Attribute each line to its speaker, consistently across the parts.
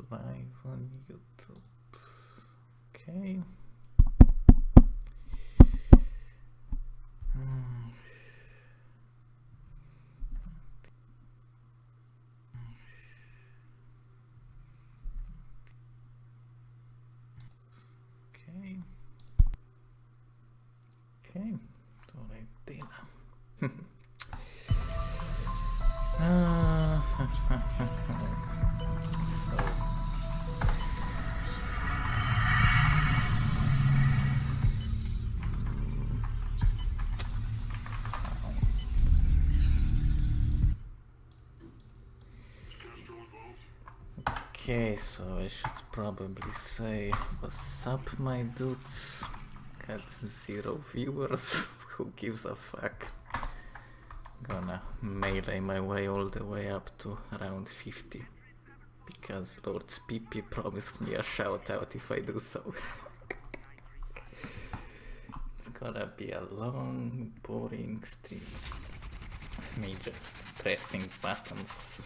Speaker 1: live on YouTube. Okay. Okay, Toten. Okay, so I should probably say what's up, my dudes. Got 0 viewers. Who gives a fuck? Gonna melee my way all the way up to around 50 because Lord Spippy promised me a shout out if I do so. It's gonna be a long, boring stream of me just pressing buttons.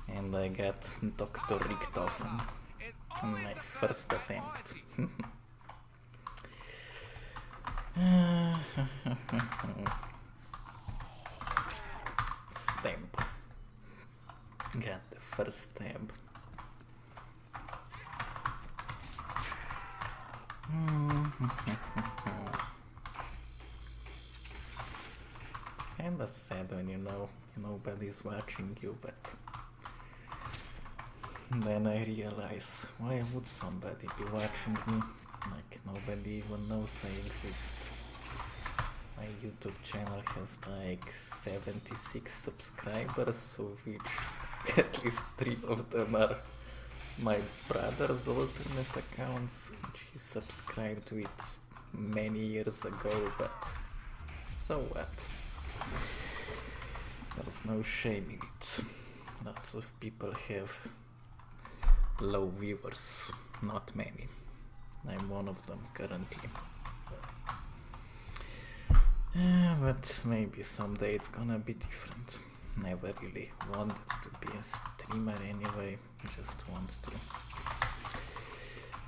Speaker 1: And I got Dr. Richtofen on my first attempt. Stab. Got the first stab. Kinda sad when you know nobody's watching you, but then I realize, why would somebody be watching me? Like, nobody even knows I exist. My YouTube channel has like 76 subscribers, of which at least 3 of them are my brother's alternate accounts, which he subscribed with many years ago, but so what? There's no shame in it. Lots of people have low viewers, not many. I'm one of them currently. But maybe someday it's gonna be different. Never really wanted to be a streamer anyway, just want to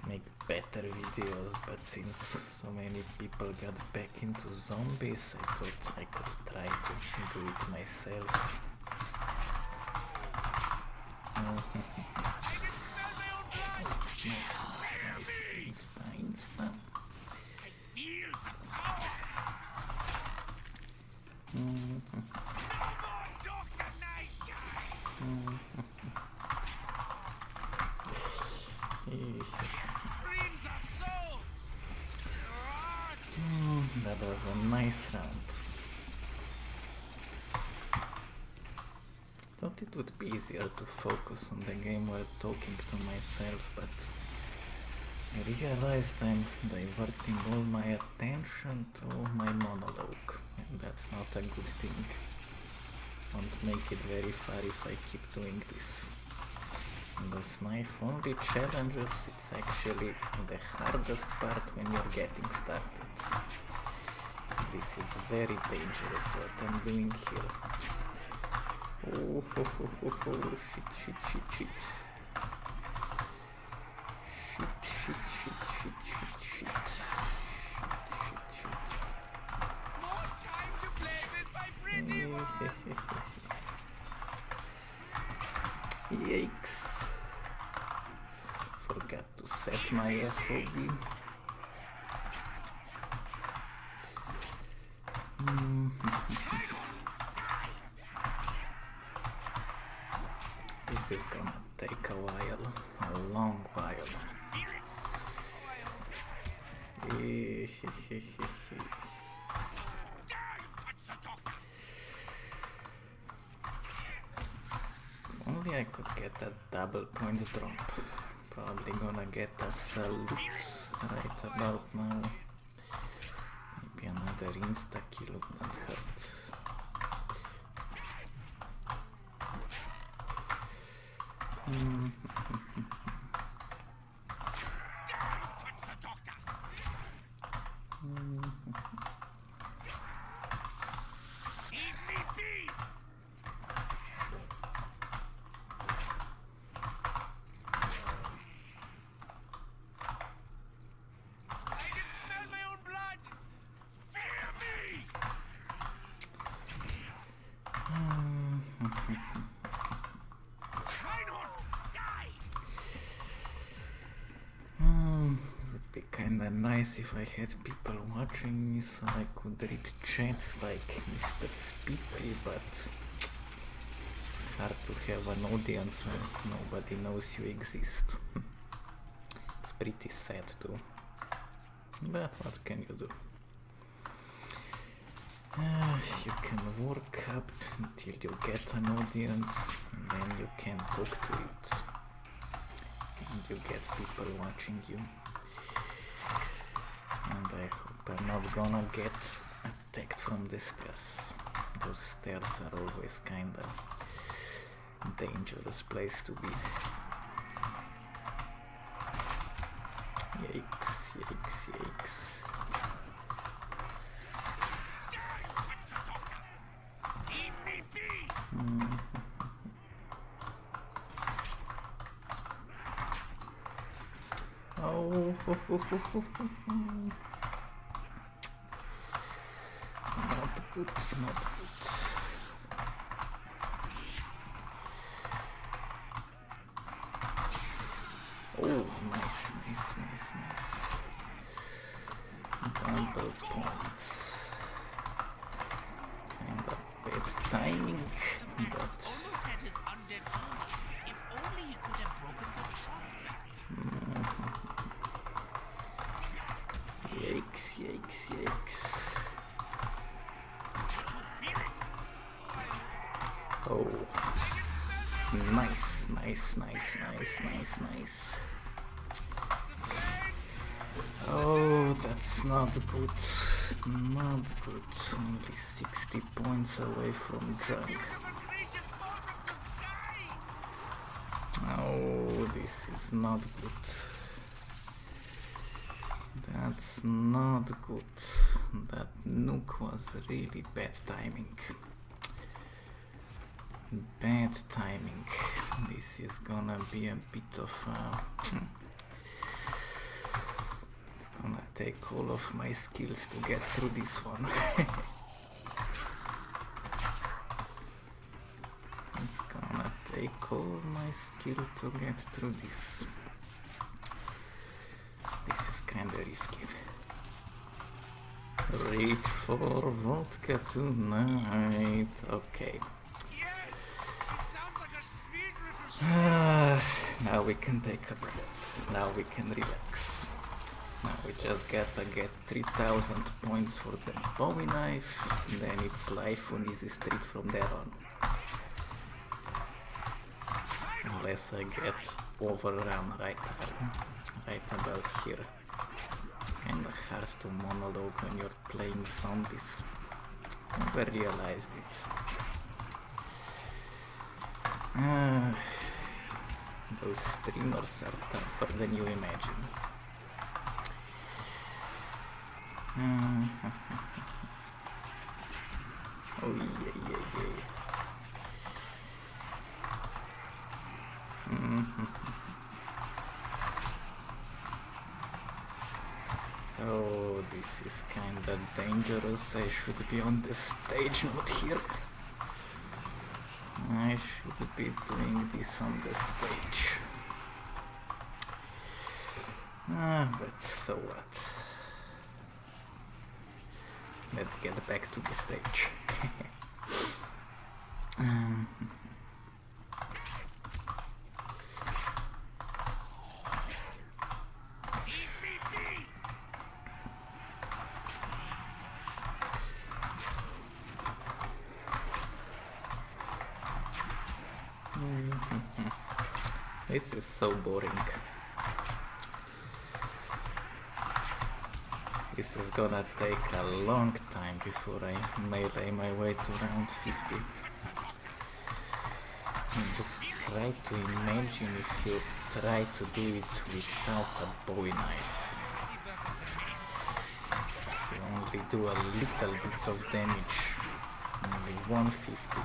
Speaker 1: make better videos, but since so many people got back into zombies, I thought I could try to do it myself. Nice. Insta. That was a nice round. Thought it would be easier to focus on the game while talking to myself, but I realized I'm diverting all my attention to my monologue, and that's not a good thing. Won't make it very far if I keep doing this. In those knife-only challenges, it's actually the hardest part when you're getting started. This is very dangerous what I'm doing here. Oh, shit.
Speaker 2: More time to play with my pretty one.
Speaker 1: Yikes. Forgot to set my FOV. This is gonna take a while, a long while. If only I could get a double points drop. Probably gonna get a salute right about now. Maybe another insta-kill would not hurt. nice if I had people watching me so I could read chats like Mr. Spippy, but it's hard to have an audience when nobody knows you exist. It's pretty sad too, but what can you do? You can work up until you get an audience, and then you can talk to it, and you get people watching you. And I hope I'm not gonna get attacked from the stairs. Those stairs are always kinda dangerous place to be. Yikes, yikes, yikes. Oh, not good, not good. Oh, nice, nice, nice, nice. Double points. Kinda bad timing, but
Speaker 2: Almost had his undead armor. If only he could have broken the trust barrier.
Speaker 1: yikes, yikes, yikes. Oh, nice, nice, nice, nice, nice, nice. Oh, that's not good, not good. Only 60 points away from junk. Oh, this is not good. That's not good. That nuke was really bad timing. Bad timing. This is gonna be a bit of it's gonna take all of my skills to get through this one. It's gonna take all my skill to get through this. This is kinda risky. Reach for vodka tonight. Okay. Now we can take a breath. Now we can relax. Now we just gotta get 3000 points for the Bowie knife. Then it's life on easy street from there on. Unless I get overrun right about here. Kinda hard to monologue when you're playing zombies. Never realized it. Those streamers are tougher than you imagine. Oh yeah, yeah, yeah. Oh, this is kinda dangerous. I should be on the stage, not here. I should be doing this on the stage. But so what? Let's get back to the stage. This is so boring. This is gonna take a long time before I melee my way to round 50. And just try to imagine if you try to do it without a Bowie knife. You only do a little bit of damage, only 150.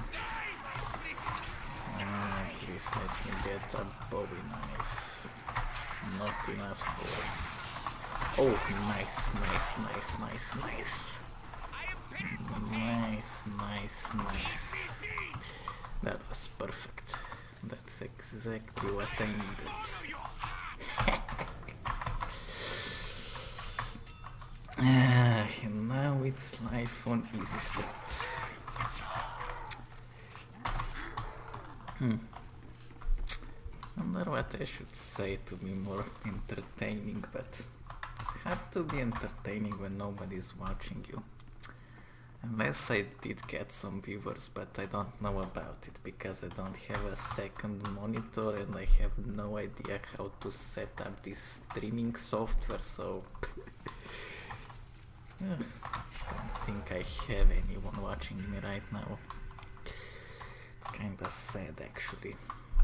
Speaker 1: Please let me get a Bowie knife. Not enough score. Oh, nice, nice, nice, nice, nice. Nice, nice, nice. That was perfect. That's exactly what I needed. And now it's life on Easy Street. Wonder what I should say to be more entertaining, but it's hard to be entertaining when nobody's watching you. Unless I did get some viewers, but I don't know about it because I don't have a second monitor and I have no idea how to set up this streaming software, so don't think I have anyone watching me right now. Kinda sad actually,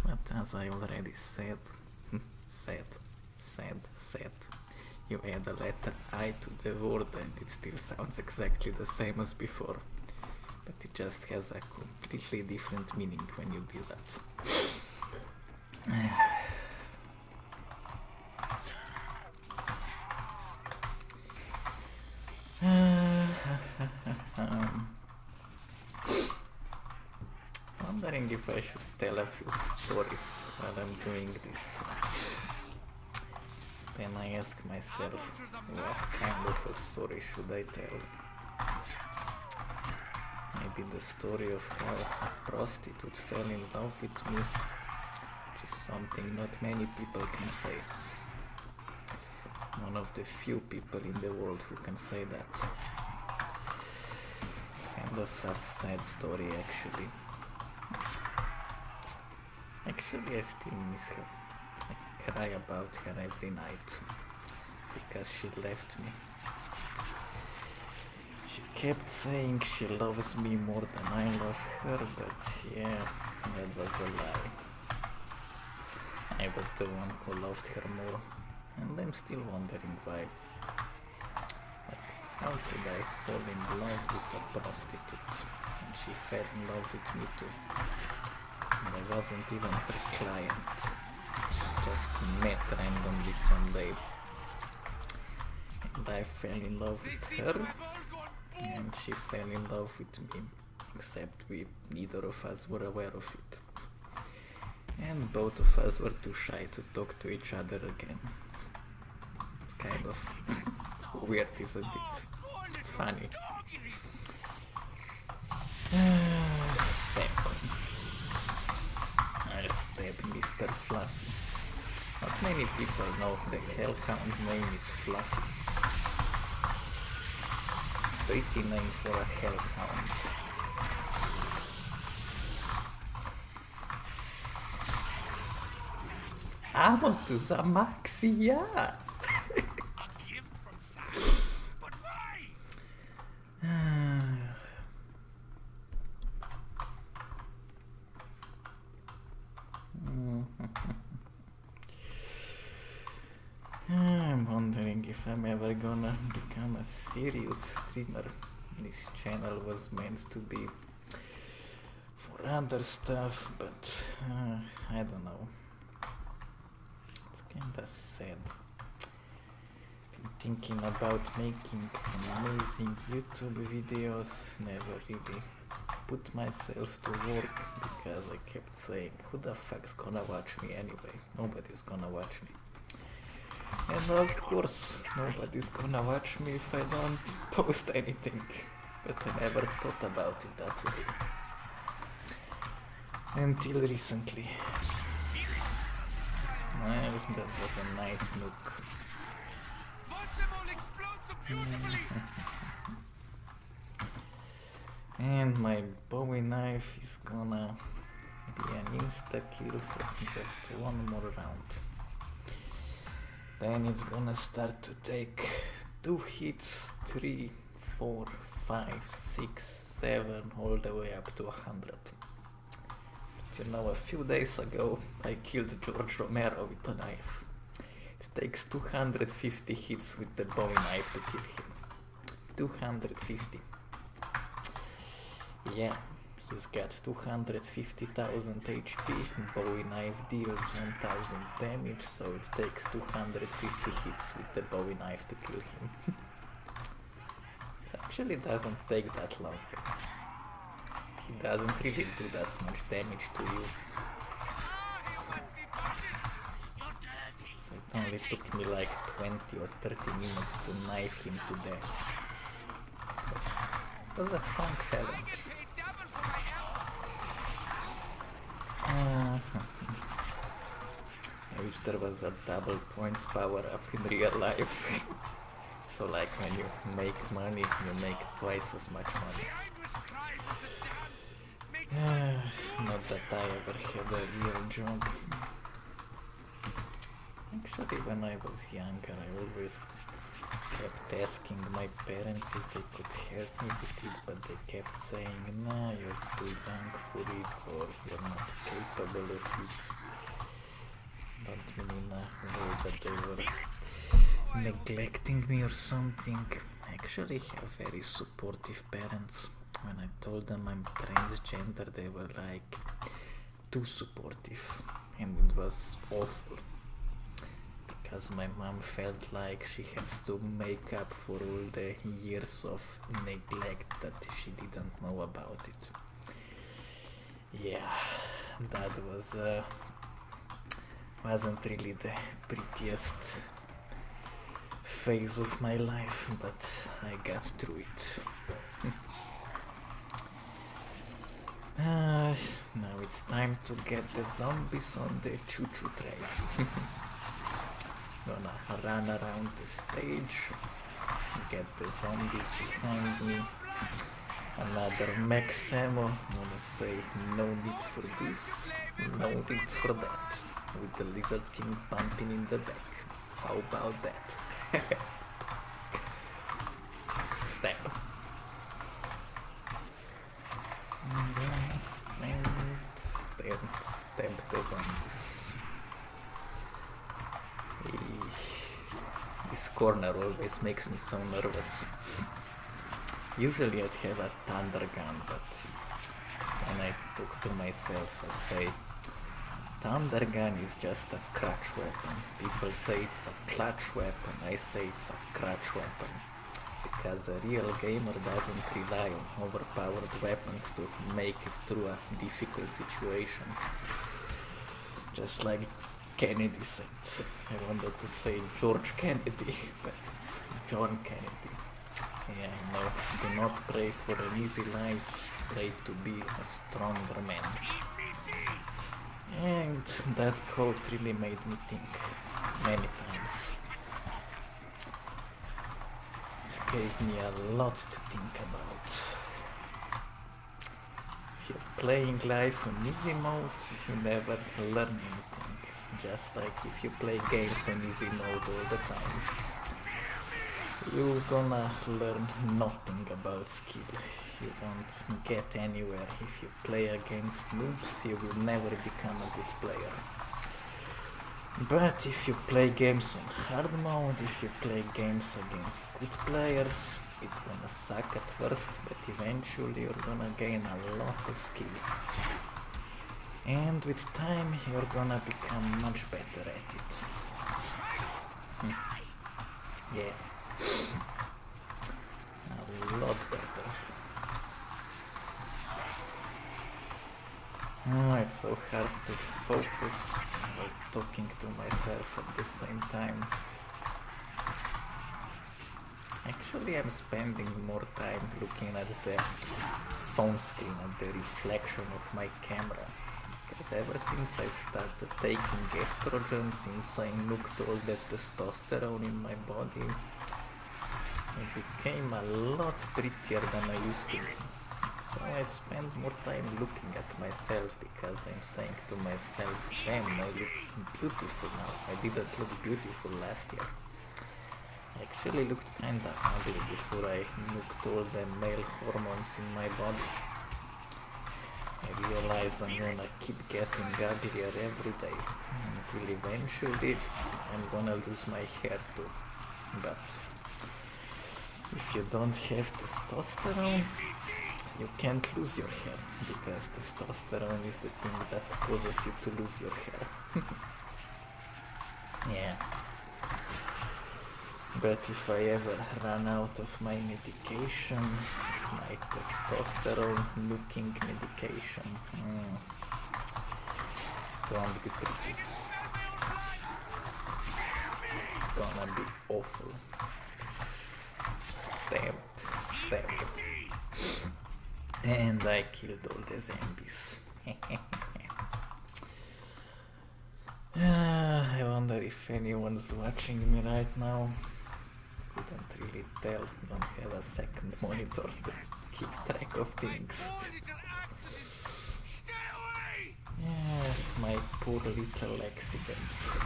Speaker 1: but as I already said, said, you add a letter I to the word and it still sounds exactly the same as before, but it just has a completely different meaning when you do that. Wondering if I should tell a few stories while I'm doing this. Then I ask myself, what kind of a story should I tell? Maybe the story of how a prostitute fell in love with me, which is something not many people can say. One of the few people in the world who can say that. Kind of a sad story actually. Actually, I still miss her. I cry about her every night because she left me. She kept saying she loves me more than I love her, but yeah, that was a lie. I was the one who loved her more, and I'm still wondering why. Like, how could I fall in love with a prostitute and she fell in love with me too? And I wasn't even her client, just met randomly someday. And I fell in love with her, and she fell in love with me, except neither of us were aware of it. And both of us were too shy to talk to each other again. Kind of weird, isn't it? Funny. Step. I step Mr. Fluffy. Not many people know the hellhound's name is Fluffy. Pretty name for a hellhound. Amo tu za Maxi, ja! I'm wondering if I'm ever gonna become a serious streamer. This channel was meant to be for other stuff, but I don't know. It's kinda sad. Been thinking about making amazing YouTube videos, never really put myself to work because I kept saying, who the fuck's gonna watch me anyway? Nobody's gonna watch me. And of course, nobody's gonna watch me if I don't post anything. But I never thought about it that way. Until recently. Well, that was a nice nuke. And my Bowie knife is gonna be an insta-kill for just one more round. Then it's gonna start to take 2 hits, 3, 4, 5, 6, 7, all the way up to 100. But you know, a few days ago I killed George Romero with a knife. It takes 250 hits with the Bowie knife to kill him. 250. Yeah, he's got 250,000 HP, Bowie knife deals 1000 damage, so it takes 250 hits with the Bowie knife to kill him. It actually doesn't take that long. He doesn't really do that much damage to you. So it only took me like 20 or 30 minutes to knife him to death. It was a fun challenge. I wish there was a double points power up in real life. So like when you make money, you make twice as much money. Not that I ever had a real job. Actually, when I was younger, I always kept asking my parents if they could help me with it, but they kept saying, nah, you're too young for it, or you're not capable of it. Don't mean in a way that they were neglecting me or something. Actually, I have very supportive parents. When I told them I'm transgender, they were like too supportive, and it was awful. Because my mom felt like she has to make up for all the years of neglect that she didn't know about it. Yeah, that wasn't really the prettiest phase of my life, but I got through it. Now it's time to get the zombies on the choo-choo train. Gonna run around the stage, get the zombies behind me, another max ammo. Gonna say no need for this, no need for that, with the Lizard King pumping in the back. How about that? Stab. And then stab the zombies. This corner always makes me so nervous. Usually I'd have a thunder gun, but when I talk to myself, I say, thunder gun is just a crutch weapon. People say it's a clutch weapon, I say it's a crutch weapon. Because a real gamer doesn't rely on overpowered weapons to make it through a difficult situation. Just like Kennedy said. I wanted to say George Kennedy, but it's John Kennedy. Yeah, no, do not pray for an easy life, pray to be a stronger man. And that quote really made me think many times. It gave me a lot to think about. If you're playing life on easy mode, you never learn anything. Just like if you play games on easy mode all the time, you're gonna learn nothing about skill. You won't get anywhere. If you play against noobs, you will never become a good player. But if you play games on hard mode, if you play games against good players, it's gonna suck at first, but eventually you're gonna gain a lot of skill. And with time, you're gonna become much better at it. Yeah. A lot better. Oh, it's so hard to focus while talking to myself at the same time. Actually, I'm spending more time looking at the phone screen, at the reflection of my camera. Because ever since I started taking estrogen, since I nuked all the testosterone in my body, I became a lot prettier than I used to be. So I spend more time looking at myself because I'm saying to myself, damn, I look beautiful now. I didn't look beautiful last year. I actually looked kinda ugly before I nuked all the male hormones in my body. I realized I'm gonna keep getting uglier every day until eventually I'm gonna lose my hair too. But if you don't have testosterone, you can't lose your hair, because testosterone is the thing that causes you to lose your hair. Yeah. But if I ever run out of my medication, my testosterone looking medication, don't be pretty. gonna be awful. Stab, stab. And I killed all the zombies. I wonder if anyone's watching me right now. Couldn't really tell, don't have a second monitor to keep track of things. Yeah, my poor little accidents.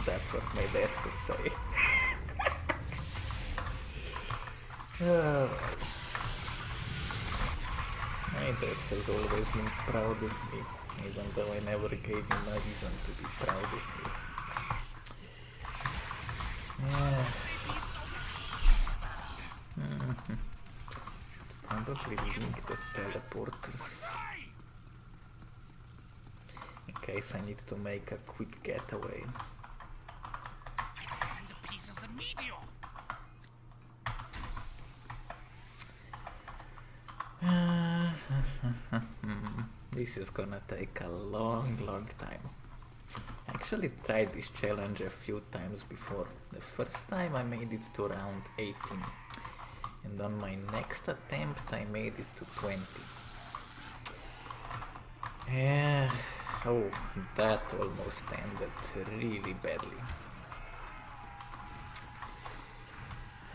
Speaker 1: That's what my dad would say. My dad has always been proud of me, even though I never gave him a reason to be proud of me. Yeah. Should probably link the teleporters in case I need to make a quick getaway.
Speaker 2: I found a piece of the meteor.
Speaker 1: This is gonna take a long time. I actually tried this challenge a few times before. The first time I made it to round 18, and on my next attempt I made it to 20. Yeah, oh, that almost ended really badly.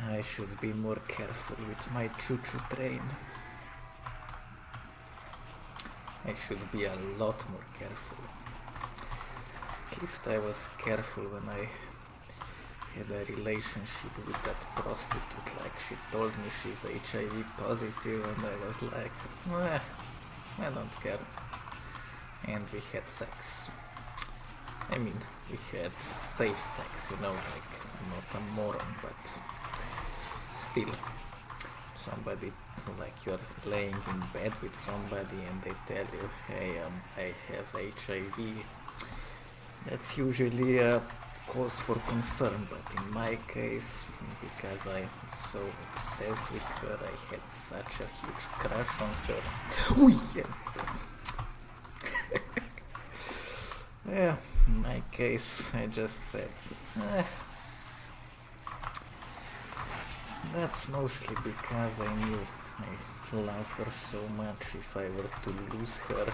Speaker 1: I should be more careful with my choo-choo train. I should be a lot more careful. At least I was careful when I had a relationship with that prostitute. Like, she told me she's HIV positive and I was like, I don't care. And we had sex. I mean, we had safe sex, you know, like, I'm not a moron, but still. Somebody, like, you're laying in bed with somebody and they tell you, hey, I have HIV. That's usually a cause for concern, but in my case, because I'm so obsessed with her, I had such a huge crush on her. Ooh, yeah. Yeah, in my case, I just said, that's mostly because I knew I love her so much. If I were to lose her,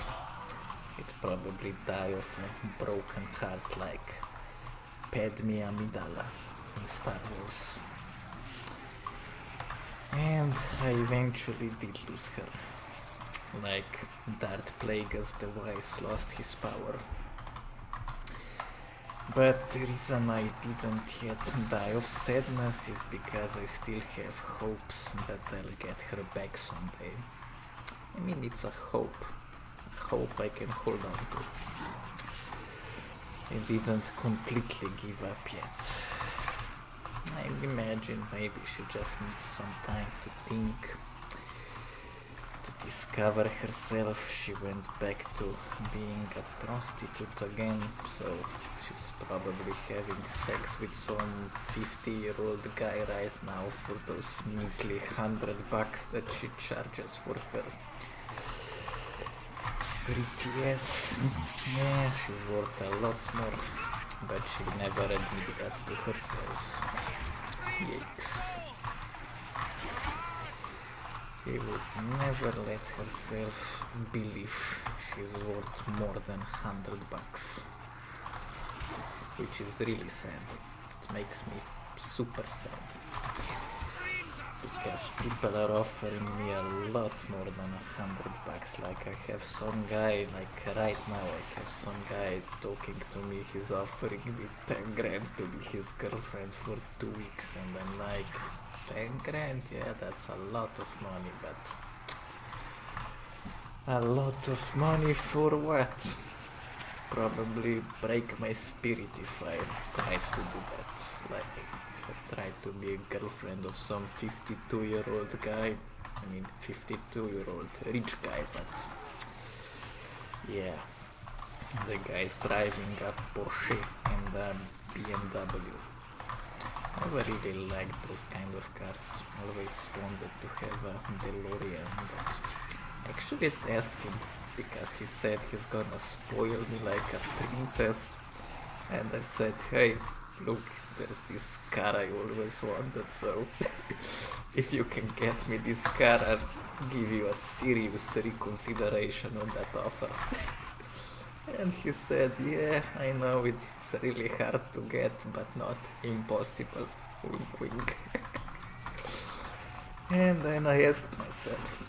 Speaker 1: I'd probably die of a broken heart like Padme Amidala in Star Wars. And I eventually did lose her. Like Darth Plagueis the Wise lost his power. But the reason I didn't yet die of sadness is because I still have hopes that I'll get her back someday. I mean, it's a hope I can hold on to. I didn't completely give up yet. I imagine maybe she just needs some time to think, to discover herself. She went back to being a prostitute again, so she's probably having sex with some 50-year-old guy right now for those measly $100 that she charges for her pretty ass. Yeah, she's worth a lot more, but she never admitted that to herself. Yikes. She would never let herself believe she's worth more than $100. Which is really sad. It makes me super sad. Because people are offering me a lot more than $100. Like, I have some guy, like right now I have some guy talking to me, he's offering me 10 grand to be his girlfriend for 2 weeks, and I'm like, 10 grand, yeah, that's a lot of money, but a lot of money for what? Probably break my spirit if I tried to do that. Like, if I tried to be a girlfriend of some 52-year-old guy, I mean 52-year-old rich guy, but yeah, the guy's driving a Porsche and a BMW. Never really liked those kind of cars. Always wanted to have a DeLorean, but actually asked him because he said he's gonna spoil me like a princess, and I said, hey, Look, there's this car I always wanted, so if you can get me this car, I'll give you a serious reconsideration on that offer. And he said, yeah, I know it's really hard to get, but not impossible. Wink, wink. And then I asked myself,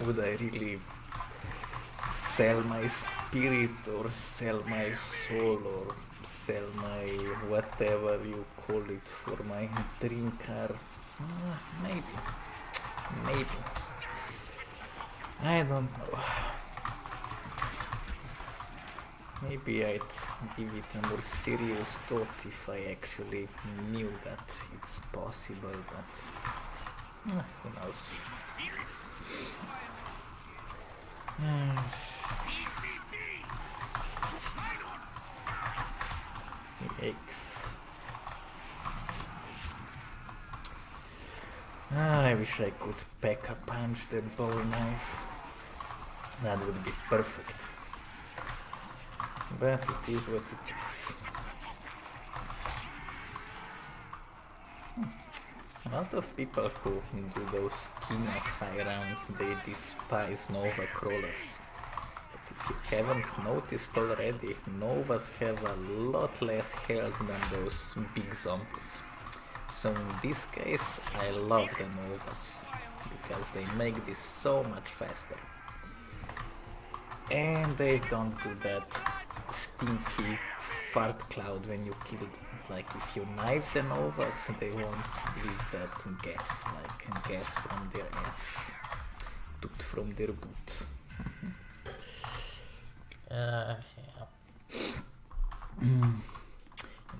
Speaker 1: would I really sell my spirit or sell my soul or sell my whatever you call it for my dream car? Maybe. I don't know. Maybe I'd give it a more serious thought if I actually knew that it's possible, but who knows. Yikes. I wish I could pack a punch that bowie knife. That would be perfect. But it is what it is. A lot of people who do those Kino high rounds, they despise Nova crawlers. But if you haven't noticed already, Novas have a lot less health than those big zombies. So in this case, I love the Novas, because they make this so much faster. And they don't do that stinky fart cloud when you kill them. Like if you knife the Novas, they won't leave that gas, like gas from their ass, toot from their boot. Yeah.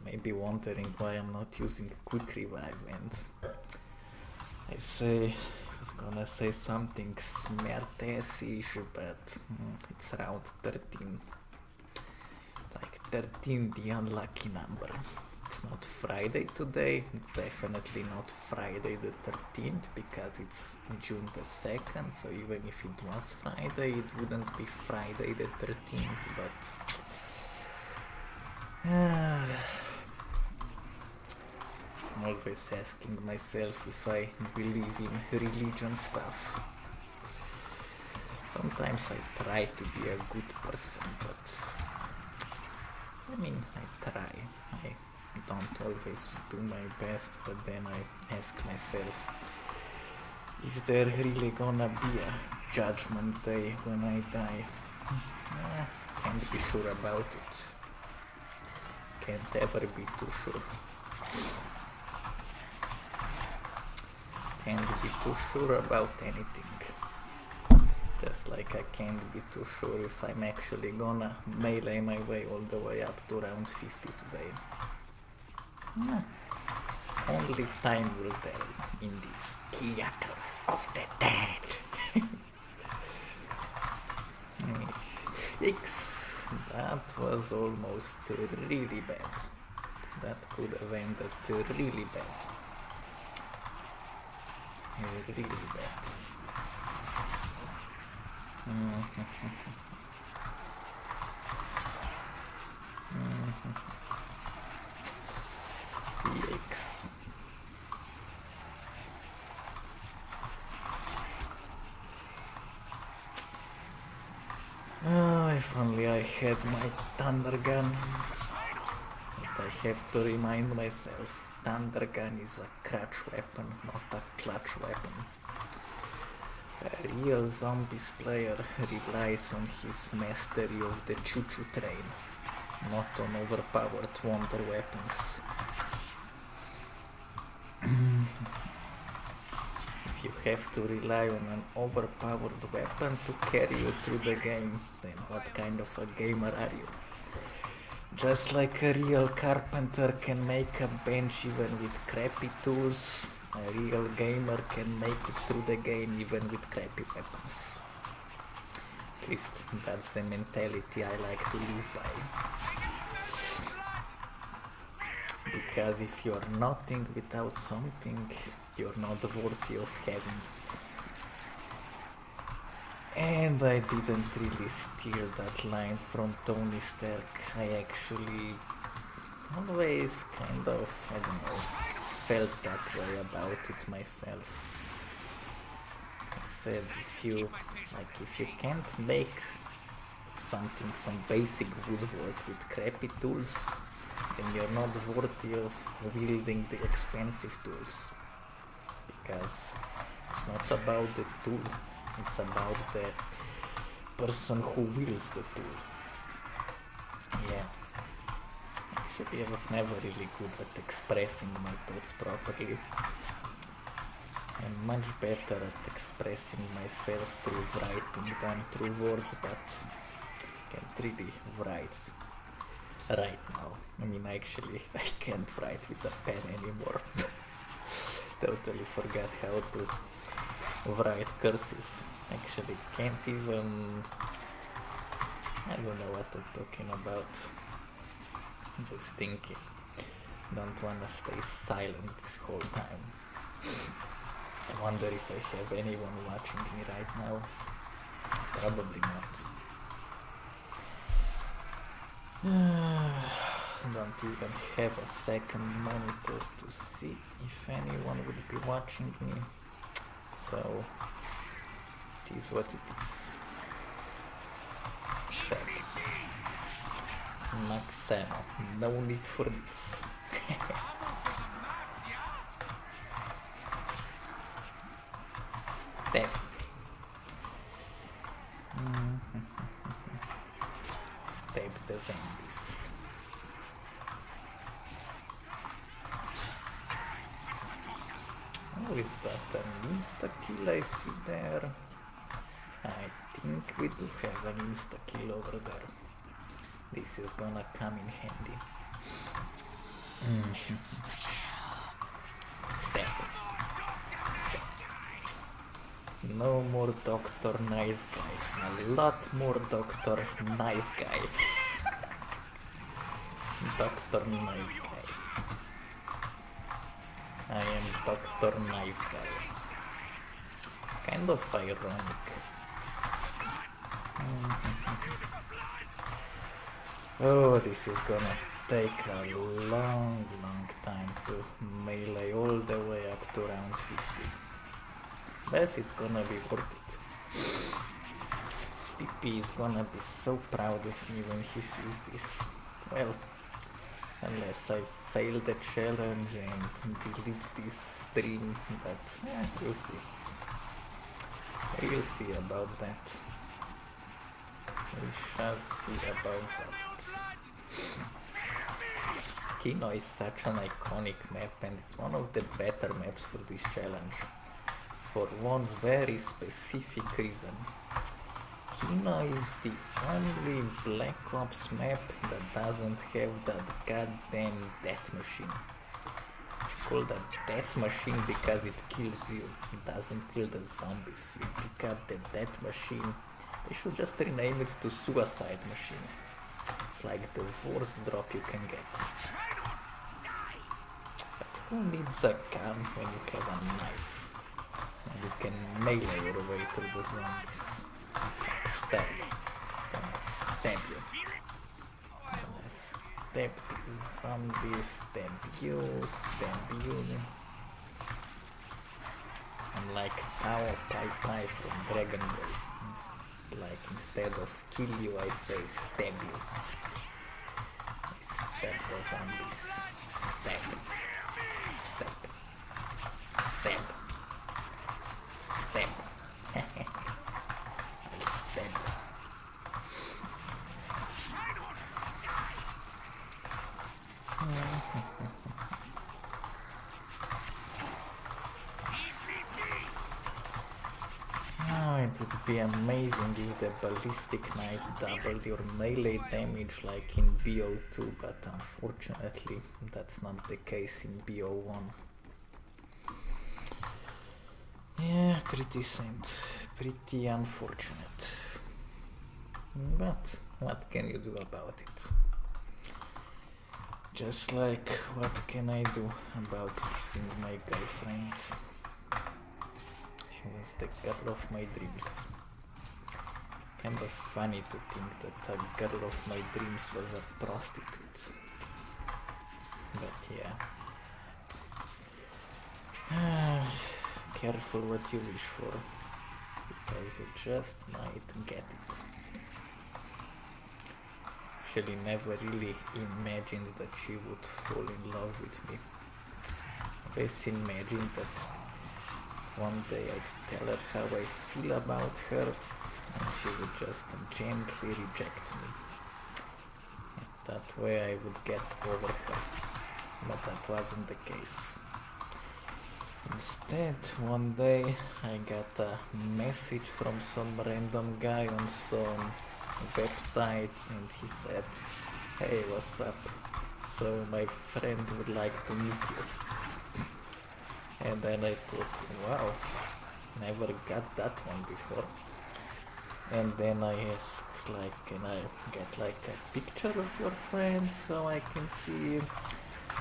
Speaker 1: Maybe wondering why I'm not using quick revive, and I was gonna say something smartassish, but it's round 13. Like 13, the unlucky number. It's not Friday today, it's definitely not Friday the 13th, because it's June the 2nd, so even if it was Friday, it wouldn't be Friday the 13th, but I'm always asking myself if I believe in religion stuff. Sometimes I try to be a good person, but I mean, I try. I don't always do my best, but then I ask myself, is there really gonna be a judgment day when I die? Can't be sure about it. Can't ever be too sure. Can't be too sure about anything. Just like I can't be too sure if I'm actually gonna melee my way all the way up to round 50 today. Only time will tell in this theater of the dead. X, that was almost really bad. That could have ended really bad. Really bad. Yikes. If only I had my thunder gun. But I have to remind myself, thunder gun is a crutch weapon, not a clutch weapon. A real zombies player relies on his mastery of the choo-choo train, not on overpowered wonder weapons. If you have to rely on an overpowered weapon to carry you through the game, then what kind of a gamer are you? Just like a real carpenter can make a bench even with crappy tools, a real gamer can make it through the game even with crappy weapons. At least that's the mentality I like to live by. Because if you're nothing without something, you're not worthy of having it. And I didn't really steal that line from Tony Stark. I actually always kind of, I don't know, felt that way about it myself. I said if you can't make something, some basic woodwork with crappy tools, then you're not worthy of wielding the expensive tools. Because it's not about the tool, it's about the person who wields the tool. Yeah. Actually, I was never really good at expressing my thoughts properly. I'm much better at expressing myself through writing than through words, but I can't really write right now. I mean, actually, I can't write with a pen anymore. Totally forgot how to write cursive. Actually, can't even... I don't know what I'm talking about. Just thinking. Don't wanna stay silent this whole time. I wonder if I have anyone watching me right now. Probably not. Don't even have a second monitor to see if anyone would be watching me. So, it is what it is. Step. Max ammo. No need for this. Step. Step the zombies. Oh, is that an insta-kill I see there? I think we do have an insta-kill over there. This is gonna come in handy. Step. Step. No more Dr. Nice Guy. A lot more Dr. Knife Guy. Dr. Knife Guy. I am Dr. Knife Guy. Kind of ironic. Oh, this is gonna take a long time to melee all the way up to round 50. But it's gonna be worth it. Spippy is gonna be so proud of me when he sees this. Well, unless I fail the challenge and delete this stream, but we'll see. We'll see about that. We shall see about that. Kino is such an iconic map and it's one of the better maps for this challenge. For one very specific reason. Kino is the only Black Ops map that doesn't have that goddamn death machine. It's called a death machine because it kills you. It doesn't kill the zombies. You pick up the death machine. They should just rename it to suicide machine. It's like the worst drop you can get. But who needs a gun when you have a knife? And you can melee your way through the zombies. Stab. Gonna stab you. Gonna stab these zombies. Stab you. I'm like Power Pai from Dragon Ball. Like instead of kill you, I say stab you. I stab the zombies. Stab. Stab. Stab. Stab. I'll stab. It would be amazing if the ballistic knife doubled your melee damage like in BO2, but unfortunately that's not the case in BO1. Yeah, pretty sad, pretty unfortunate. But what can you do about it? Just like what can I do about losing my girlfriend? She was the girl of my dreams. Kind of funny to think that a girl of my dreams was a prostitute. yeah. Careful what you wish for, because you just might get it. Actually never really imagined that she would fall in love with me. Always imagined that one day I'd tell her how I feel about her and she would just gently reject me. That way I would get over her, but that wasn't the case. Instead, one day I got a message from some random guy on some website and he said, "Hey, what's up? So my friend would like to meet you." And then I thought, wow, never got that one before. And then I asked, like, can I get like a picture of your friend so I can see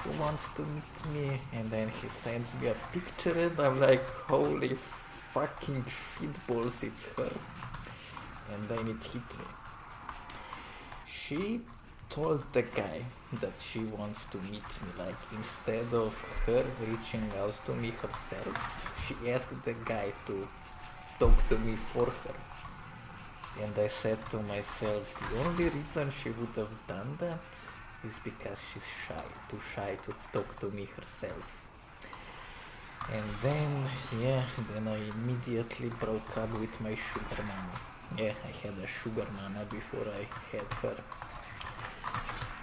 Speaker 1: who wants to meet me? And then he sends me a picture and I'm like, holy fucking shitballs, it's her. And then it hit me. She told the guy that she wants to meet me, like instead of her reaching out to me herself, she asked the guy to talk to me for her. And I said to myself, the only reason she would have done that is because she's shy, too shy to talk to me herself. And then, then I immediately broke up with my sugar mama. Yeah, I had a sugar mama before I had her.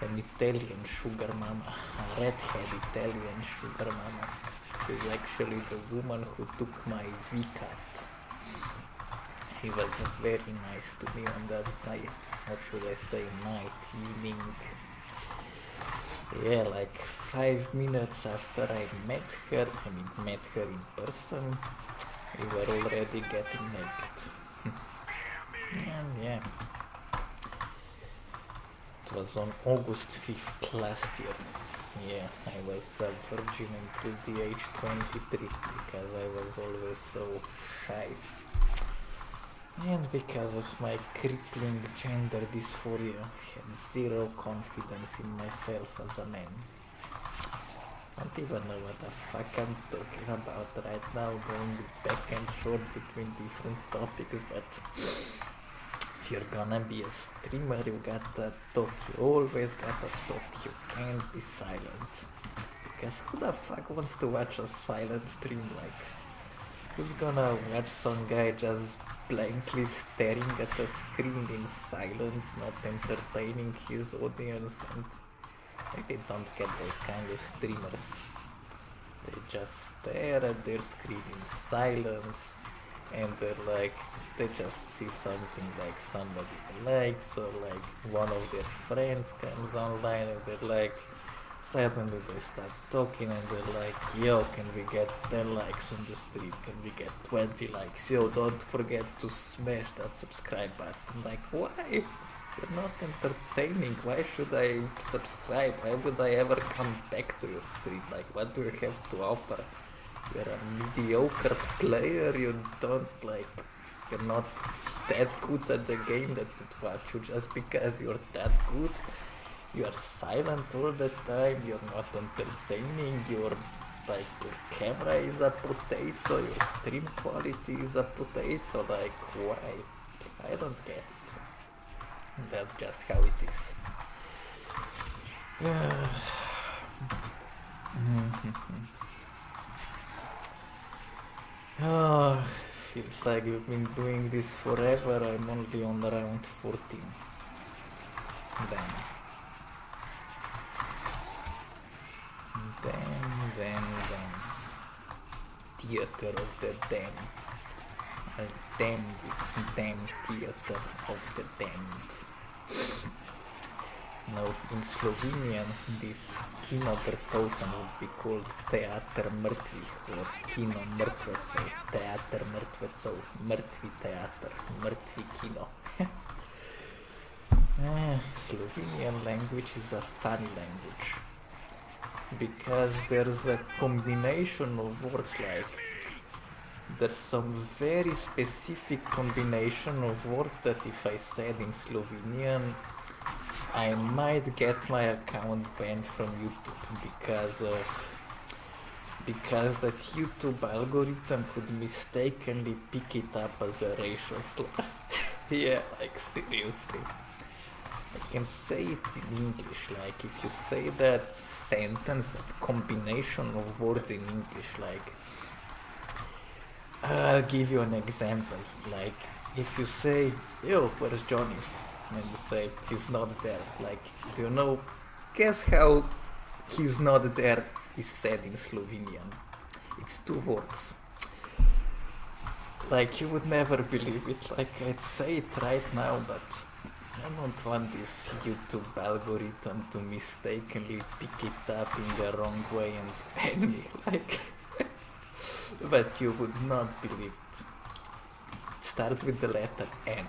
Speaker 1: An Italian sugar mama, a redhead Italian sugar mama. She's actually the woman who took my V-card. She was very nice to me on that night, or should I say night, evening. Yeah, like 5 minutes after I met her in person, we were already getting naked. And yeah, it was on August 5th last year. Yeah, I was a virgin until the age 23 because I was always so shy. And because of my crippling gender dysphoria, I had zero confidence in myself as a man. I don't even know what the fuck I'm talking about right now, going back and forth between different topics, but if you're gonna be a streamer, you gotta talk, you always gotta talk, you can't be silent. Because who the fuck wants to watch a silent stream? Like, who's gonna watch some guy just blankly staring at a screen in silence, not entertaining his audience? And I really don't get those kind of streamers. They just stare at their screen in silence, and they're like, they just see something like somebody likes, or like one of their friends comes online and they're like, suddenly they start talking and they're like, yo, can we get 10 likes on the stream? Can we get 20 likes? Yo, don't forget to smash that subscribe button. Like, why? You're not entertaining. Why should I subscribe? Why would I ever come back to your stream? Like, what do you have to offer? You're a mediocre player. You don't like, you're not that good at the game that would watch you just because you're that good. You are silent all the time, you're not entertaining, your camera is a potato, your stream quality is a potato, like why? I don't get it. That's just how it is. Oh, feels like you've been doing this forever. I'm only on round 14. Then. Theater of the Damned. I'll damn this damn theater of the damned. Now, in Slovenian, this Kino Toten would be called Teater Mrtvih or Kino Mrtvecov, Teater Mrtvecov, Mrtvi Teater, Mrtvi Kino. Slovenian language is a funny language because there's a combination of words, like there's some very specific combination of words that if I said in Slovenian I might get my account banned from YouTube because that YouTube algorithm could mistakenly pick it up as a racial slur. Yeah, like seriously. I can say it in English, like if you say that sentence, that combination of words in English, like I'll give you an example, like if you say, yo, where's Johnny? And you say, he's not there, like, do you know, guess how he's not there is said in Slovenian? It's 2 words. Like, you would never believe it, like I'd say it right now, but I don't want this YouTube algorithm to mistakenly pick it up in the wrong way and ban me, like, but you would not believe it. It starts with the letter N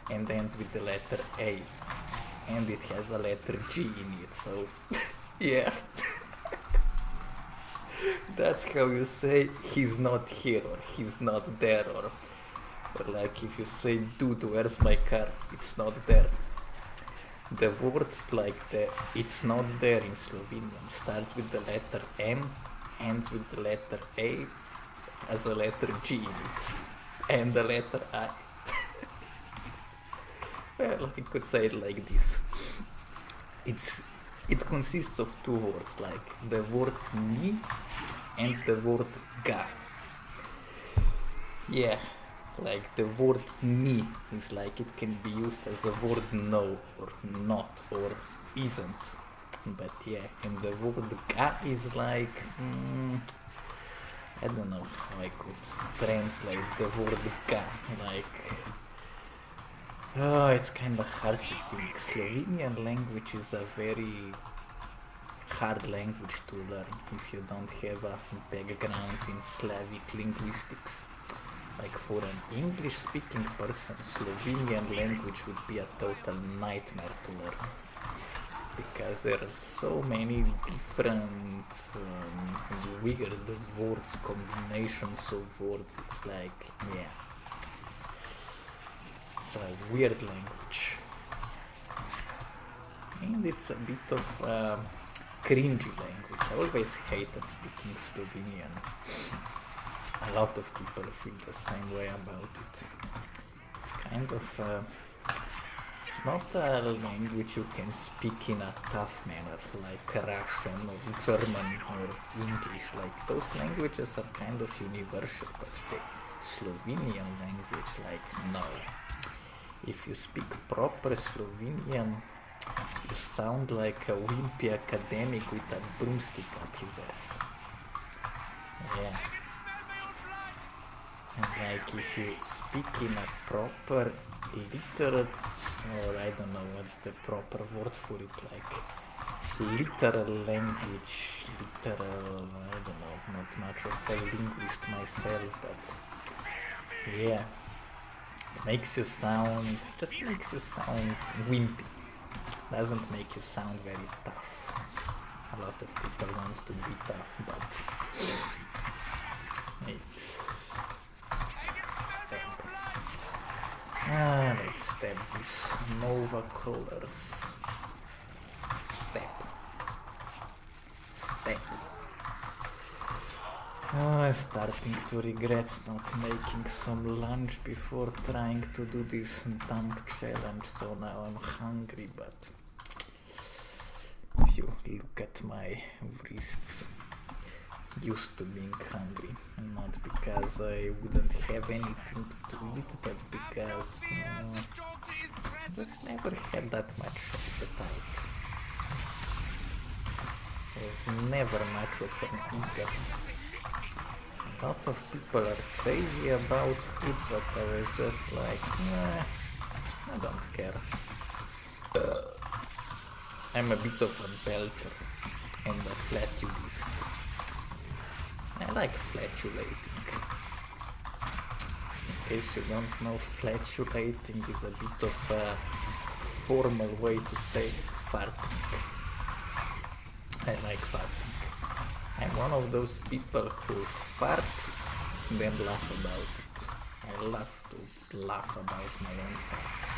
Speaker 1: and ends with the letter A, and it has a letter G in it, so yeah. That's how you say he's not here or he's not there, or like if you say, dude, where's my car? It's not there. The words like the it's not there in Slovenian starts with the letter M, ends with the letter A, has a letter G in it, and the letter I. Well, I could say it like this. It consists of 2 words, like the word ni and the word ga. Yeah, like the word ni is like it can be used as a word no or not or isn't. But yeah, and the word ga is like, I don't know how I could translate the word ga, like, oh, it's kind of hard to think. Slovenian language is a very hard language to learn if you don't have a background in Slavic linguistics. Like for an English speaking person, Slovenian language would be a total nightmare to learn. Because there are so many different weird words, combinations of words, it's like, yeah. It's a weird language. And it's a bit of cringy language. I always hated speaking Slovenian. A lot of people feel the same way about it. It's kind of it's not a language you can speak in a tough manner, like Russian or German or English. Like those languages are kind of universal, but the Slovenian language, like, no. If you speak proper Slovenian, you sound like a wimpy academic with a broomstick up his ass. Yeah. And like if you speak in a proper literate, or I don't know what's the proper word for it, like literal language, literal, I don't know, not much of a linguist myself, but yeah, it makes you sound, just makes you sound wimpy, doesn't make you sound very tough. A lot of people want to be tough, but let's stab these Nova crawlers. Step. I'm starting to regret not making some lunch before trying to do this dump challenge, so now I'm hungry, but if you look at my wrists, used to being hungry, not because I wouldn't have anything to eat, but because I just never had that much appetite. I was never much of an eater. A lot of people are crazy about food, but I was just like, nah, I don't care. I'm a bit of a belcher and a flatulist. I like flatulating. In case you don't know, flatulating is a bit of a formal way to say farting. I like farting. I'm one of those people who fart and then laugh about it. I love to laugh about my own farts.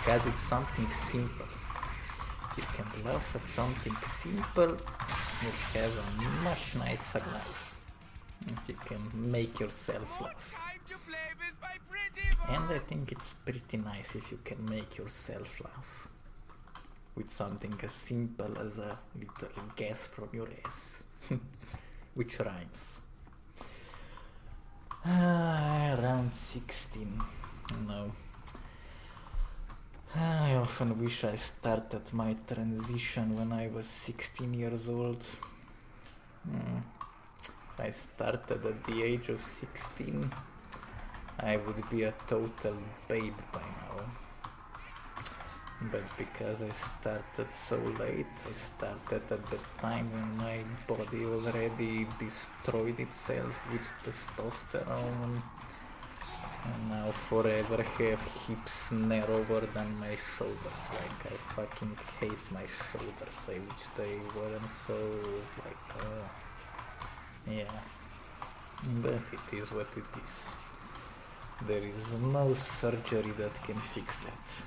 Speaker 1: because it's something simple. You can laugh at something simple, you have a much nicer life. If you can make yourself laugh.
Speaker 2: Time to play with my pretty boy.
Speaker 1: And I think it's pretty nice if you can make yourself laugh with something as simple as a little gas from your ass, which rhymes. Around 16. No. I often wish I started my transition when I was 16 years old. If I started at the age of 16, I would be a total babe by now. But because I started so late, I started at the time when my body already destroyed itself with testosterone, and now forever have hips narrower than my shoulders. Like, I fucking hate my shoulders. I wish they weren't so, like, yeah. But it is what it is. There is no surgery that can fix that.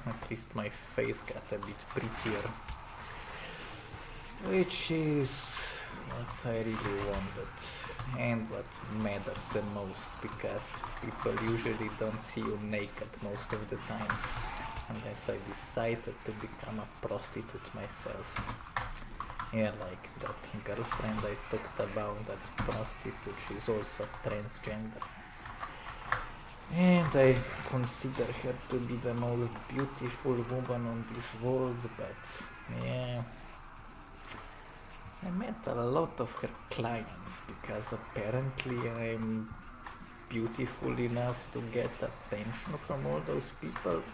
Speaker 1: At least my face got a bit prettier, which is what I really wanted and what matters the most, because people usually don't see you naked most of the time, unless I decided to become a prostitute myself. Yeah, like that girlfriend I talked about, that prostitute, she's also transgender. And I consider her to be the most beautiful woman on this world, but yeah, I met a lot of her clients because apparently I'm beautiful enough to get attention from all those people.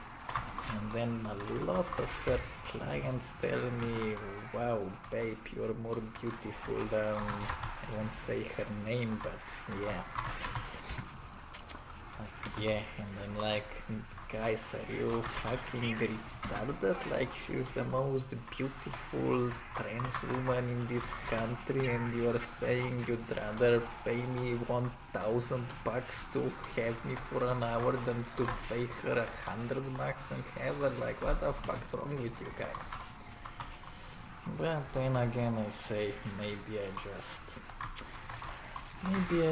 Speaker 1: And then a lot of her clients tell me, wow, babe, you're more beautiful than, I won't say her name, but yeah. Yeah, and I'm like, guys, are you fucking retarded? Like, she's the most beautiful trans woman in this country, and you are saying you'd rather pay me $1,000 to have me for an hour than to pay her $100 and have her? Like, what the fuck wrong with you guys? But then again, I say, maybe I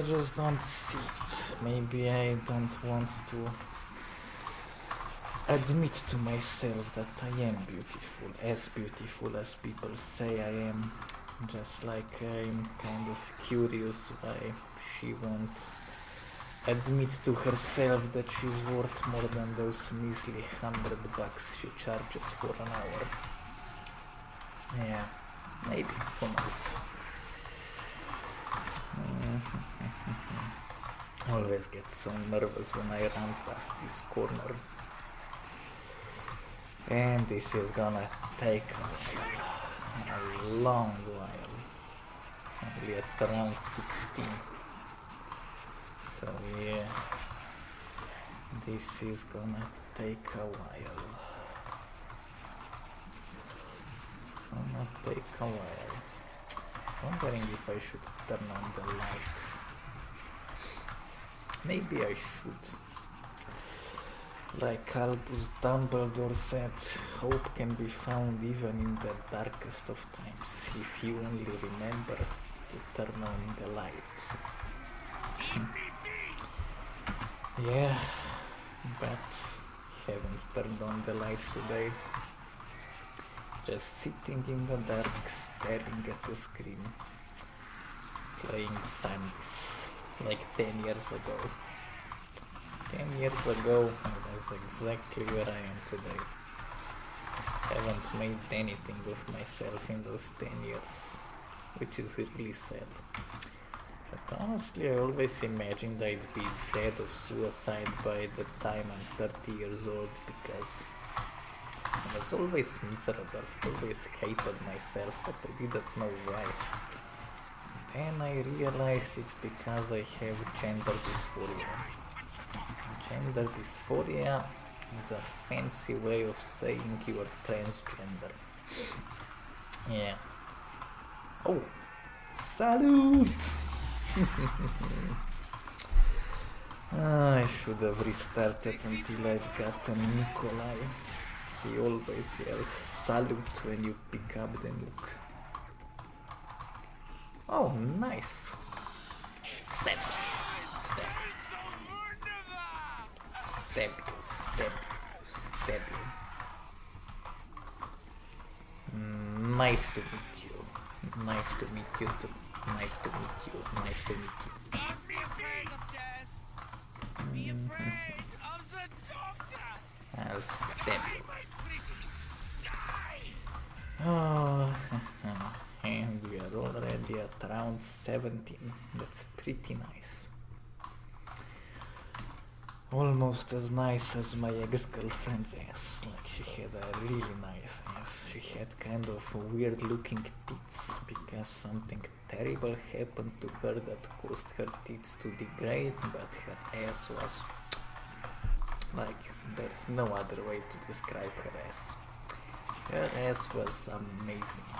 Speaker 1: just don't see it. Maybe I don't want to admit to myself that I am beautiful as people say I am. Just like I'm kind of curious why she won't admit to herself that she's worth more than those measly $100 she charges for an hour. Yeah, maybe, who knows. I always get so nervous when I run past this corner. And this is gonna take a long while. Only at around 16. So yeah, this is gonna take a while. It's gonna take a while. Wondering if I should turn on the lights. Maybe I should. Like Albus Dumbledore said, hope can be found even in the darkest of times, if you only remember to turn on the lights. Yeah, but haven't turned on the lights today. Just sitting in the dark, staring at the screen, playing zombies, like 10 years ago. 10 years ago, I was exactly where I am today. Haven't made anything of myself in those 10 years, which is really sad. But honestly, I always imagined I'd be dead of suicide by the time I'm 30 years old, because I was always miserable, always hated myself, but I didn't know why. Then I realized it's because I have gender dysphoria. Gender dysphoria is a fancy way of saying you are transgender. Yeah. Oh, salute! I should have restarted until I'd gotten Nikolai. He always yells salute when you pick up the nuke. Oh, nice. Step. Step. Step you, step you, step you. Knife to meet you. Knife to meet you too. Knife to meet you. Knife to meet you.
Speaker 2: Don't be afraid of death. Be afraid of the doctor.
Speaker 1: I'll stab you.
Speaker 2: My pretty, die.
Speaker 1: Oh, and we are already at round 17. That's pretty nice. Almost as nice as my ex-girlfriend's ass. Like, she had a really nice ass. She had kind of weird looking tits because something terrible happened to her that caused her tits to degrade, but her ass was like, there's no other way to describe her ass. Her ass was amazing.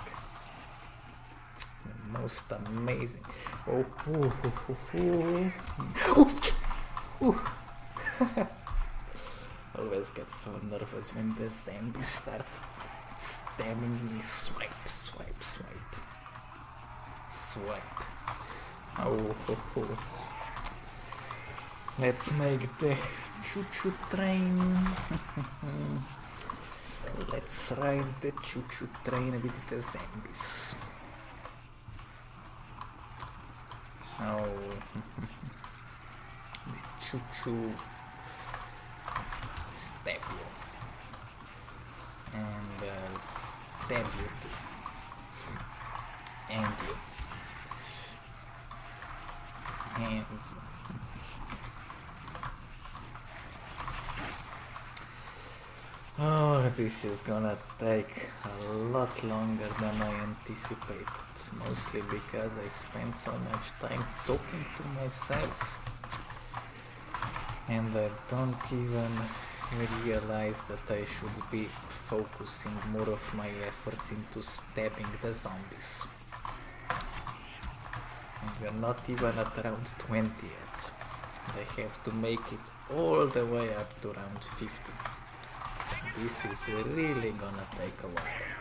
Speaker 1: The most amazing. Oh, always get so nervous when the zombie starts stabbing me. Swipe, swipe, swipe. Swipe. Oh. Let's make the choo-choo train. Let's ride the choo-choo train with the zombies. Oh. The choo-choo. Stab you. And stab you too. And you. And you. Oh, this is gonna take a lot longer than I anticipated. Mostly because I spent so much time talking to myself. And I don't even realize that I should be focusing more of my efforts into stabbing the zombies. And we're not even at round 20 yet. I have to make it all the way up to round 50. This is really gonna take a while.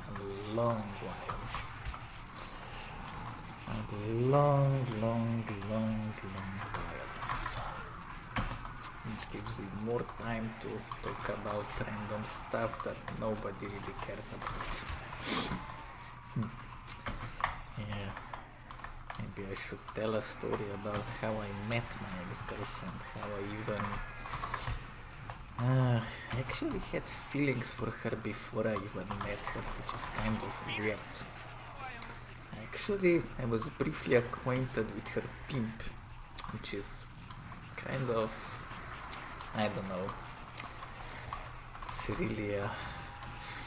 Speaker 1: A long while. A long while. Which gives me more time to talk about random stuff that nobody really cares about. Yeah. Maybe I should tell a story about how I met my ex-girlfriend, how I even actually had feelings for her before I even met her, which is kind of weird. Actually, I was briefly acquainted with her pimp, which is kind of, I don't know, it's really a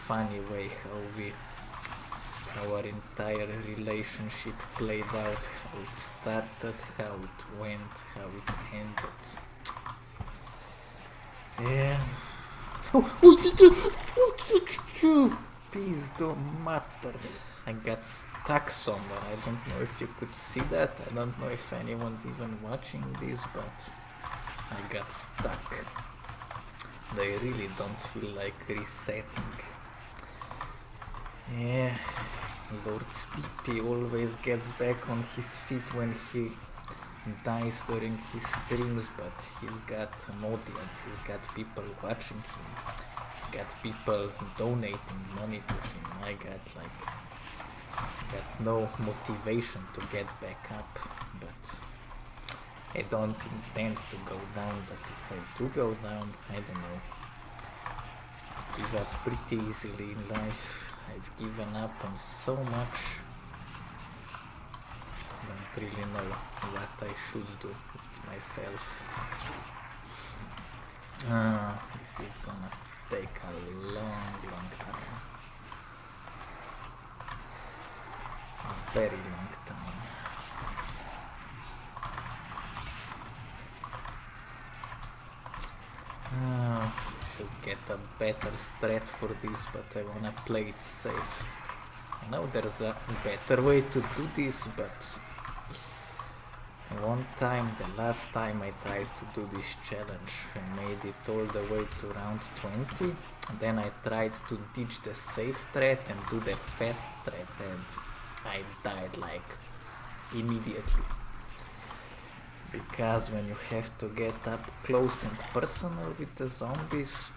Speaker 1: funny way how our entire relationship played out, how it started, how it went, how it ended. Yeah. Peace don't matter. I got stuck somewhere. I don't know if you could see that. I don't know if anyone's even watching this, but I got stuck. They really don't feel like resetting. Yeah. Lord Spippy always gets back on his feet when he dies during his streams, but he's got an audience, he's got people watching him, he's got people donating money to him. I got no motivation to get back up, but I don't intend to go down, but if I do go down, I don't know. I give up pretty easily in life. I've given up on so much. Don't really know what I should do with myself. This is gonna take a long time. A very long time. Should get a better strat for this, but I wanna play it safe. I know there's a better way to do this, but One time, the last time I tried to do this challenge, I made it all the way to round 20. Then I tried to ditch the safe strat and do the fast strat, and I died like immediately. Because when you have to get up close and personal with the zombies,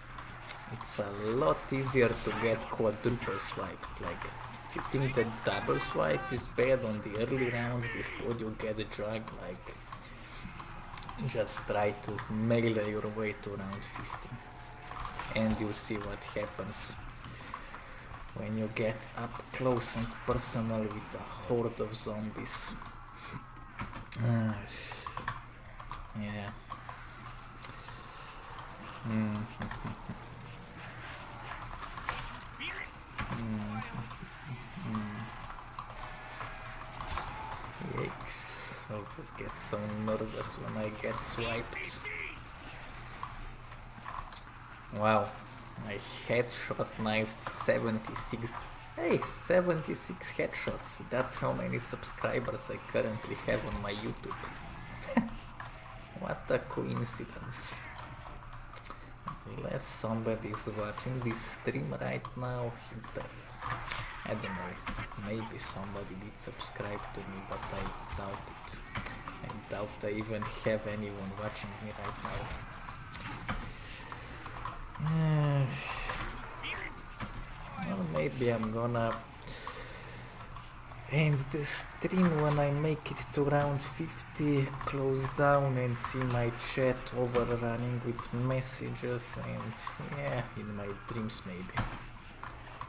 Speaker 1: it's a lot easier to get quadruple swiped. Like, if you think that double swipe is bad on the early rounds before you get a drug, like, just try to melee your way to round 50. And you'll see what happens when you get up close and personal with a horde of zombies. Yeah. Yikes. Always get so nervous when I get swiped. Wow. I headshot knifed 76. Hey, 76 headshots. That's how many subscribers I currently have on my YouTube. What a coincidence. Unless somebody is watching this stream right now, I don't know, maybe somebody did subscribe to me, but I doubt it. I doubt I even have anyone watching me right now. Well, maybe I'm gonna end the stream when I make it to round 50, close down and see my chat overrunning with messages, and yeah, in my dreams maybe.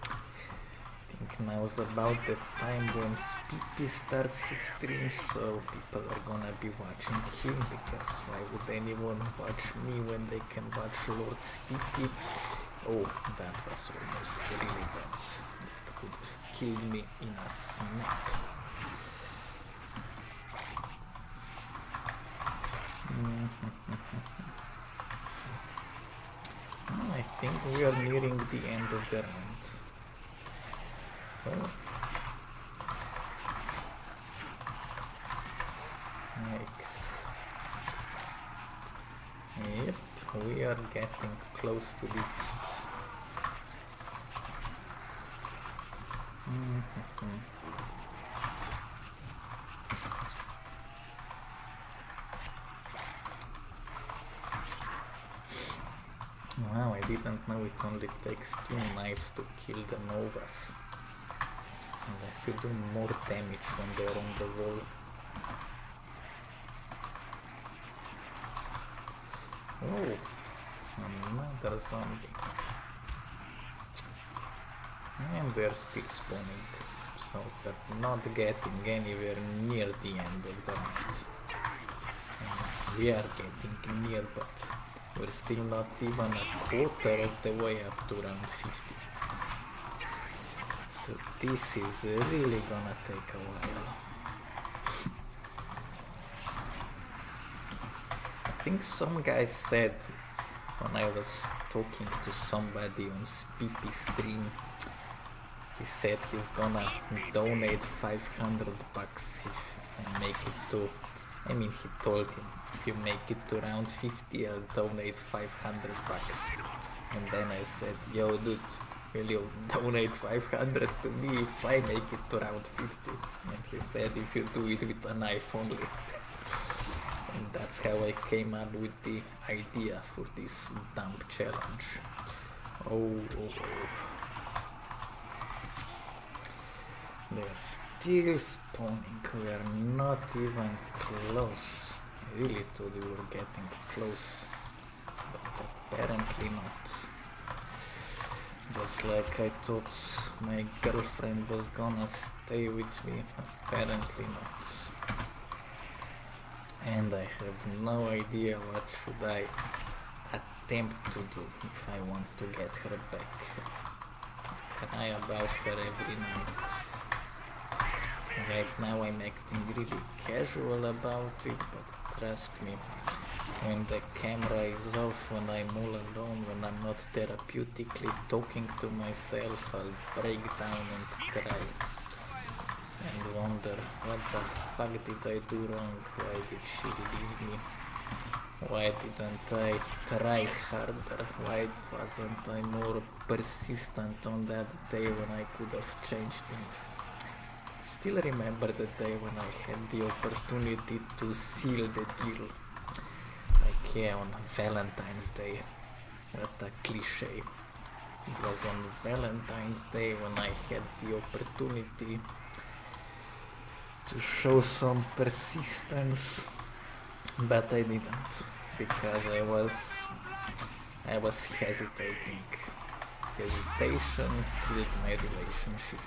Speaker 1: I think now's about the time when Spippy starts his stream, so people are gonna be watching him, because why would anyone watch me when they can watch Lord Spippy? Oh, that was almost really bad. That could have killed me in a snap. I think we are nearing the end of the round. So, next. Yep, we are getting close to the end. Wow, I didn't know it only takes 2 knives to kill the Novas. Unless you do more damage when they're on the wall. Oh, another zombie. And they're still spawning, so they're not getting anywhere near the end of the round. We are getting near, but we're still not even a quarter of the way up to round 50. So this is really gonna take a while. I think some guy said when I was talking to somebody on Spippy stream, he said he's gonna donate 500 bucks if I make it to, I mean, he told him, if you make it to round 50, I'll donate 500 bucks. And then I said, yo dude, will you donate 500 to me if I make it to round 50? And he said, if you do it with a knife only. And that's how I came up with the idea for this dump challenge. Oh. They're still spawning, we are not even close. I really thought we were getting close, but apparently not. Just like I thought my girlfriend was gonna stay with me, apparently not. And I have no idea what should I attempt to do if I want to get her back. Cry about her every night. Right now I'm acting really casual about it, but trust me, when the camera is off, when I'm all alone, when I'm not therapeutically talking to myself, I'll break down and cry. and wonder what the fuck did I do wrong, why did she leave me, why didn't I try harder, why wasn't I more persistent on that day when I could have changed things. Still remember the day when I had the opportunity to seal the deal. Like, yeah, on Valentine's Day. What a cliche. It was on Valentine's Day when I had the opportunity to show some persistence, but I didn't, because I was hesitating. Hesitation killed my relationship.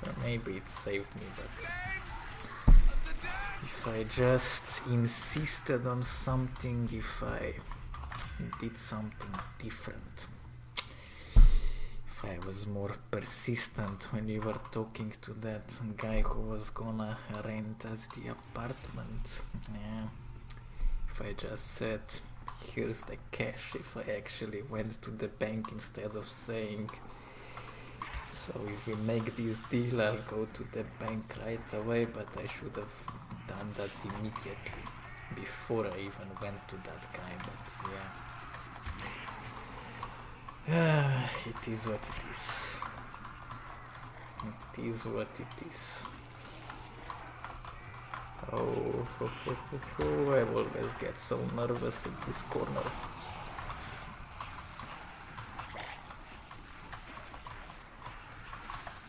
Speaker 1: Or maybe it saved me, but if I just insisted on something, if I did something different, if I was more persistent when you were talking to that guy who was gonna rent us the apartment, yeah, if I just said, here's the cash, if I actually went to the bank instead of saying, so if we make this deal, I'll go to the bank right away, but I should have done that immediately, before I even went to that guy, but yeah. It is what it is. It is what it is. Oh, I always get so nervous in this corner.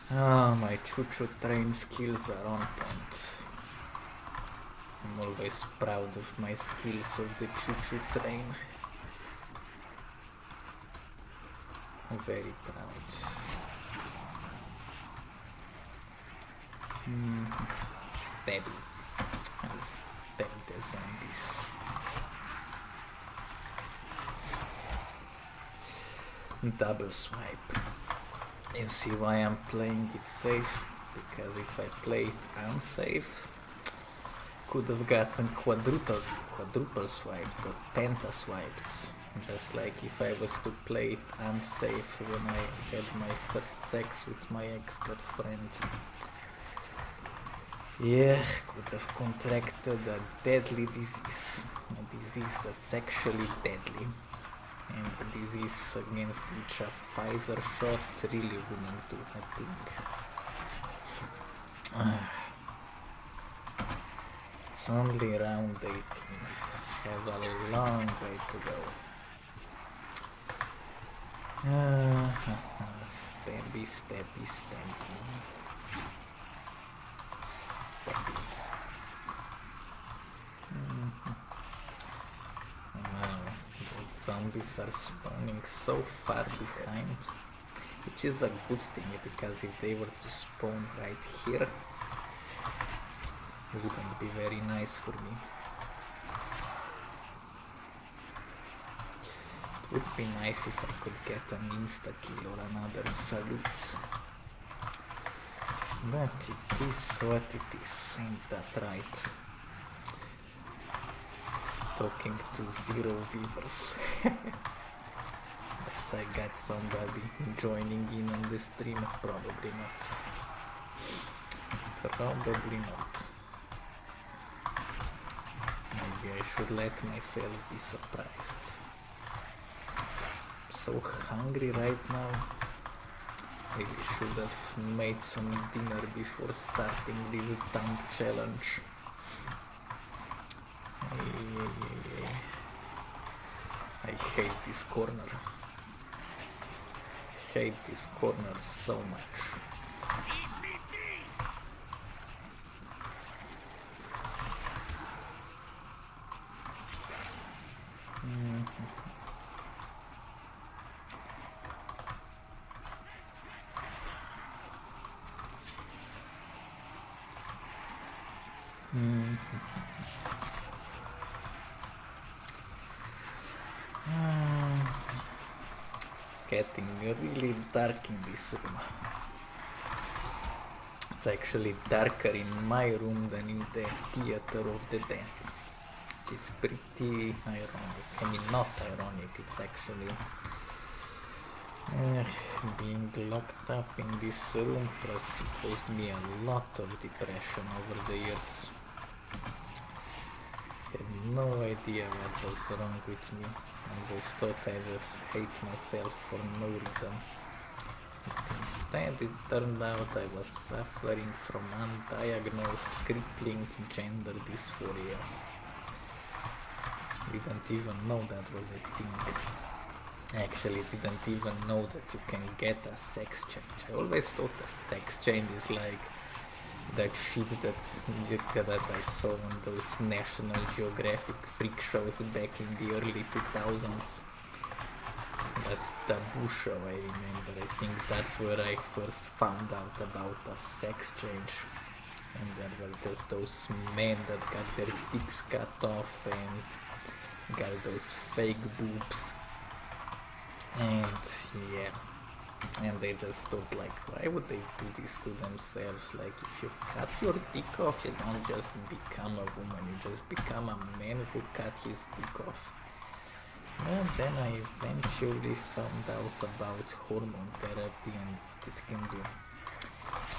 Speaker 1: My choo-choo train skills are on point. I'm always proud of my skills of the choo-choo train. I'm very proud. Stabby. I'll stab the zombies. Double swipe. You see why I'm playing it safe? Because if I play it unsafe, could have gotten quadruple swiped or penta swiped. Just like if I was to play it unsafe when I had my first sex with my ex-girlfriend. Yeah, could have contracted a deadly disease. A disease that's actually deadly. And the disease against which a Pfizer shot really wouldn't do a thing. It's only round 18. Have a long way to go. Stabby, stabby, stabby. Stabby. Wow, the zombies are spawning so far behind, which is a good thing, because if they were to spawn right here, it wouldn't be very nice for me. It would be nice if I could get an insta-kill or another salute. But it is what it is, ain't that right? Talking to 0 viewers. Yes, I got somebody joining in on the stream. Probably not. Probably not. Maybe I should let myself be surprised. So hungry right now. Maybe should have made some dinner before starting this dumb challenge. I hate this corner. Hate this corner so much. It's getting really dark in this room. It's actually darker in my room than in the theater of the dead. Which is pretty ironic. I mean, not ironic, it's actually Being locked up in this room has caused me a lot of depression over the years. Had no idea what was wrong with me. I always thought I just hate myself for no reason. Instead, it turned out I was suffering from undiagnosed crippling gender dysphoria. Didn't even know that was a thing. Actually, didn't even know that you can get a sex change. I always thought a sex change is like that shit that I saw on those National Geographic freak shows back in the early 2000s. That taboo show, I remember. I think that's where I first found out about a sex change. And there were just those men that got their dicks cut off and got those fake boobs. And yeah, and they just thought like, why would they do this to themselves? Like, if you cut your dick off, you don't just become a woman, you just become a man who cut his dick off. And then I eventually found out about hormone therapy and what it can do.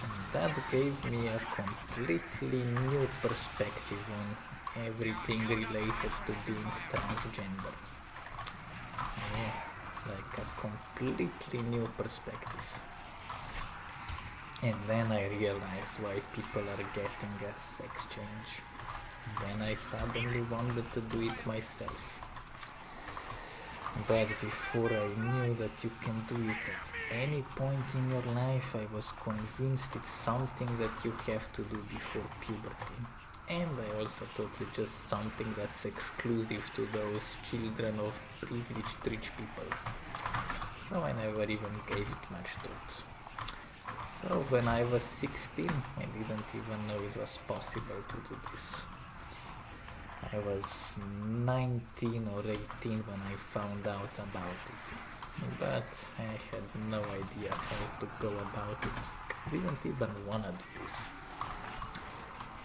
Speaker 1: And that gave me a completely new perspective on everything related to being transgender. Yeah, like a completely new perspective. And then I realized why people are getting a sex change. Then I suddenly wanted to do it myself. But before I knew that you can do it at any point in your life, I was convinced it's something that you have to do before puberty. And I also thought it's just something that's exclusive to those children of privileged rich people. So I never even gave it much thought. So when I was 16, I didn't even know it was possible to do this. I was 19 or 18 when I found out about it, but I had no idea how to go about it. I didn't even wanna do this,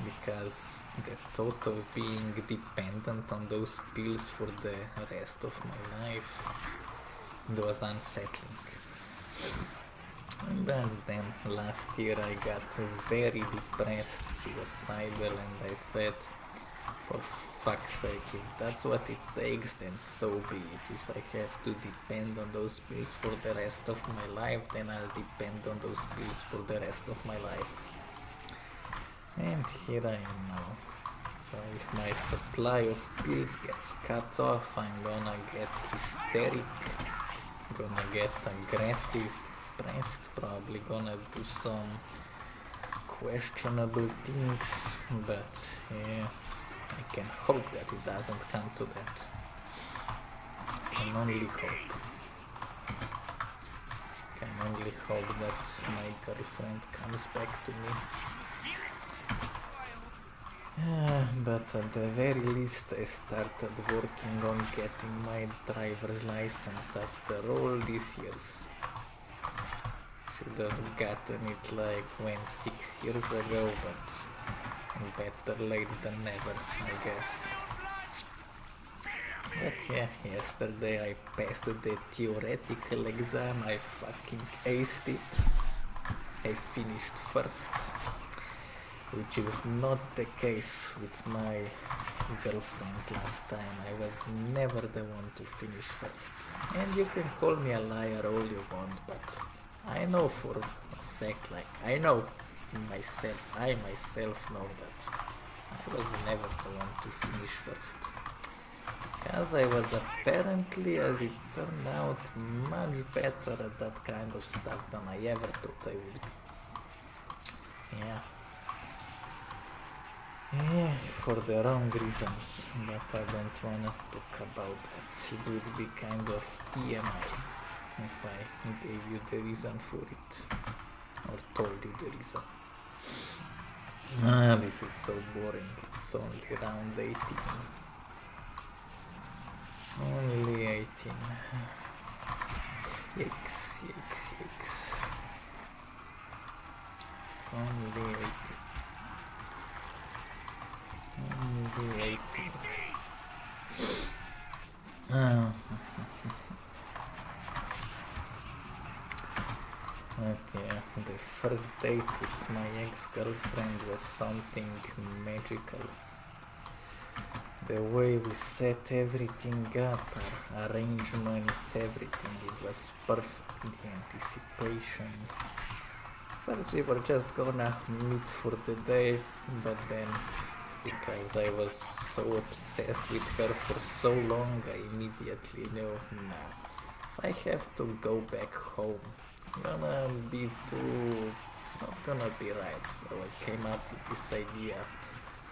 Speaker 1: because the thought of being dependent on those pills for the rest of my life, it was unsettling. But then last year I got very depressed, suicidal, and I said, for fuck's sake, if that's what it takes, then so be it. If I have to depend on those pills for the rest of my life, then I'll depend on those pills for the rest of my life. And here I am now. So if my supply of pills gets cut off, I'm gonna get hysteric, gonna get aggressive, depressed, probably gonna do some questionable things, but yeah, I can hope that it doesn't come to that. I can only hope. Can only hope that my girlfriend comes back to me. But at the very least I started working on getting my driver's license after all these years. Should have gotten it like 6 years ago, but better late than never, I guess. But yeah, yesterday I passed the theoretical exam, I fucking aced it. I finished first, which is not the case with my girlfriends last time. I was never the one to finish first. And you can call me a liar all you want, but I know for a fact, like I know myself, I myself know that I was never the one to finish first. Because I was apparently, as it turned out, much better at that kind of stuff than I ever thought I would be. Yeah. Yeah, for the wrong reasons, but I don't wanna talk about that. It would be kind of TMI if I gave you the reason for it, or told you the reason. This is so boring, it's only round 18. Only 18. Yikes, yikes, yikes. It's only 18. Only 18. first date with my ex-girlfriend was something magical. The way we set everything up, our arrangements, everything, it was perfect. The anticipation. First we were just gonna meet for the day, but then because I was so obsessed with her for so long, I immediately knew, nah, if I have to go back home, gonna be too, it's not gonna be right. So I came up with this idea.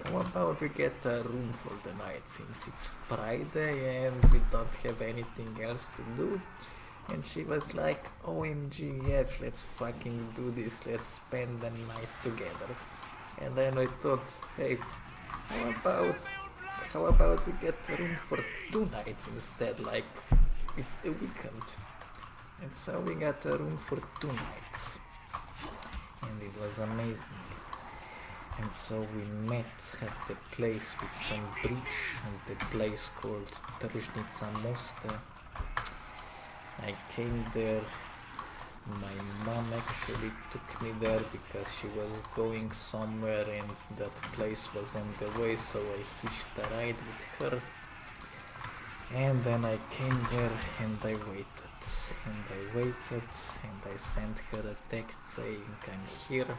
Speaker 1: How about we get a room for the night, since it's Friday and we don't have anything else to do? And she was like, OMG, yes, let's fucking do this, let's spend the night together. And then I thought, hey, how about we get a room for 2 nights instead, like it's the weekend. And so we got a room for 2 nights. And it was amazing. And so we met at the place with some bridge, and the place called Tržnica Mosta. I came there, my mom actually took me there because she was going somewhere and that place was on the way, so I hitched a ride with her. And then I came there and I waited, and I sent her a text saying I'm here.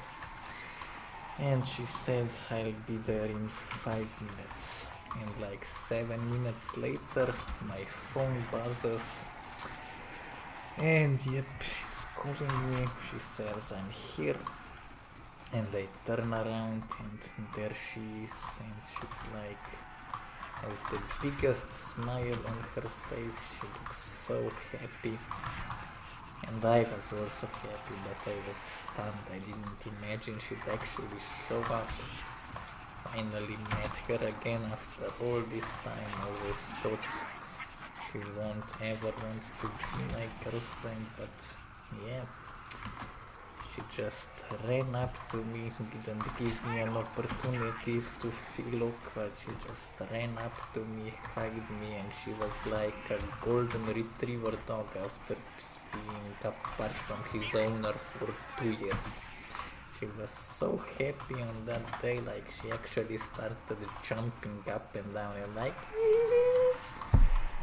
Speaker 1: And she said I'll be there in 5 minutes. And like 7 minutes later, my phone buzzes. And yep, she's calling me, she says I'm here. And I turn around and there she is, and she's like, has the biggest smile on her face, she looks so happy. And I was also happy, but I was stunned, I didn't imagine she'd actually show up. Finally met her again after all this time. I always thought she won't ever want to be my girlfriend, but yeah, she just ran up to me, didn't give me an opportunity to feel awkward. She just ran up to me, hugged me, and she was like a golden retriever dog after being apart from his owner for 2 years. She was so happy on that day, like she actually started jumping up and down and like,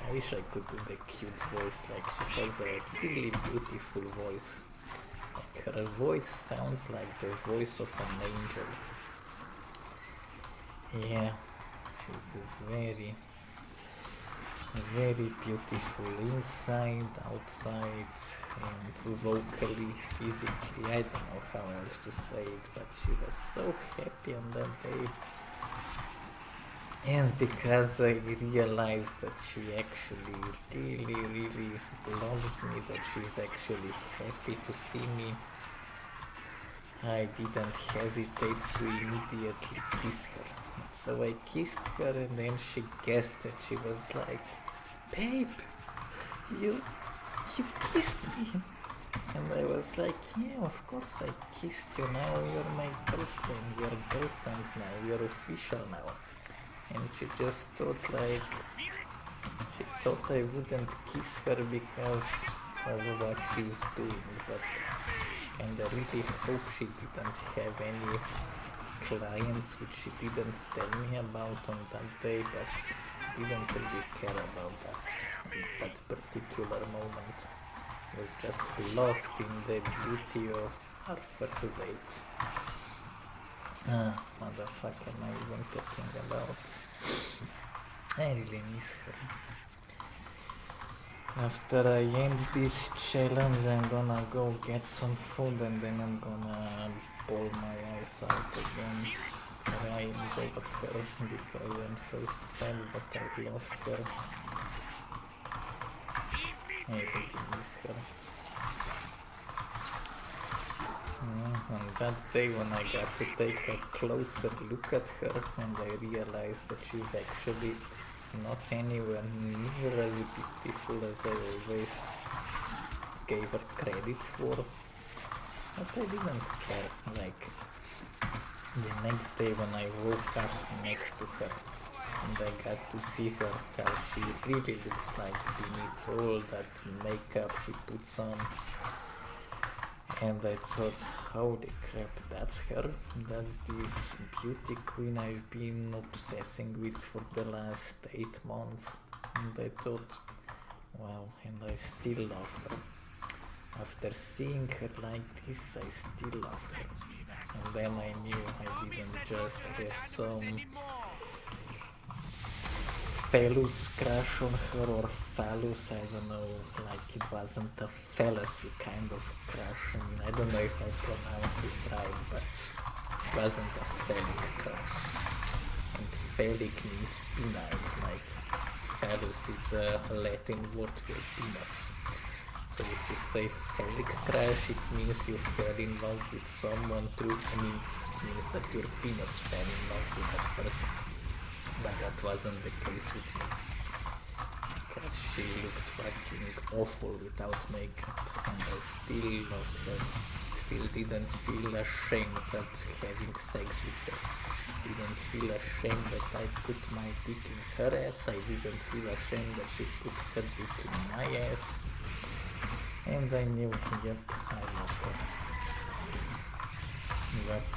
Speaker 1: I wish I could do the cute voice, like she has a really beautiful voice. Like her voice sounds like the voice of an angel. Yeah, she's very, very beautiful inside, outside, and vocally, physically. I don't know how else to say it, but she was so happy on that day. And because I realized that she actually really, really loves me, that she's actually happy to see me, I didn't hesitate to immediately kiss her. And so I kissed her, and then she gasped and she was like, babe, you kissed me. And I was like, yeah, of course I kissed you, now you're my girlfriend, we're girlfriends now, we're official now. And she just thought like, she thought I wouldn't kiss her because of what she's doing, but, and I really hope she didn't have any clients which she didn't tell me about on that day, but didn't really care about that particular moment. I was just lost in the beauty of our first date. Motherfucker, am I even talking about? I really miss her. After I end this challenge, I'm gonna go get some food and then I'm gonna bawl my eyes out again, crying over her because I'm so sad that I lost her. I really miss her. On that day when I got to take a closer look at her and I realized that she's actually not anywhere near as beautiful as I always gave her credit for, but I didn't care. Like the next day when I woke up next to her and I got to see her, how she really looks like beneath all that makeup she puts on. And I thought, holy crap, that's her. That's this beauty queen I've been obsessing with for the last 8 months. And I thought, wow, and I still love her. After seeing her like this, I still love her. And then I knew I didn't just have some phallus crush on her, or phallus, I don't know, like it wasn't a fallacy kind of crush. I mean, I don't know if I pronounced it right, but it wasn't a phallic crush. And phallic means penile, like phallus is a Latin word for penis. So if you say phallic crush, it means you fell in love with someone through, I mean, it means that your penis fell in love with that person. But that wasn't the case with me, because she looked fucking awful without makeup, and I still loved her. Still didn't feel ashamed at having sex with her. Didn't feel ashamed that I put my dick in her ass. I didn't feel ashamed that she put her dick in my ass. And I knew, yep, I love her. But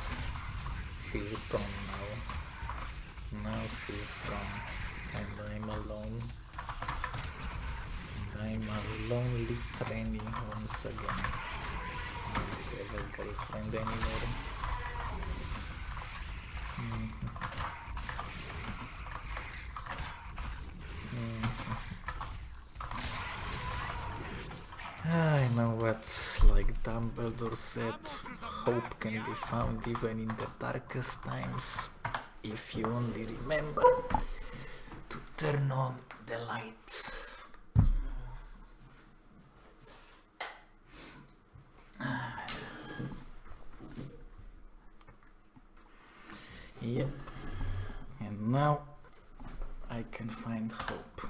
Speaker 1: she's gone now. Now she's gone, and I'm alone. And I'm a lonely tranny once again. I don't have a girlfriend anymore. I know what, like Dumbledore said, hope can be found even in the darkest times, if you only remember to turn on the light. Yep, and now I can find hope,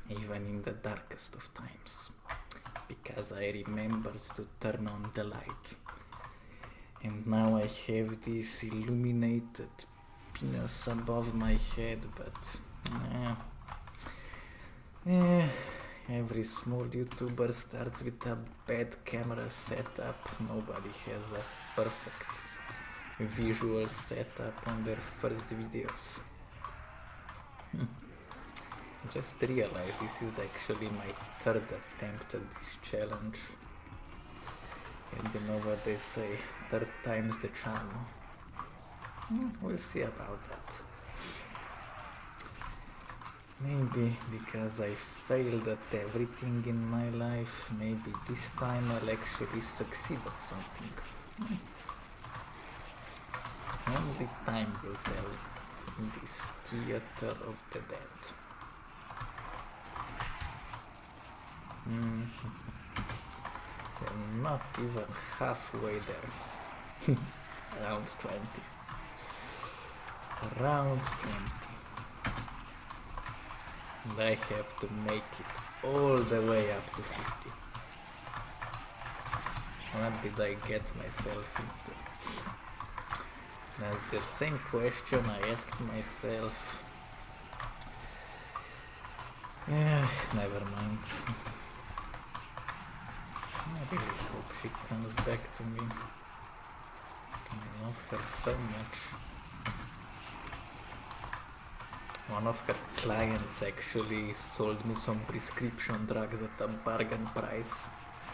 Speaker 1: even in the darkest of times, because I remembered to turn on the light. And now I have this illuminated penis above my head, but every small YouTuber starts with a bad camera setup. Nobody has a perfect visual setup on their first videos. Just realized this is actually my 3rd attempt at this challenge. And you know what they say, 3rd time's the charm. We'll see about that. Maybe because I failed at everything in my life, maybe this time I'll actually succeed at something. Only time will tell in this theater of the dead. We're not even halfway there. Round 20. Round 20. And I have to make it all the way up to 50. What did I get myself into? That's the same question I asked myself. Never mind. I really hope she comes back to me. I love her so much. One of her clients actually sold me some prescription drugs at a bargain price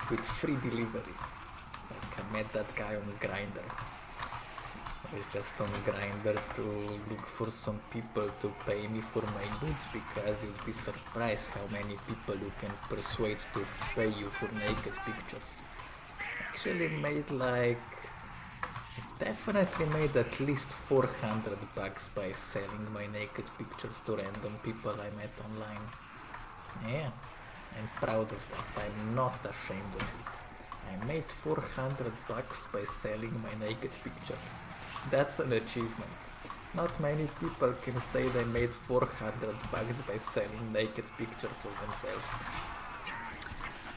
Speaker 1: with free delivery. Like I met that guy on Grindr. I was just on Grindr to look for some people to pay me for my goods, because you'd be surprised how many people you can persuade to pay you for naked pictures. Actually definitely made at least $400 by selling my naked pictures to random people I met online. Yeah, I'm proud of that. I'm not ashamed of it. I made $400 by selling my naked pictures. That's an achievement. Not many people can say they made $400 by selling naked pictures of themselves.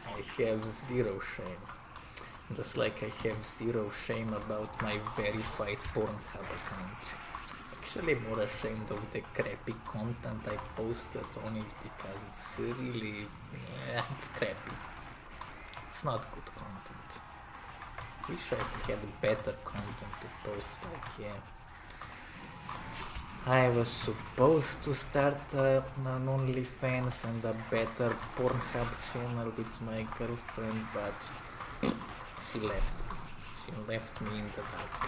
Speaker 1: I have zero shame. Just like I have zero shame about my verified Pornhub account. Actually more ashamed of the crappy content I posted on it, because it's really, it's crappy. It's not good content. Wish I had better content to post, like, yeah. I was supposed to start an OnlyFans and a better Pornhub channel with my girlfriend, but she left me. She left me in the dark.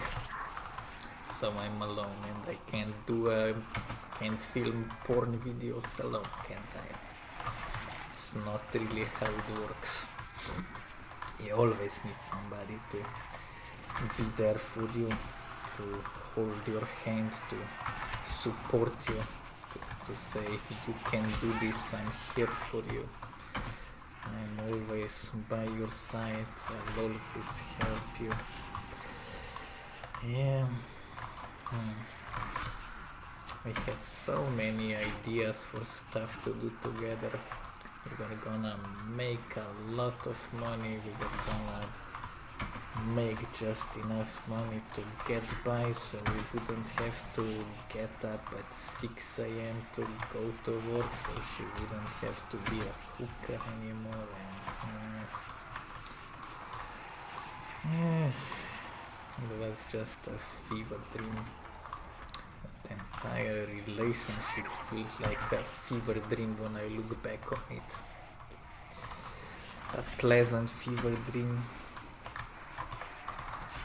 Speaker 1: So I'm alone and I can't film porn videos alone, can't I? It's not really how it works. You always need somebody to be there for you, to hold your hand, to support you, to say you can do this, I'm here for you. I'm always by your side, I'll always help you. Yeah. We had so many ideas for stuff to do together. We were gonna make a lot of money, we were gonna make just enough money to get by so we wouldn't have to get up at 6 a.m. to go to work, so she wouldn't have to be a hooker anymore, and yes, it was just a fever dream. That entire relationship feels like a fever dream when I look back on it. A pleasant fever dream.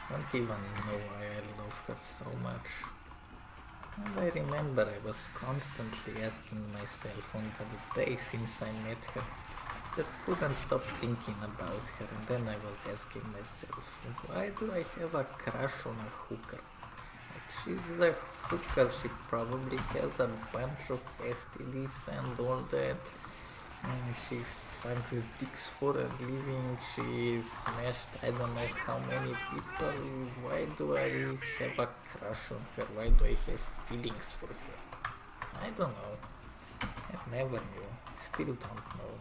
Speaker 1: I don't even know why I love her so much. And I remember I was constantly asking myself on the day since I met her. Just couldn't stop thinking about her, and then I was asking myself, why do I have a crush on a hooker? Like, she's a hooker, she probably has a bunch of STDs and all that. And she sucks dicks for a living, she smashed I don't know how many people. Why do I have a crush on her? Why do I have feelings for her? I don't know. I never knew. Still don't know.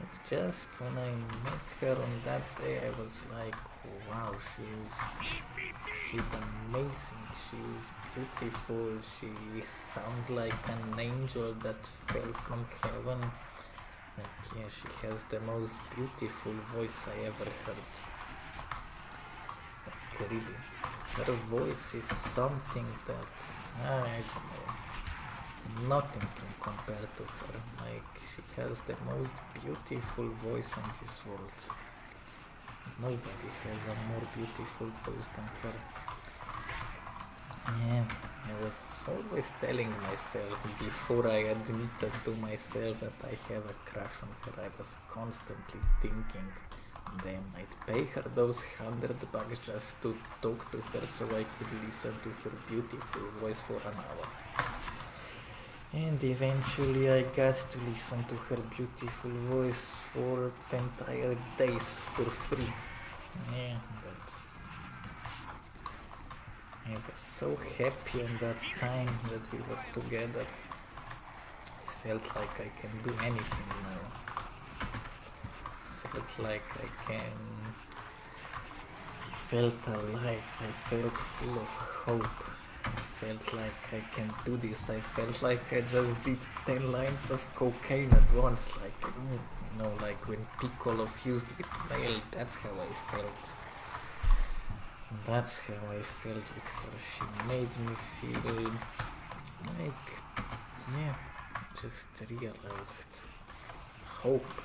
Speaker 1: It's just when I met her on that day I was like, wow, she's amazing, she's beautiful, she sounds like an angel that fell from heaven. Like, yeah, she has the most beautiful voice I ever heard. Like, really, her voice is something that, I don't know, nothing can compare to her. Like, she has the most beautiful voice in this world. Nobody has a more beautiful voice than her. Yeah, I was always telling myself, before I admitted to myself that I have a crush on her, I was constantly thinking, damn, I'd pay her those $100 just to talk to her so I could listen to her beautiful voice for an hour. And eventually I got to listen to her beautiful voice for entire days for free. Yeah, but I was so happy in that time that we were together. I felt like I can do anything now. Felt like I felt alive, I felt full of hope. I felt like I can do this. I felt like I just did 10 lines of cocaine at once. Like, you know, like when Piccolo fused with Nail, that's how I felt. That's how I felt with her. She made me feel like, yeah, just realized hope.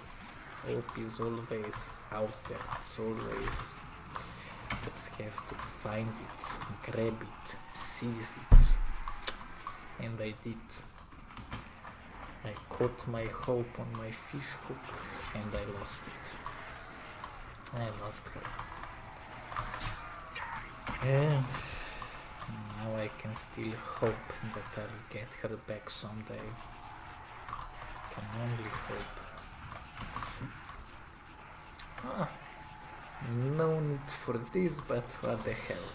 Speaker 1: Hope is always out there. It's always, just have to find it, grab it, seize it. And I did. I caught my hope on my fish hook and I lost it. I lost her. And now I can still hope that I'll get her back someday. Can only hope. No need for this, but what the hell.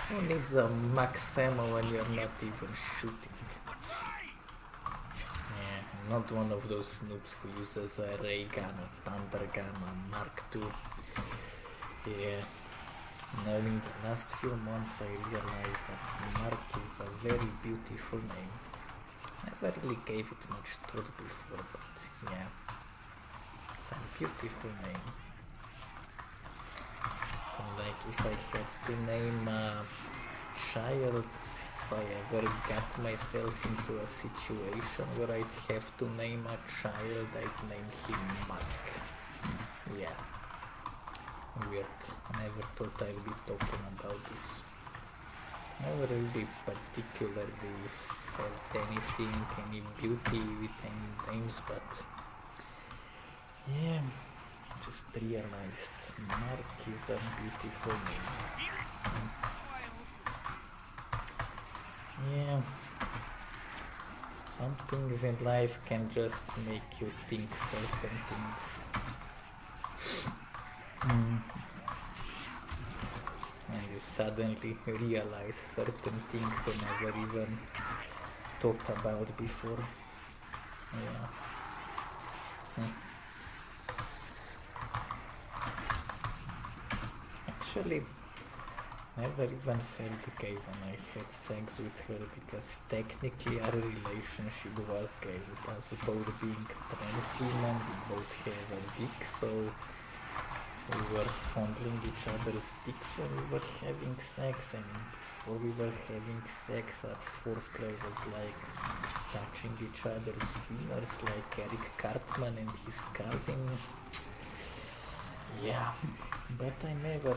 Speaker 1: Who needs a max ammo when you're not even shooting? Yeah, I'm not one of those noobs who uses a ray gun, a thunder gun, a Mark II. Yeah. Now in the last few months I realized that Mark is a very beautiful name. I never really gave it much thought before, but yeah, it's a beautiful name. like if I had to name a child, if I ever got myself into a situation where I'd have to name a child, I'd name him Mark. Yeah. Weird. Never thought I'd be talking about this. Never really particularly felt anything, any beauty with any names, but yeah, just realized Mark is a beautiful name. Yeah, some things in life can just make you think certain things. And you suddenly realize certain things you never even thought about before. Yeah. Actually, never even felt gay when I had sex with her, because technically our relationship was gay, with us both being trans women, we both have a dick, so we were fondling each other's dicks when we were having sex. I mean, before we were having sex, our foreplay was like touching each other's wieners, like Eric Cartman and his cousin. Yeah, but I never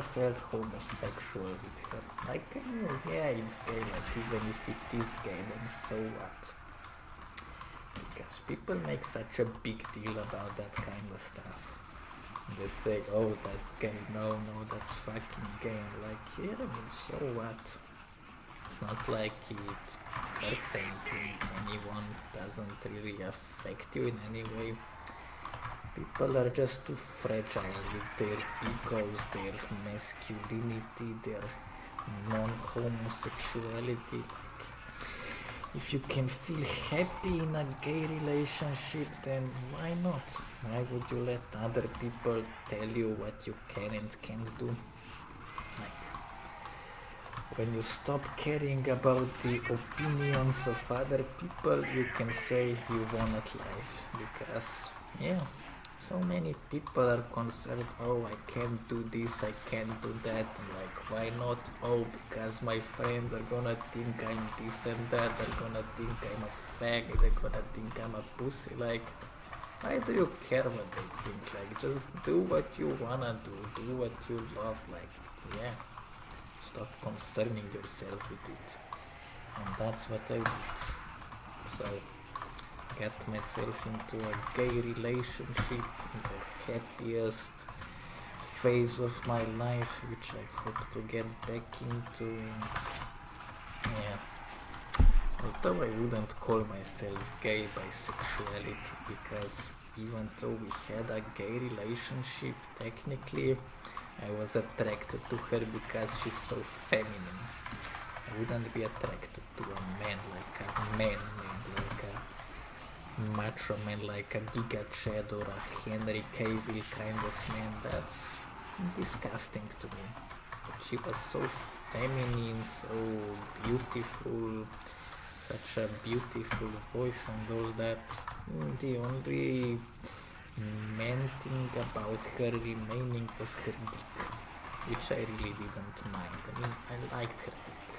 Speaker 1: felt homosexual with her. Like, I knew, yeah, it's gay, like even if it is gay, then so what? Because people make such a big deal about that kind of stuff. They say, oh, that's gay, no, that's fucking gay. I'm like, yeah, I mean, so what? It's not like it hurts anything. Anyone doesn't really affect you in any way. People are just too fragile with their egos, their masculinity, their non-homosexuality. Like, if you can feel happy in a gay relationship, then why not? Why would you let other people tell you what you can and can't do? Like, when you stop caring about the opinions of other people, you can say you won at life. Because, yeah, so many people are concerned, oh, I can't do this, I can't do that. I'm like, why not? Oh, because my friends are gonna think I'm this and that, they're gonna think I'm a fag, they're gonna think I'm a pussy. Like, why do you care what they think? Like, just do what you wanna do what you love. Like, yeah, stop concerning yourself with it. And that's what I did. So, got myself into a gay relationship, the happiest phase of my life, which I hope to get back into. And yeah, although I wouldn't call myself gay by sexuality, because even though we had a gay relationship, technically I was attracted to her because she's so feminine. I wouldn't be attracted to a man, like a man, like a macho man, like a Giga Chad or a Henry Cavill kind of man. That's disgusting to me. But she was so feminine, so beautiful, such a beautiful voice and all that. The only main thing about her remaining was her dick, which I really didn't mind. I mean, I liked her dick.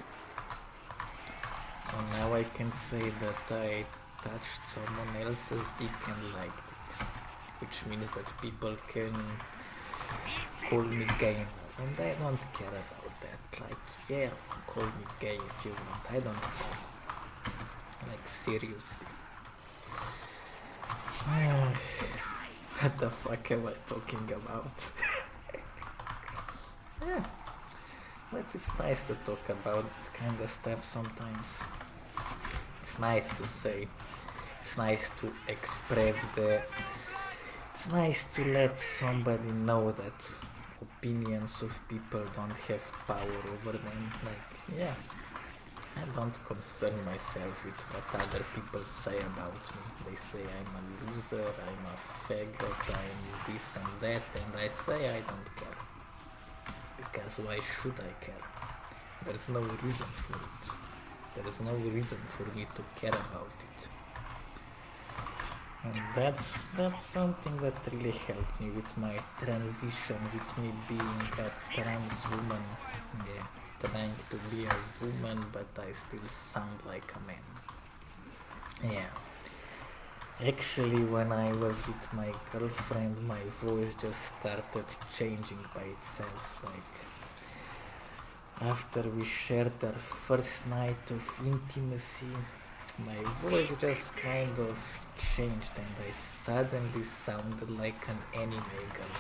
Speaker 1: So now I can say that I touched someone else's dick and liked it, which means that people can call me gay now, and I don't care about that. Like, yeah, call me gay if you want, I don't care. Like, seriously. What the fuck am I talking about? Yeah, but it's nice to talk about that kind of stuff sometimes. It's nice to say, it's nice to express it's nice to let somebody know that opinions of people don't have power over them. Like, yeah, I don't concern myself with what other people say about me. They say I'm a loser, I'm a faggot, I'm this and that, and I say I don't care. Because why should I care? There's no reason for it. There is no reason for me to care about it. And that's something that really helped me with my transition, with me being a trans woman. Yeah, trying to be a woman, but I still sound like a man. Yeah. Actually, when I was with my girlfriend, my voice just started changing by itself. Like, after we shared our first night of intimacy, my voice just kind of changed and I suddenly sounded like an anime girl.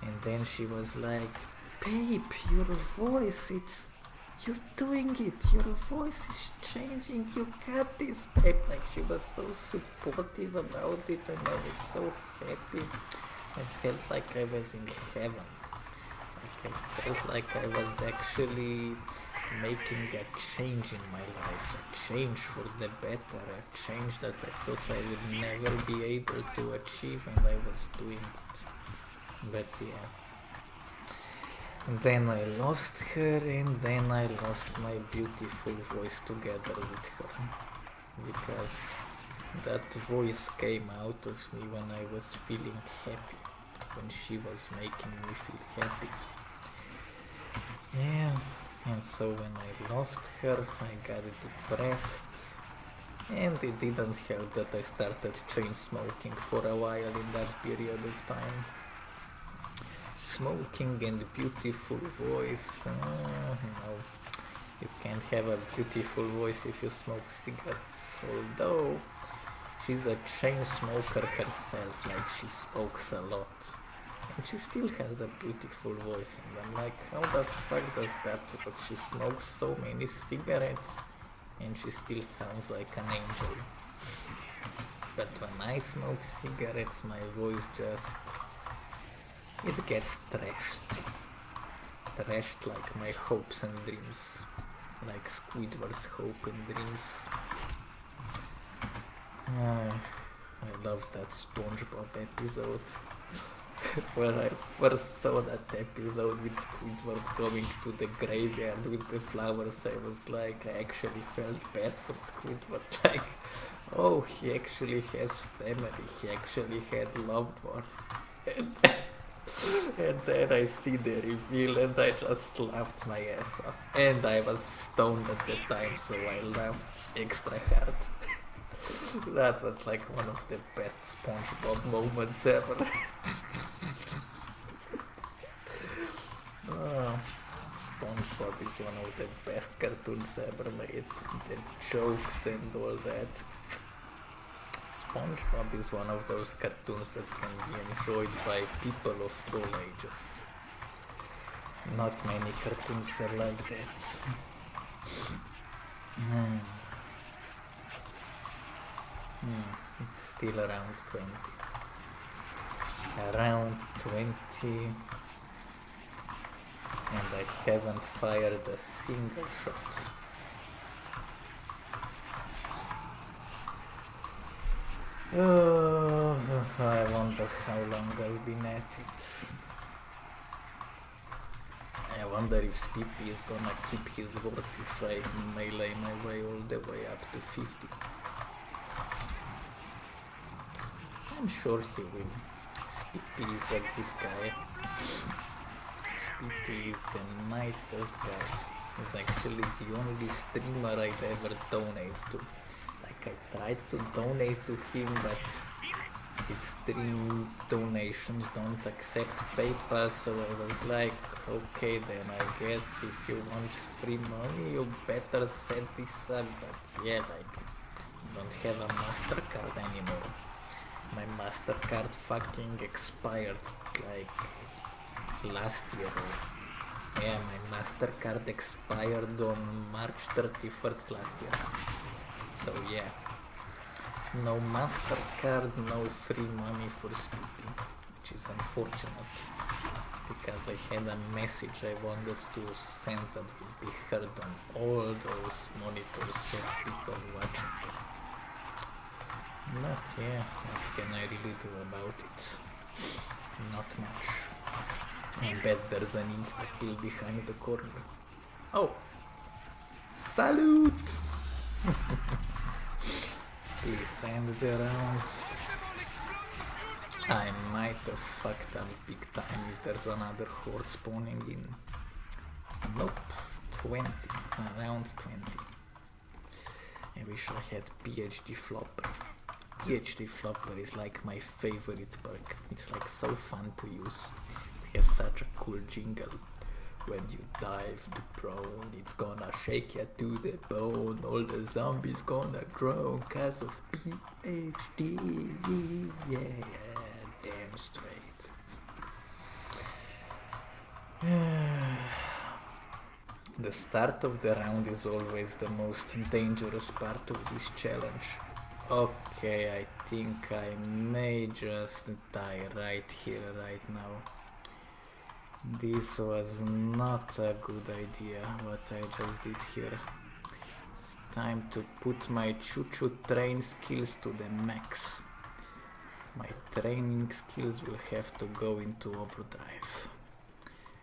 Speaker 1: And then she was like, "Babe, your voice, you're doing it, your voice is changing, you got this, babe." Like, she was so supportive about it and I was so happy. I felt like I was in heaven. Like, I felt like I was actually making a change in my life, a change for the better, a change that I thought I would never be able to achieve, and I was doing it. But yeah. And then I lost her, and then I lost my beautiful voice together with her. Because that voice came out of me when I was feeling happy, when she was making me feel happy. Yeah. And so when I lost her, I got depressed, and it didn't help that I started chain smoking for a while in that period of time. Smoking and beautiful voice, no, you can't have a beautiful voice if you smoke cigarettes, although she's a chain smoker herself, like she smokes a lot. And she still has a beautiful voice, and I'm like, how the fuck does that work? She smokes so many cigarettes and she still sounds like an angel. But when I smoke cigarettes, my voice just, it gets trashed. Trashed like my hopes and dreams, like Squidward's hope and dreams. I love that SpongeBob episode. When I first saw that episode with Squidward going to the graveyard with the flowers, I was like, I actually felt bad for Squidward. Like, oh, he actually has family, he actually had loved ones. And then I see the reveal and I just laughed my ass off. And I was stoned at the time, so I laughed extra hard. That was like one of the best SpongeBob moments ever. SpongeBob is one of the best cartoons ever made. The jokes and all that. SpongeBob is one of those cartoons that can be enjoyed by people of all ages. Not many cartoons are like that. It's still around 20. Around 20. And I haven't fired a single shot. Oh, I wonder how long I've been at it. I wonder if Spippy is gonna keep his words if I melee my way all the way up to 50. I'm sure he will. Spippy is a good guy. Spippy is the nicest guy. He's actually the only streamer I'd ever donate to. Like, I tried to donate to him, but his stream donations don't accept PayPal, so I was like, okay then, I guess if you want free money, you better set this up. But yeah, like, I don't have a MasterCard anymore. My MasterCard fucking expired, like, last year. Yeah, my MasterCard expired on March 31st last year. So yeah, no MasterCard, no free money for Spippy, which is unfortunate, because I had a message I wanted to send that would be heard on all those monitors of people watching. But yeah, what can I really do about it? Not much. I bet there's an insta-kill behind the corner. Oh! Salute! Please end the round. I might have fucked up big time if there's another horde spawning in. Nope, 20, around 20. I wish I had PhD Flopper. PhD Flopper is like my favorite perk. It's like so fun to use. It has such a cool jingle. When you dive to prone, it's gonna shake you to the bone. All the zombies gonna groan 'cause of PhD. Yeah, damn straight. The start of the round is always the most dangerous part of this challenge. Okay, I think I may just die right here, right now. This was not a good idea, what I just did here. It's time to put my choo-choo train skills to the max. My training skills will have to go into overdrive.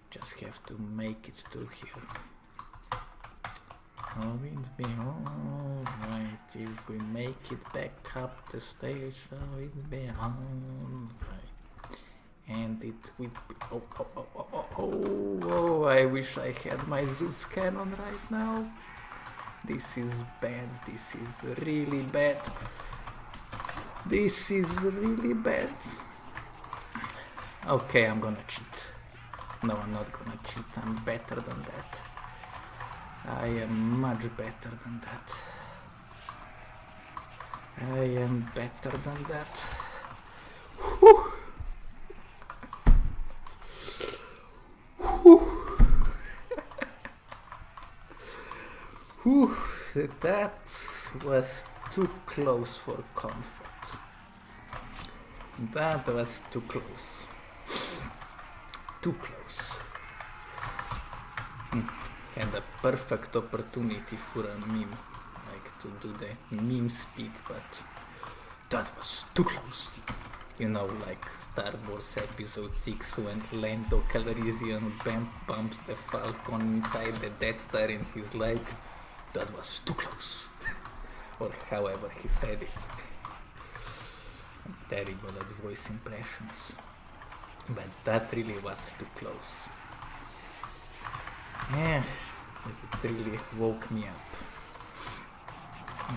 Speaker 1: Just have to make it through here. Oh, it'd be alright if we make it back up the stage. Oh, it'd be alright. And it would be... Oh, I wish I had my Zeus cannon right now. This is bad. This is really bad. This is really bad. Okay, I'm gonna cheat. No, I'm not gonna cheat. I'm better than that. I am much better than that. I am better than that. Whew. Whew. That was too close for comfort. That was too close. Too close. And a perfect opportunity for a meme, like to do the meme speak, but that was too close. You know, like Star Wars Episode 6 when Lando Calrissian bumps the Falcon inside the Death Star and he's like, that was too close. Or however he said it. I'm terrible at voice impressions. But that really was too close. Yeah, it really woke me up.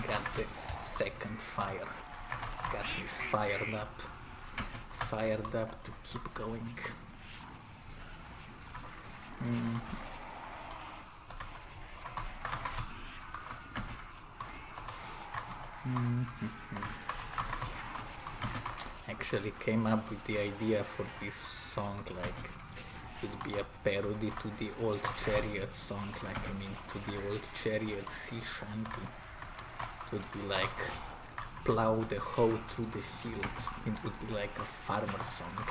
Speaker 1: Got the second fire. Got me fired up. Fired up to keep going. Actually came up with the idea for this song, like it would be a parody to the old Chariot song, like to the old Chariot sea shanty. It would be like plow the hoe through the field. It would be like a farmer song.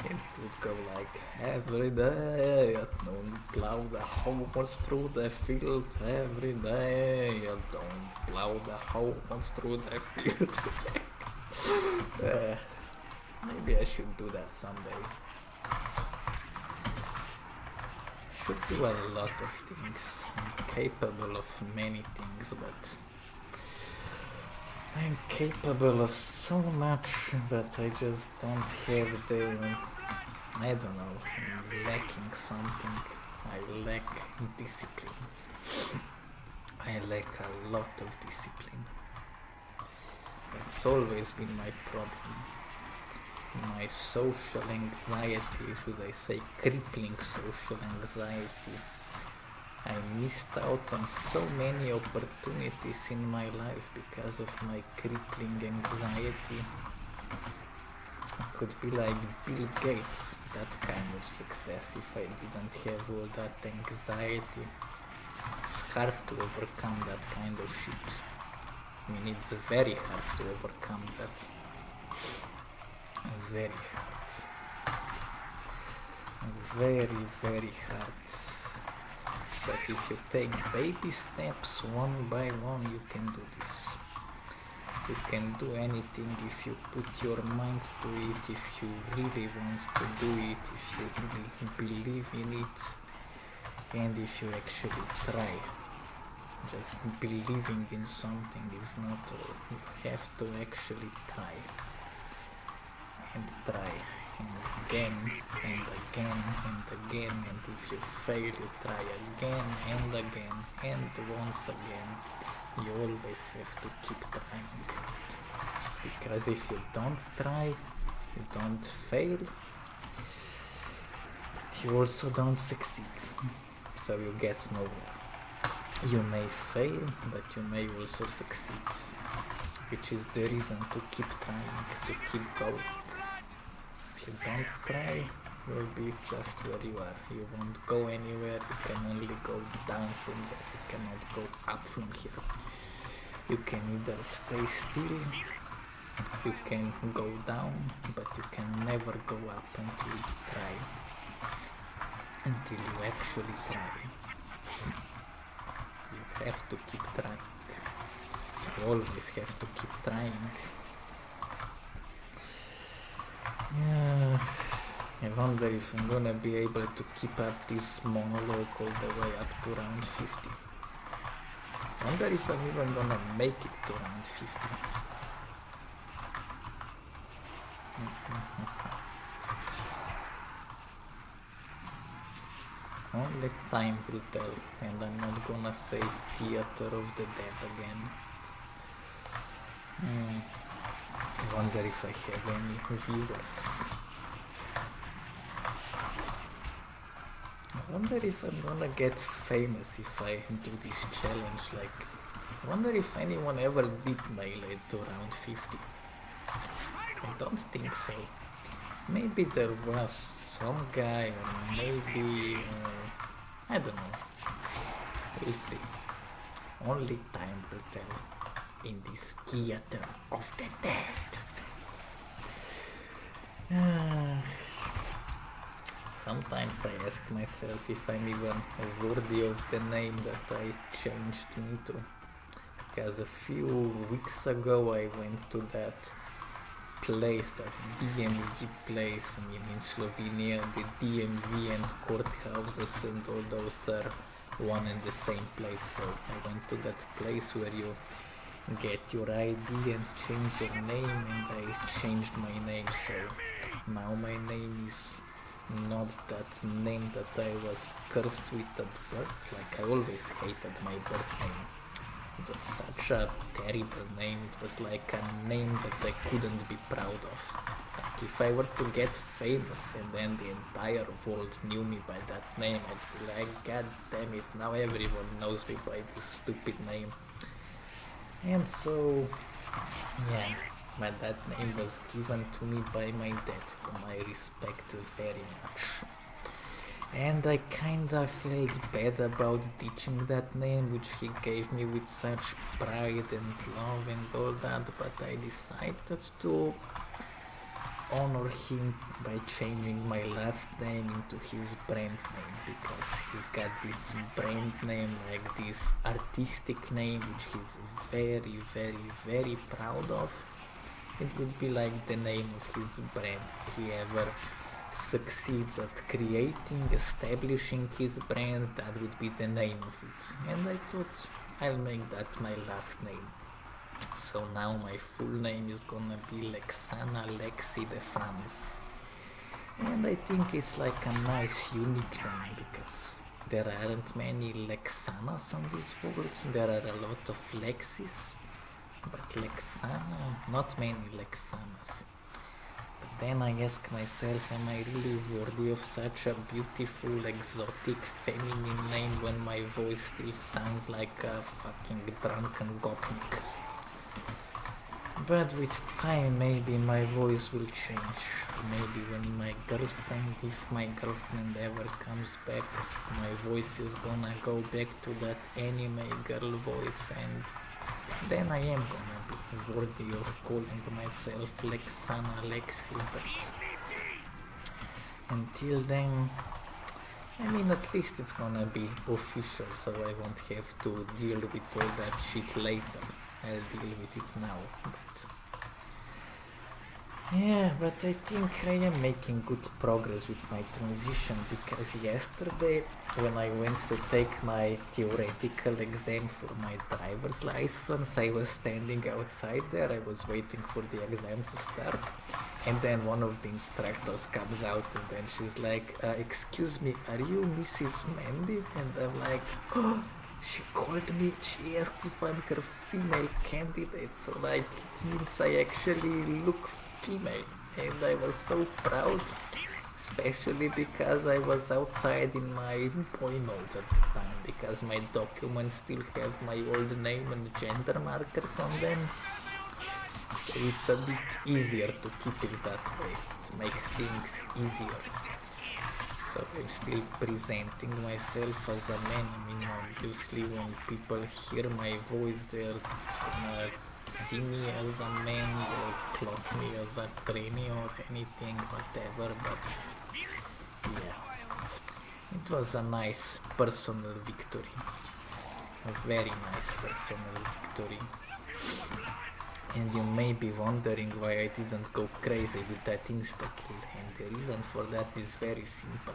Speaker 1: And it would go like, every day I don't plow the hoe through the field. Every day I don't plow the hoe through the field. Maybe I should do that someday. I should do a lot of things. I'm capable of many things, but I'm capable of so much, but I just don't have the... I don't know, I'm lacking something. I lack discipline. I lack a lot of discipline. That's always been my problem. My social anxiety, should I say crippling social anxiety. I missed out on so many opportunities in my life because of my crippling anxiety. I could be like Bill Gates, that kind of success, if I didn't have all that anxiety. It's hard to overcome that kind of shit. I mean, it's very hard to overcome that. Very hard. Very, very hard. But if you take baby steps one by one, you can do this. You can do anything if you put your mind to it, if you really want to do it, if you really believe in it, and if you actually try. Just believing in something is not all. You have to actually try. and try, and again, and again, and again, and if you fail, you try again, and again, and once again. You always have to keep trying, because if you don't try, you don't fail, but you also don't succeed, so you get nowhere. You may fail, but you may also succeed, which is the reason to keep trying, to keep going. If you don't try, you'll be just where you are. You won't go anywhere, you can only go down from there, you cannot go up from here. You can either stay still, you can go down, but you can never go up until you try, until you actually try. You have to keep trying. You always have to keep trying. Yeah, I wonder if I'm gonna be able to keep up this monologue all the way up to round 50. I wonder if I'm even gonna make it to round 50. Only time will tell, and I'm not gonna say Theater of the Dead again. I wonder if I have any viewers. I wonder if I'm gonna get famous if I do this challenge. Like, I wonder if anyone ever did melee to round 50. I don't think so. Maybe there was some guy, or maybe I don't know. We'll see. Only time will tell in this Theater of the Dead. Sometimes I ask myself if I'm even worthy of the name that I changed into. Because a few weeks ago I went to that place, that DMV place. I mean, in Slovenia, the DMV and courthouses and all those are one and the same place. So I went to that place where you get your ID and change your name, and I changed my name. So now my name is not that name that I was cursed with at birth. Like, I always hated my birth name. It was such a terrible name. It was like a name that I couldn't be proud of. Like, if I were to get famous and then the entire world knew me by that name, I'd be like, God damn it, now everyone knows me by this stupid name. And so, yeah, but that name was given to me by my dad, whom I respect very much. And I kinda felt bad about ditching that name, which he gave me with such pride and love and all that, but I decided to honor him by changing my last name into his brand name, because he's got this brand name, like this artistic name, which he's very, very, very proud of. It would be like the name of his brand if he ever succeeds at creating, establishing his brand. That would be the name of it, and I thought I'll make that my last name. So now my full name is gonna be Lexana Lexi de France, and I think it's like a nice unique name, because there aren't many Lexanas on this world. There are a lot of Lexis, but Lexana, not many Lexanas. But then I ask myself, am I really worthy of such a beautiful, exotic, feminine name when my voice still sounds like a fucking drunken gopnik? But with time, maybe my voice will change. Maybe when my girlfriend, if my girlfriend ever comes back, my voice is gonna go back to that anime girl voice, and then I am gonna be worthy of calling myself Lexana Lexi. But until then, I mean, at least it's gonna be official, so I won't have to deal with all that shit later. I'll deal with it now. But Yeah, but I think I am making good progress with my transition because yesterday when I went to take my theoretical exam for my driver's license, I was standing outside there, I was waiting for the exam to start, and then one of the instructors comes out and then she's like, excuse me, are you Mrs. Mandy? And I'm like, oh, she called me, she asked if I'm her female candidate, so like it means I actually look female, and I was so proud, especially because I was outside in my boy mode at the time, because my documents still have my old name and gender markers on them, so it's a bit easier to keep it that way, it makes things easier. So I'm still presenting myself as a man. I mean, obviously when people hear my voice, they're gonna see me as a man, they'll clock me as a trainee or anything, whatever, but yeah. It was a nice personal victory. A very nice personal victory. And you may be wondering why I didn't go crazy with that insta-kill, and the reason for that is very simple.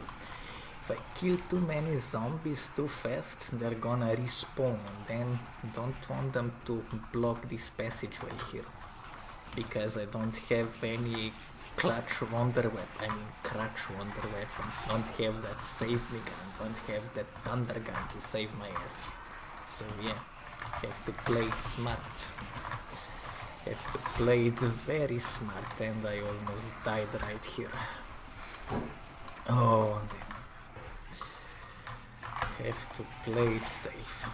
Speaker 1: If I kill too many zombies too fast, they're gonna respawn, and then don't want them to block this passageway here. Because I don't have any crutch wonder weapons, don't have that save me gun, don't have that thunder gun to save my ass. So yeah, have to play it smart. Have to play it very smart, and I almost died right here. Oh, have to play it safe.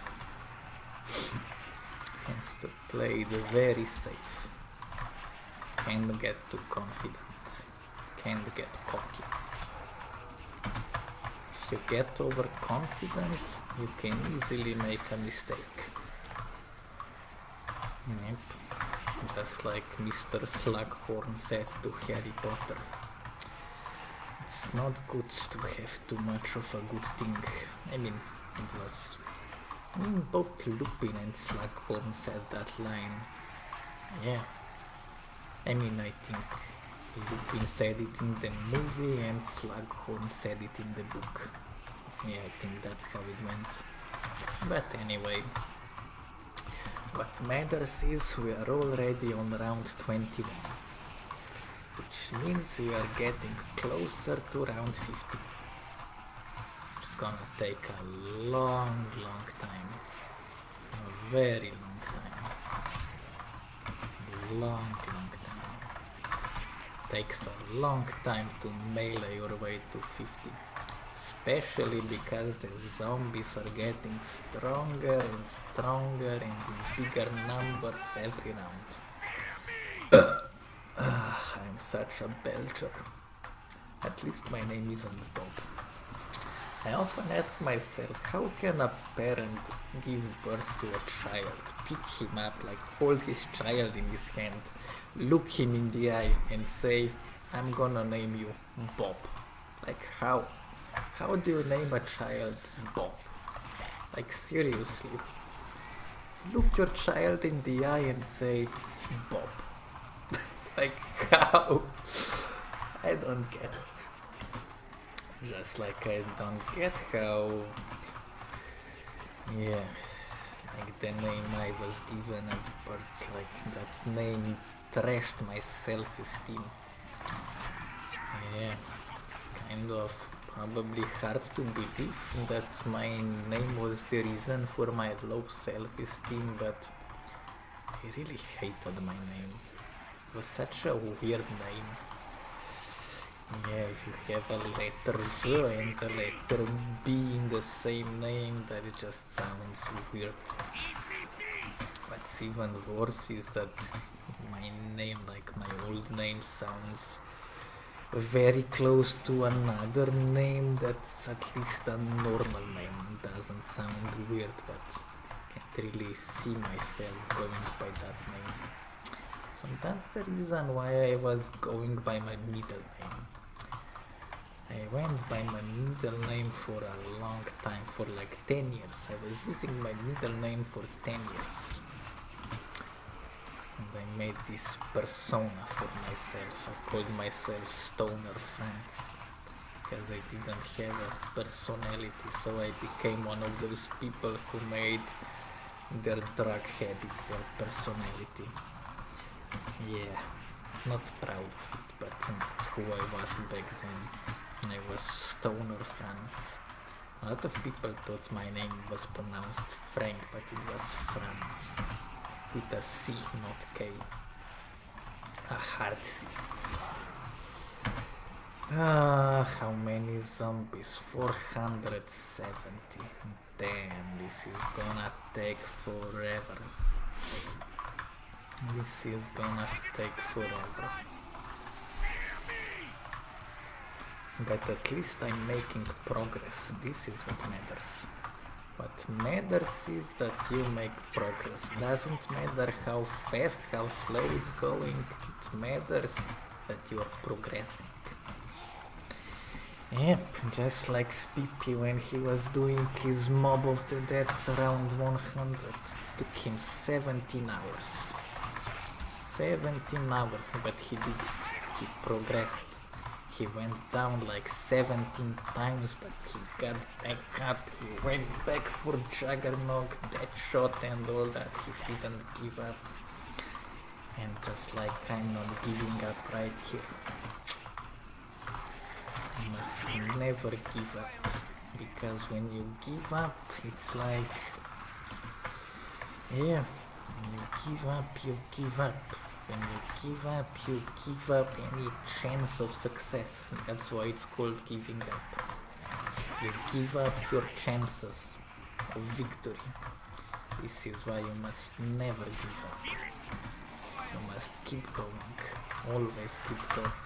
Speaker 1: Have to play it very safe. Can't get too confident. Can't get cocky. If you get overconfident, you can easily make a mistake. Yep. Just like Mr. Slughorn said to Harry Potter. It's not good to have too much of a good thing. I mean, both Lupin and Slughorn said that line. Yeah. I mean, I think Lupin said it in the movie and Slughorn said it in the book. Yeah, I think that's how it went. But anyway. What matters is we are already on round 21, which means we are getting closer to round 50. It's gonna take a long time, a very long time, long time. Takes a long time to melee your way to 50. Especially because the zombies are getting stronger and stronger and in bigger numbers every round. I'm such a belcher. At least my name isn't Bob. I often ask myself, how can a parent give birth to a child, pick him up, like hold his child in his hand, look him in the eye and say, I'm gonna name you Bob. Like how? How do you name a child Bob? Like seriously. Look your child in the eye and say Bob. Like how? I don't get it. Just like I don't get how... Yeah. Like the name I was given at birth, like that name trashed my self-esteem. Yeah. It's kind of... probably hard to believe that my name was the reason for my low self-esteem, but I really hated my name. It was such a weird name. Yeah, if you have a letter Z and a letter B in the same name, that just sounds weird. What's even worse is that my name, like my old name, sounds very close to another name that's at least a normal name. Doesn't sound weird, but I can't really see myself going by that name. So that's the reason why I was going by my middle name. I went by my middle name for a long time, for like 10 years. I was using my middle name for 10 years. And I made this persona for myself. I called myself Stoner Friends because I didn't have a personality, so I became one of those people who made their drug habits their personality. Yeah, not proud of it, but that's who I was back then. I was Stoner Franz. A lot of people thought my name was pronounced Frank, but it was Franz. With a C, not K. A hard C. How many zombies? 470. Damn, this is gonna take forever. This is gonna take forever. But at least I'm making progress. This is what matters. What matters is that you make progress. Doesn't matter how fast, how slow it's going. It matters that you are progressing. Yep, just like Spippy when he was doing his Mob of the Dead around 100. Took him 17 hours. 17 hours, but he did it. He progressed. He went down like 17 times, but he got back up. He went back for Juggernaut, Deadshot and all that. He didn't give up. And just like I'm not giving up right here. You must never give up, because when you give up, it's like, yeah, when you give up, you give up. When you give up, you give up any chance of success. That's why it's called giving up. You give up your chances of victory. This is why you must never give up. You must keep going, always keep going.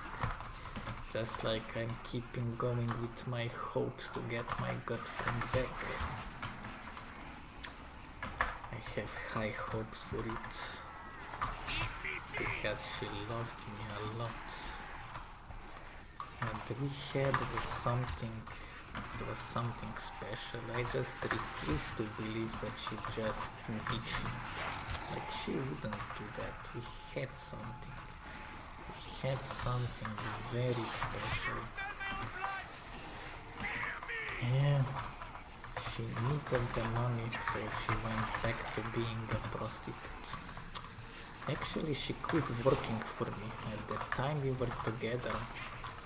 Speaker 1: Just like I'm keeping going with my hopes to get my girlfriend back. I have high hopes for it. Because she loved me a lot. What we had was something special. I just refuse to believe that she just ditched me. Like, she wouldn't do that. We had something. We had something very special. Yeah. She needed the money, so she went back to being a prostitute. Actually, she quit working for me. At the time we were together,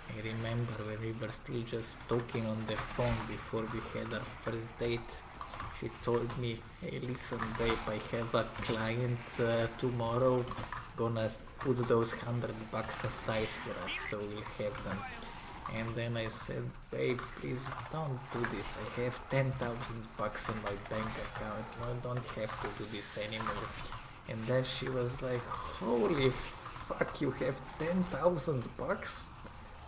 Speaker 1: I remember when we were still just talking on the phone before we had our first date. She told me, hey, listen babe, I have a client tomorrow, gonna put those $100 aside for us, so we'll have them. And then I said, babe, please don't do this. I have $10,000 in my bank account. No, I don't have to do this anymore. And then she was like, holy fuck, you have $10,000?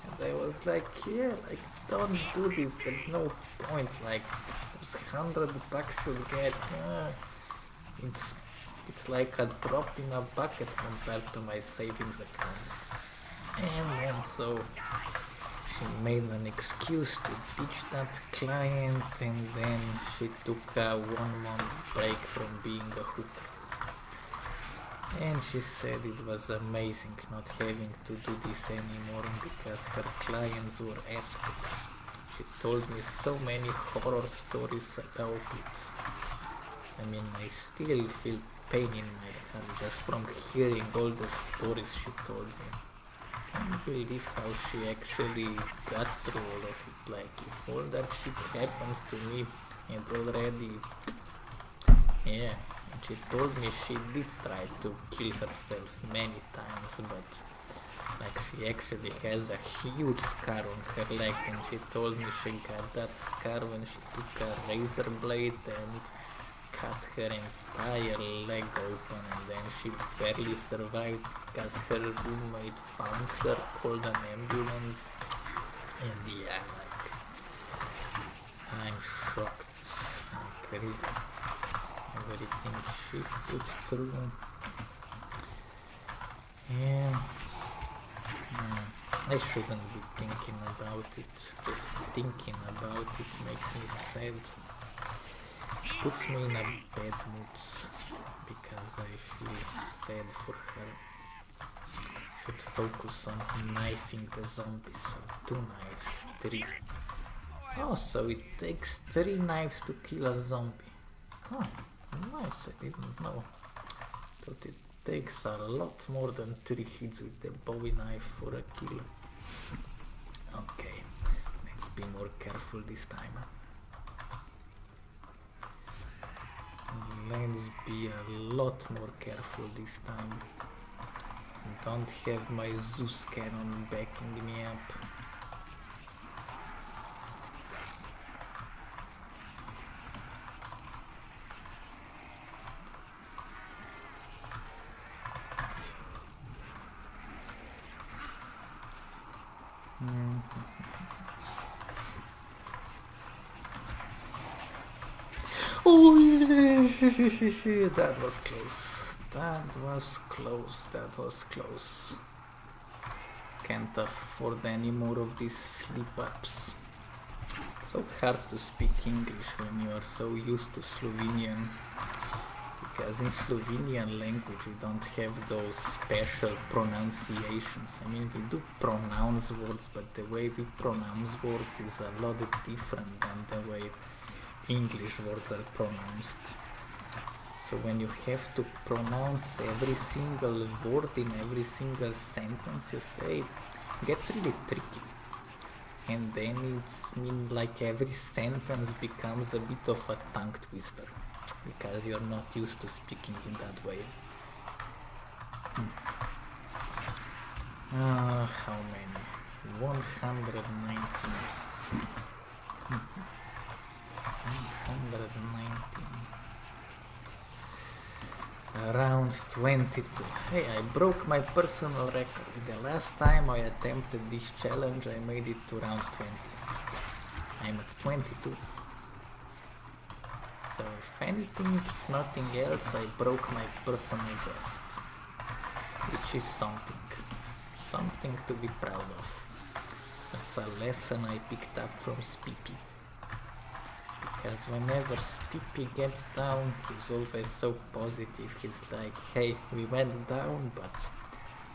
Speaker 1: And I was like, yeah, like, don't do this, there's no point, like, those $100 you'll get, it's like a drop in a bucket compared to my savings account. And then so she made an excuse to ditch that client, and then she took a 1 month break from being a hooker. And she said it was amazing not having to do this anymore because her clients were assholes. She told me so many horror stories about it. I mean, I still feel pain in my heart just from hearing all the stories she told me. I can't believe how she actually got through all of it. Like, if all that shit happened to me and already, yeah. And she told me she did try to kill herself many times, but like, she actually has a huge scar on her leg, and she told me she got that scar when she took a razor blade and cut her entire leg open, and then she barely survived because her roommate found her, called an ambulance, and yeah, like, I'm shocked, like, really. Everything she put through. Yeah. I shouldn't be thinking about it. Just thinking about it makes me sad. Puts me in a bad mood. because I feel sad for her. Should focus on knifing the zombies. So 2 knives, 3. Oh, so it takes 3 knives to kill a zombie. Oh, nice, I didn't know. Thought it takes a lot more than 3 hits with the bowie knife for a kill. Okay, let's be more careful this time. Let's be a lot more careful this time. Don't have my Zeus cannon backing me up. Oh, that was close. That was close. That was close. Can't afford any more of these slip-ups. So hard to speak English when you are so used to Slovenian. Because in Slovenian language we don't have those special pronunciations. I mean, we do pronounce words, but the way we pronounce words is a lot different than the way English words are pronounced. So when you have to pronounce every single word in every single sentence you say, it gets really tricky. And then like every sentence becomes a bit of a tongue twister, because you're not used to speaking in that way. How many? 119. 119. Round 22. Hey, I broke my personal record. The last time I attempted this challenge, I made it to round 20. I'm at 22. So if anything, if nothing else, I broke my personal best. Which is something. Something to be proud of. That's a lesson I picked up from Spippy. Because whenever Spippy gets down, he's always so positive. He's like, hey, we went down, but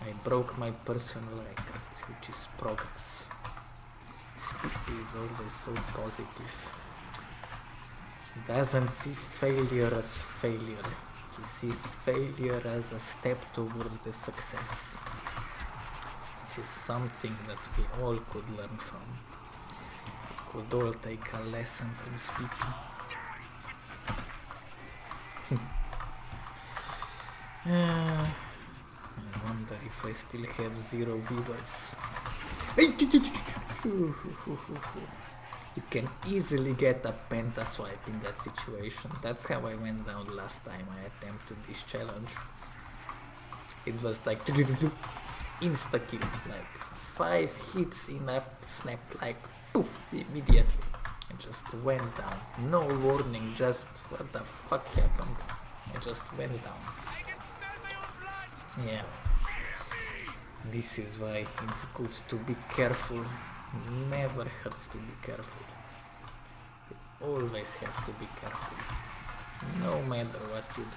Speaker 1: I broke my personal record, which is progress. Spippy is always so positive. He doesn't see failure as failure. He sees failure as a step towards the success. Which is something that we all could learn from. Could all take a lesson from Spippy. I wonder if I still have 0 viewers. You can easily get a penta swipe in that situation. That's how I went down last time I attempted this challenge. It was like insta-kill, like 5 hits in a snap, like poof, immediately. I just went down. No warning, just what the fuck happened? I just went down. Yeah. This is why it's good to be careful. Never hurts to be careful. You always have to be careful. No matter what you do.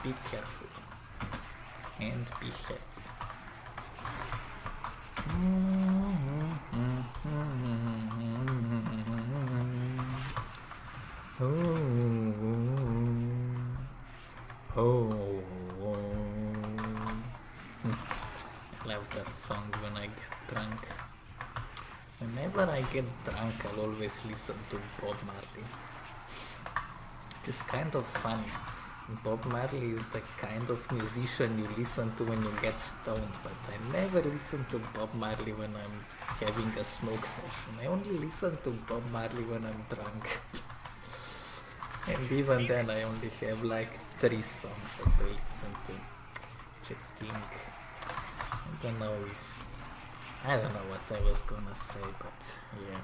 Speaker 1: Be careful. And be happy. I love that song when I get drunk. Whenever I get drunk, I'll always listen to Bob Marley. Which is kind of funny. Bob Marley is the kind of musician you listen to when you get stoned, but I never listen to Bob Marley when I'm having a smoke session. I only listen to Bob Marley when I'm drunk. And even then I only have like 3 songs that I listen to. Which I think, I don't know what I was gonna say, but yeah.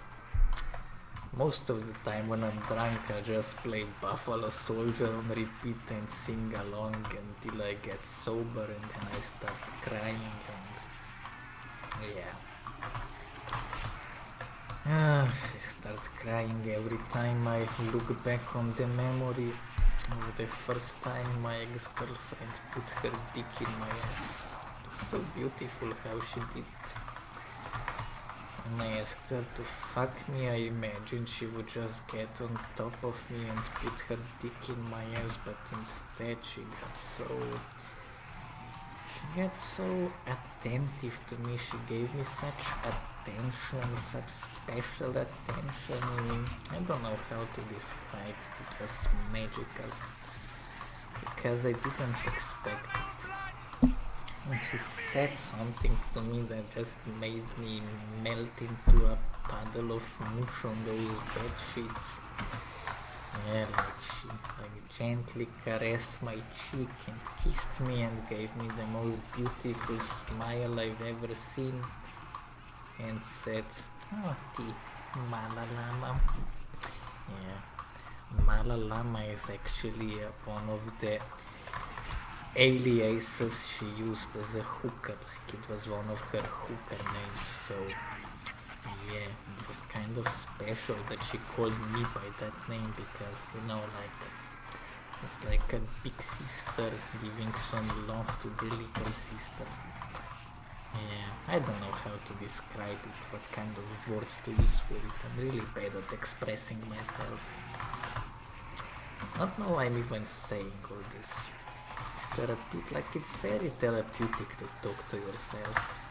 Speaker 1: Most of the time when I'm drunk I just play Buffalo Soldier on repeat and sing along until I get sober, and then I start crying and yeah. I start crying every time I look back on the memory The first time my ex-girlfriend put her dick in my ass. It was so beautiful how she did it. When I asked her to fuck me, I imagined she would just get on top of me and put her dick in my ass, but instead she got so attentive to me. She gave me such attention, such special attention. I don't know how to describe it. It was magical because I didn't expect it. And she said something to me that just made me melt into a puddle of mush on those bed sheets. Yeah, like she gently caressed my cheek and kissed me and gave me the most beautiful smile I've ever seen and said, "Oh, the Malalama." Yeah, Malalama is actually one of the aliases she used as a hooker, like it was one of her hooker names, so yeah, it was kind of special that she called me by that name because, you know, like, it's like a big sister giving some love to the little sister. Yeah, I don't know how to describe it, what kind of words to use for it. I'm really bad at expressing myself. I don't know why I'm even saying all this. It's therapeutic, like it's very therapeutic to talk to yourself.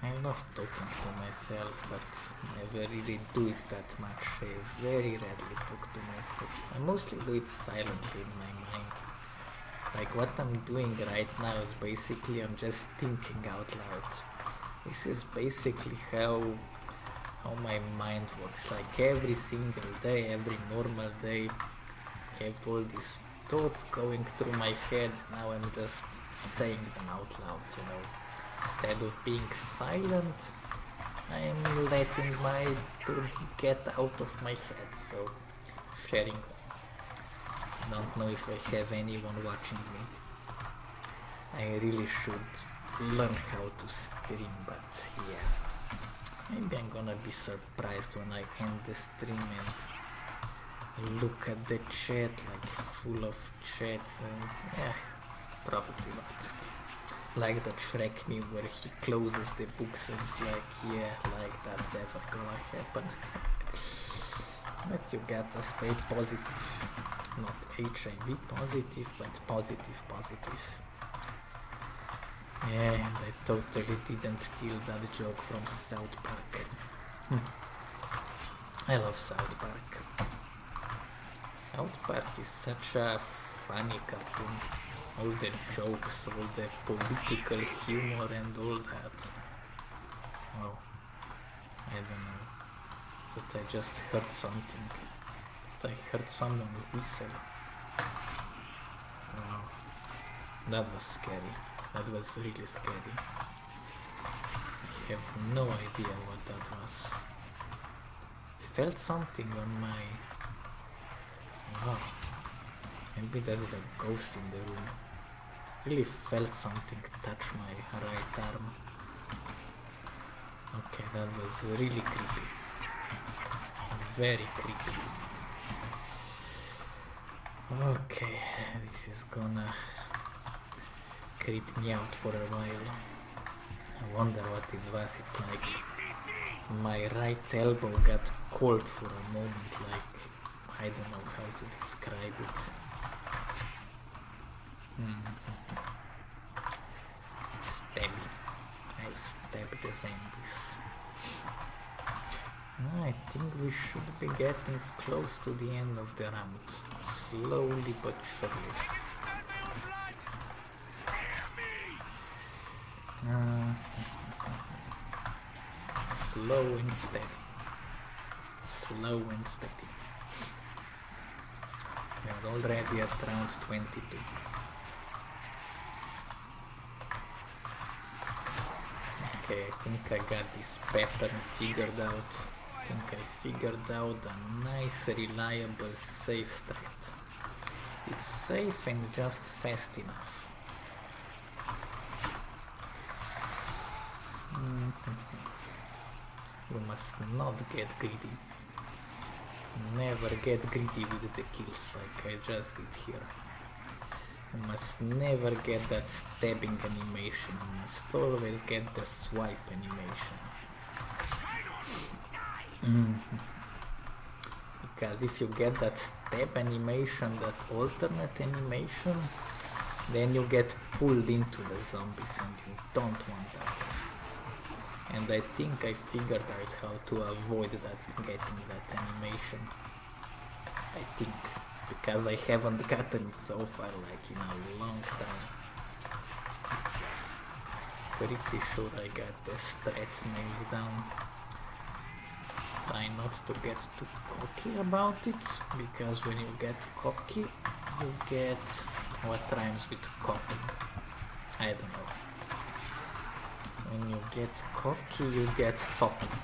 Speaker 1: I love talking to myself, but never really do it that much. I very rarely talk to myself. I mostly do it silently in my mind. Like what I'm doing right now is basically I'm just thinking out loud. This is basically how my mind works. Like every single day, every normal day, I have all these thoughts going through my head. Now I'm just saying them out loud, you know. Instead of being silent, I'm letting my thoughts get out of my head, so sharing them. Don't know if I have anyone watching me. I really should learn how to stream, but yeah. Maybe I'm gonna be surprised when I end the stream and look at the chat, like full of chats, and yeah, probably not. Like that Shrek meme where he closes the books and it's like, yeah, like that's ever gonna happen. But you gotta stay positive. Not HIV positive, but positive. Yeah, and I totally didn't steal that joke from South Park. I love South Park. South Park is such a funny cartoon. All the jokes, all the political humor and all that. Wow. I don't know. But I just heard something. But I heard someone whistle. Wow. That was scary. That was really scary. I have no idea what that was. Felt something on my... Wow. Maybe there is a ghost in the room. Really felt something touch my right arm. Okay, that was really creepy. Very creepy. Okay, this is gonna creep me out for a while. I wonder what it was. It's like my right elbow got cold for a moment, like I don't know how to describe it. Stabby. I stabbed the zombies. I think we should be getting close to the end of the round. Slowly but surely. Slow and steady. Slow and steady. We are already at round 22. Okay, I think I got this pattern figured out. I think I figured out a nice, reliable, safe strat. It's safe and just fast enough. You must not get greedy. never get greedy with the kills like I just did here. You must never get that stabbing animation, you must always get the swipe animation. Because if you get that stab animation, that alternate animation, then you get pulled into the zombies and you don't want that. And I think I figured out how to avoid that, getting that animation. I think. Because I haven't gotten it so far, like in a long time. Pretty sure I got the strat nailed down. Try not to get too cocky about it, because when you get cocky, you get what rhymes with cocky. I don't know. When you get cocky, you get fucking.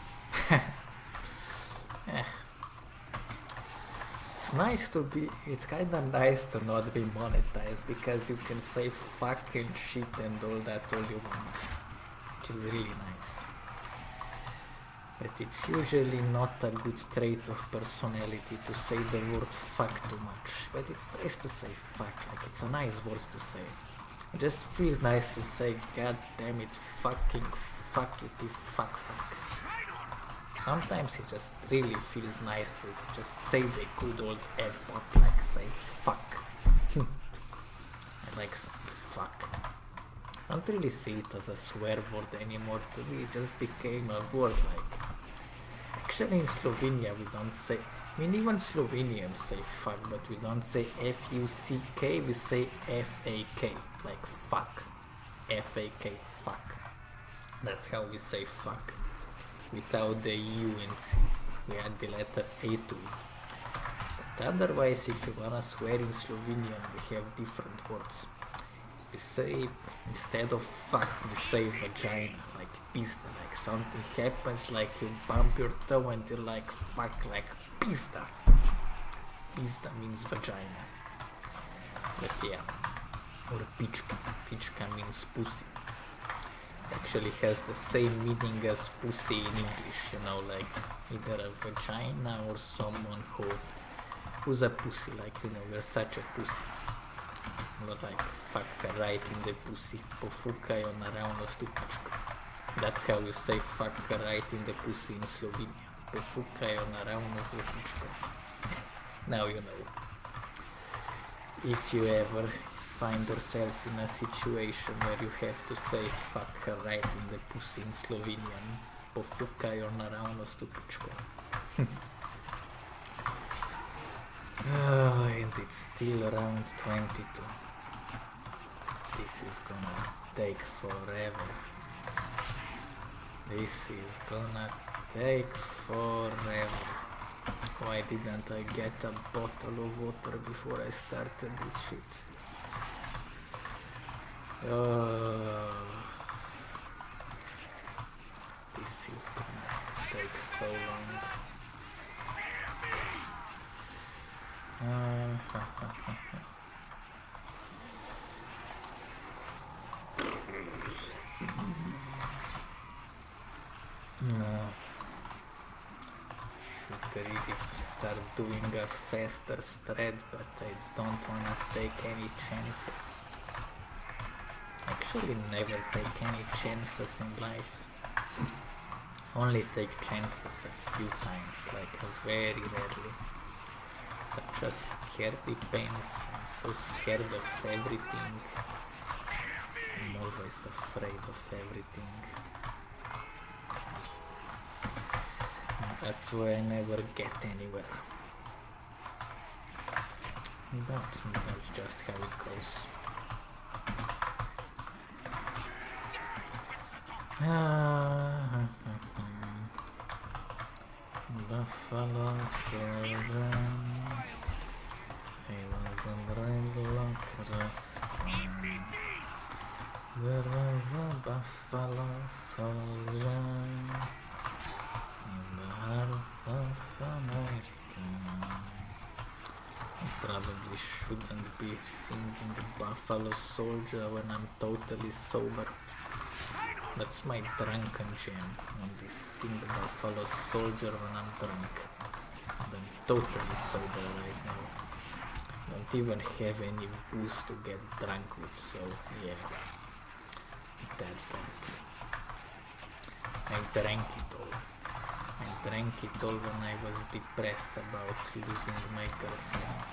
Speaker 1: It's kinda nice to not be monetized, because you can say fucking shit and all that all you want, which is really nice. But it's usually not a good trait of personality to say the word fuck too much. But it's nice to say fuck, like it's a nice word to say. It just feels nice to say god damn it, fucking fuck it, you fuck. Sometimes it just really feels nice to just say the good old F-word, like say fuck. I like saying fuck. I don't really see it as a swear word anymore. To me it just became a word like... Actually in Slovenia we don't say... I mean even Slovenians say fuck, but we don't say F-U-C-K, we say F-A-K. Like fuck. F-A-K, fuck. That's how we say fuck. Without the U and C. We add the letter A to it. But otherwise, if you wanna swear in Slovenian, we have different words. We say, instead of fuck, we say vagina, like pizda, like something happens, like you bump your toe and you're like fuck, like pizda. Pizda means vagina. But yeah. Or pichka. Pichka means pussy. Actually has the same meaning as pussy in English, you know, like either a vagina or someone who's a pussy, like, you know, we're such a pussy. Not like fuck right in the pussy, pofukaj naravno stupičko. That's how you say fuck right in the pussy in Slovenia. Pofukaj naravno stupičko. Now you know. If you ever find yourself in a situation where you have to say fuck her right in the pussy in Slovenian, pofukaj naravno stupičko. And it's still around 22. This is gonna take forever. This is gonna take forever. Why didn't I get a bottle of water before I started this shit? This is gonna take so long. No. Should really start doing a faster thread, but I don't wanna take any chances. Actually never take any chances in life. Only take chances a few times, like very rarely. Such a scaredy pants, I'm so scared of everything. I'm always afraid of everything. And that's why I never get anywhere. But that's just how it goes. Buffalo Soldier, he was a brave lockers. There was a buffalo soldier in the heart of America. I probably shouldn't be singing Buffalo Soldier when I'm totally sober. That's my drunken jam, only sing Buffalo Soldier when I'm drunk. I'm totally sober right now. Don't even have any booze to get drunk with, so yeah. That's that. I drank it all. I drank it all when I was depressed about losing my girlfriend.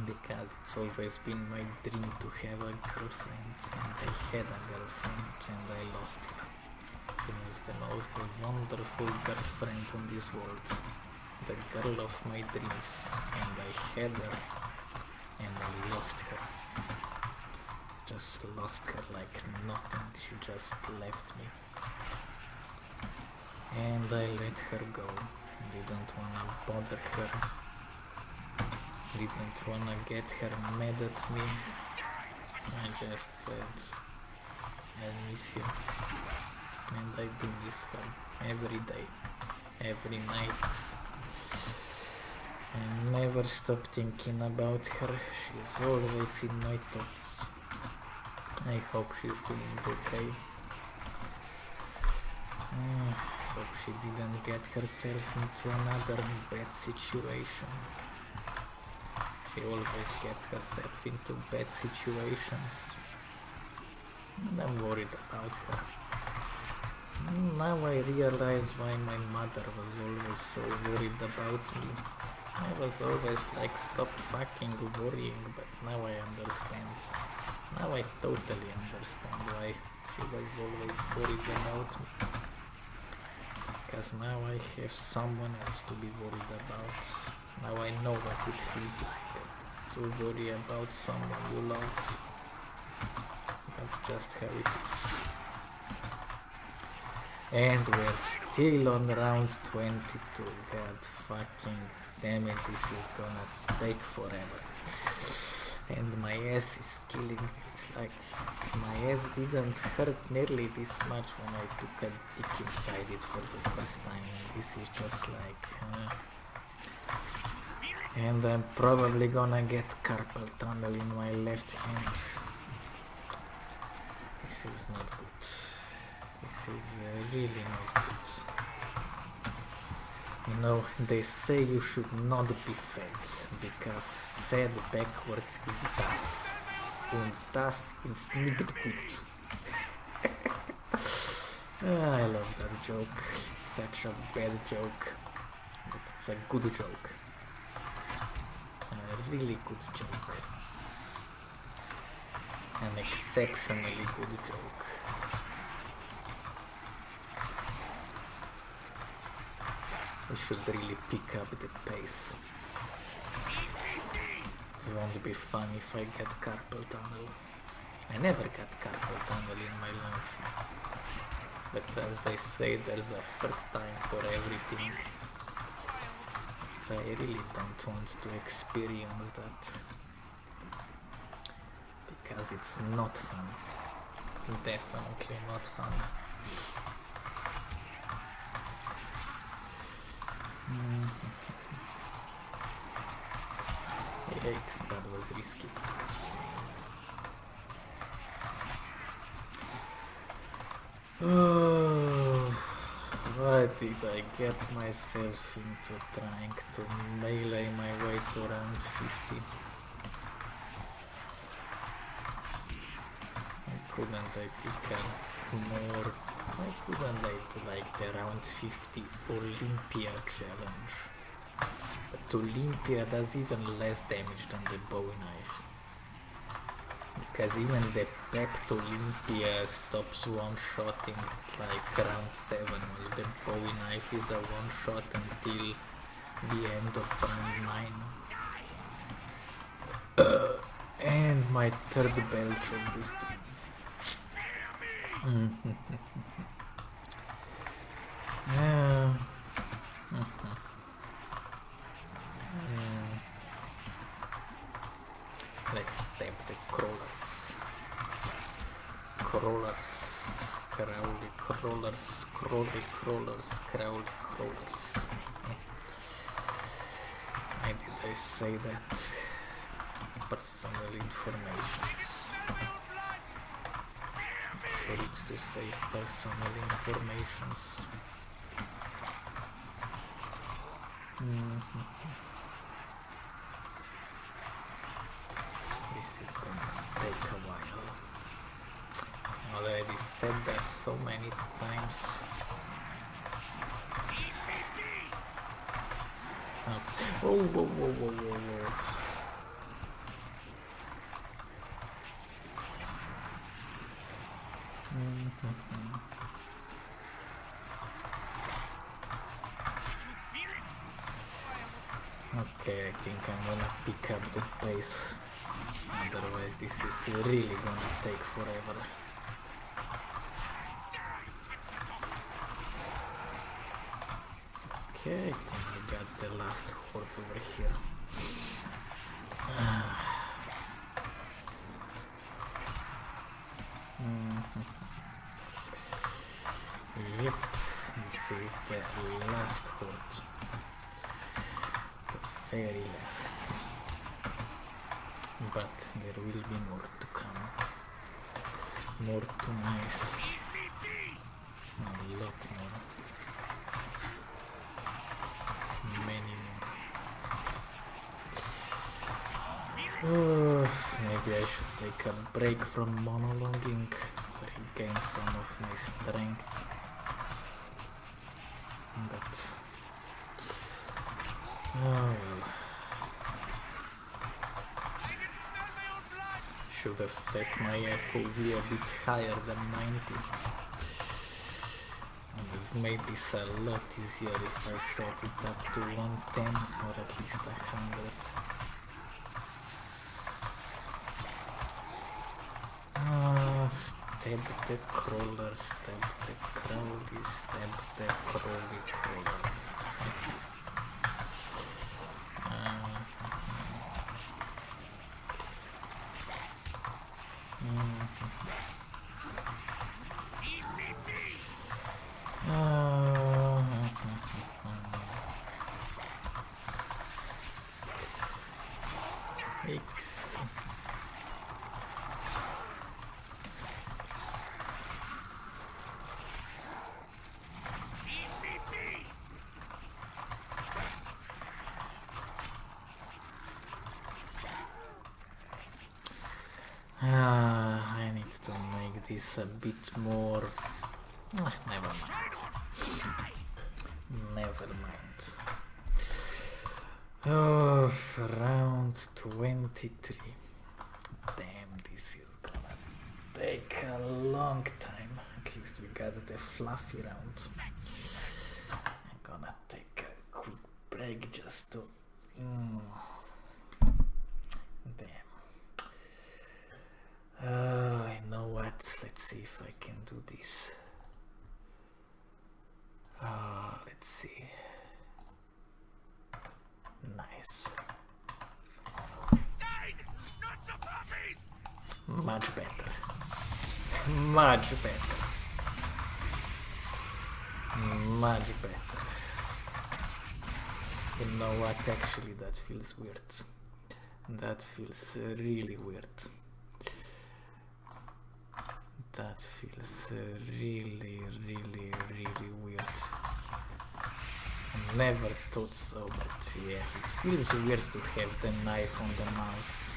Speaker 1: Because it's always been my dream to have a girlfriend, and I had a girlfriend and I lost her. She was the most wonderful girlfriend on this world, the girl of my dreams, and I had her and I lost her. Just lost her like nothing, she just left me. And I let her go, didn't wanna bother her. Didn't wanna get her mad at me. I just said, I'll miss you. And I do miss her every day, every night. I never stop thinking about her. She's always in my thoughts. I hope she's doing okay. Hope she didn't get herself into another bad situation. She always gets herself into bad situations, and I'm worried about her. Now I realize why my mother was always so worried about me. I was always like, stop fucking worrying, but now I understand. Now I totally understand why she was always worried about me. Because now I have someone else to be worried about. Now I know what it feels like to worry about someone you love. That's just how it is. And we're still on round 22. God fucking damn it, this is gonna take forever. And my ass is killing me. It's like my ass didn't hurt nearly this much when I took a dick inside it for the first time. And this is just like... And I'm probably gonna get carpal tunnel in my left hand. This is not good. This is really not good. You know, they say you should not be sad, because sad backwards is das. And das is nicht gut. I love that joke. It's such a bad joke, but it's a good joke. A really good joke. An exceptionally good joke. We should really pick up the pace. It won't be fun if I get carpal tunnel. I never got carpal tunnel in my life. But as they say, there's a first time for everything. I really don't want to experience that. Because it's not fun. Definitely not fun. Yikes, that was risky. Oh, why did I get myself into trying to melee my way to round 50? Couldn't I pick up more? Why couldn't I do like the round 50 Olympia challenge? But Olympia does even less damage than the Bowie knife. Because even the Pept Olympia stops one-shotting at like round 7, while the Bowie knife is a one-shot until the end of round 9. And my third belch of this team. Let's stab the crawlers. Crowley crawlers. Why did I say that? Personal informations. It's rude to say personal informations. said that so many times. Oh, whoa, whoa, whoa, whoa, whoa. Okay, I think I'm gonna pick up the pace. Otherwise this is really gonna take forever. Okay, I think we got the last horde over here. Yep, this is the last horde. The very last. But there will be more to come. More to knife. A lot more. Many more. Maybe I should take a break from monologuing, regain some of my strength. But oh well. Should have set my FOV a bit higher than 90. And have made this a lot easier if I set it up to 110 or at least 100. Stab the crawler, stab the crawly, stab the crawly crawler. I need to make this a bit more. Never mind. Never mind. Oh, round 23. Damn, this is gonna take a long time. At least we got the fluffy round. I'm gonna take a quick break just to. Damn. I know what. Let's see if I can do this. Let's see. Nice. Much better. Much better. Much better. You know what? Actually, that feels weird. That feels really weird. That feels really, really, really weird. Never thought so, but yeah, it feels weird to have the knife on the mouse.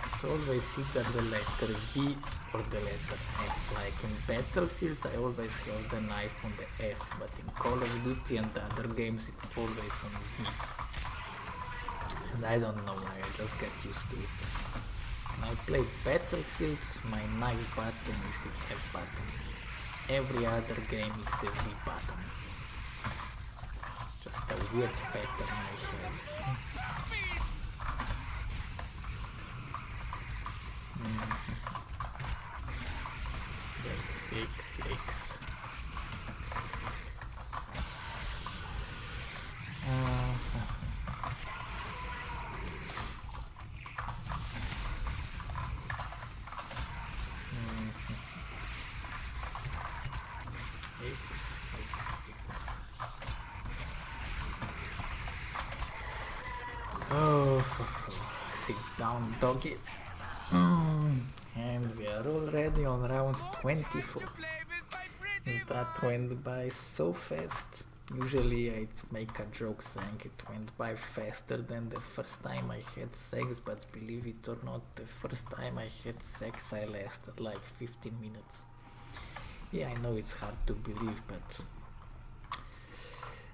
Speaker 1: It's always either the letter V or the letter F. Like in Battlefield, I always have the knife on the F, but in Call of Duty and other games, it's always on V. And I don't know why, I just get used to it. When I play Battlefield, my knife button is the F button. Every other game it's the V button. Just a weird pattern I have. Yikes. Sit down, doggy. And we are already on round 24. That went by so fast. Usually I'd make a joke saying it went by faster than the first time I had sex, but believe it or not, the first time I had sex I lasted like 15 minutes. Yeah, I know it's hard to believe, but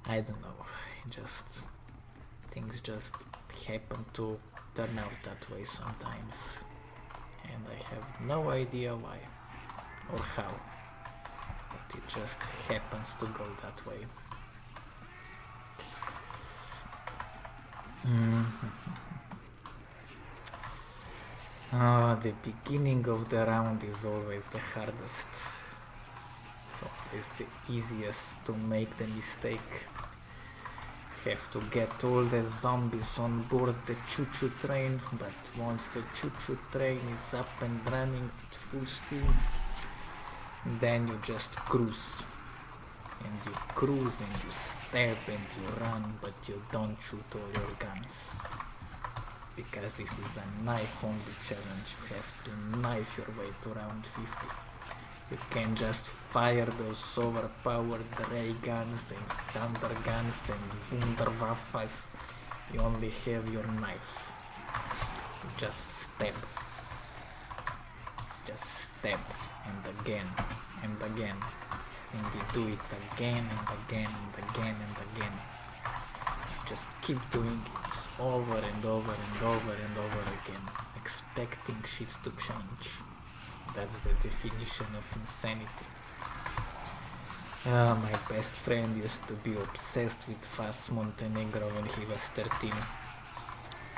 Speaker 1: I don't know. Just things just happen to turn out that way sometimes, and I have no idea why or how, but it just happens to go that way. The beginning of the round is always the hardest. It's always the easiest to make the mistake. Have to get all the zombies on board the choo-choo train, but once the choo-choo train is up and running with full steam, then you just cruise. And you cruise and you stab and you run, but you don't shoot all your guns. Because this is a knife-only challenge, you have to knife your way to round 50. You can just fire those overpowered ray guns and thunder guns and wunderwaffes. You only have your knife. You just stab. It's just stab and again and again. And you do it again and again and again and again. Just keep doing it over and over and over and over again, expecting shit to change. That's the definition of insanity. My best friend used to be obsessed with Fast Montenegro when he was 13.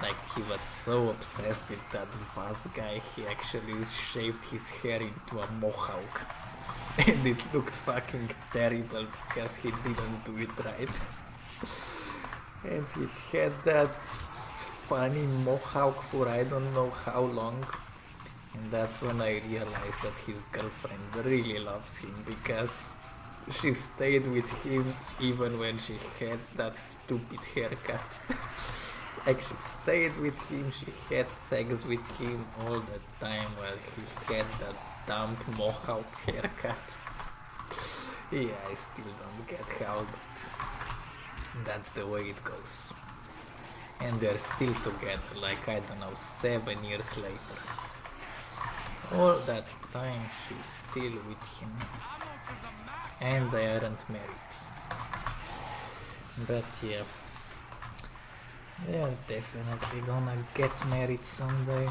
Speaker 1: Like, he was so obsessed with that Vaz guy, he actually shaved his hair into a mohawk. And it looked fucking terrible because he didn't do it right. And he had that funny mohawk for I don't know how long. And that's when I realized that his girlfriend really loves him, because she stayed with him even when she had that stupid haircut. Like, she stayed with him, she had sex with him all the time while he had that dumb mohawk haircut. Yeah, I still don't get how, but that's the way it goes. And they're still together, like, I don't know, 7 years later. All that time she's still with him. And they aren't married. But yeah, they're definitely gonna get married someday.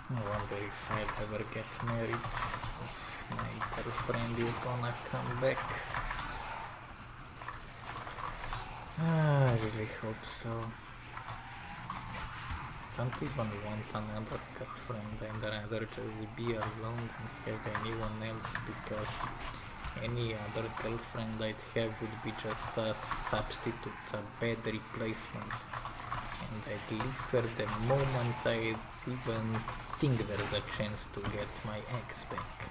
Speaker 1: I wonder if I'll ever get married, if my girlfriend is gonna come back. I really hope so. Don't even want another girlfriend, I'd rather just be alone than have anyone else, because any other girlfriend I'd have would be just a substitute, a bad replacement. And I'd leave her the moment I'd even think there's a chance to get my ex back.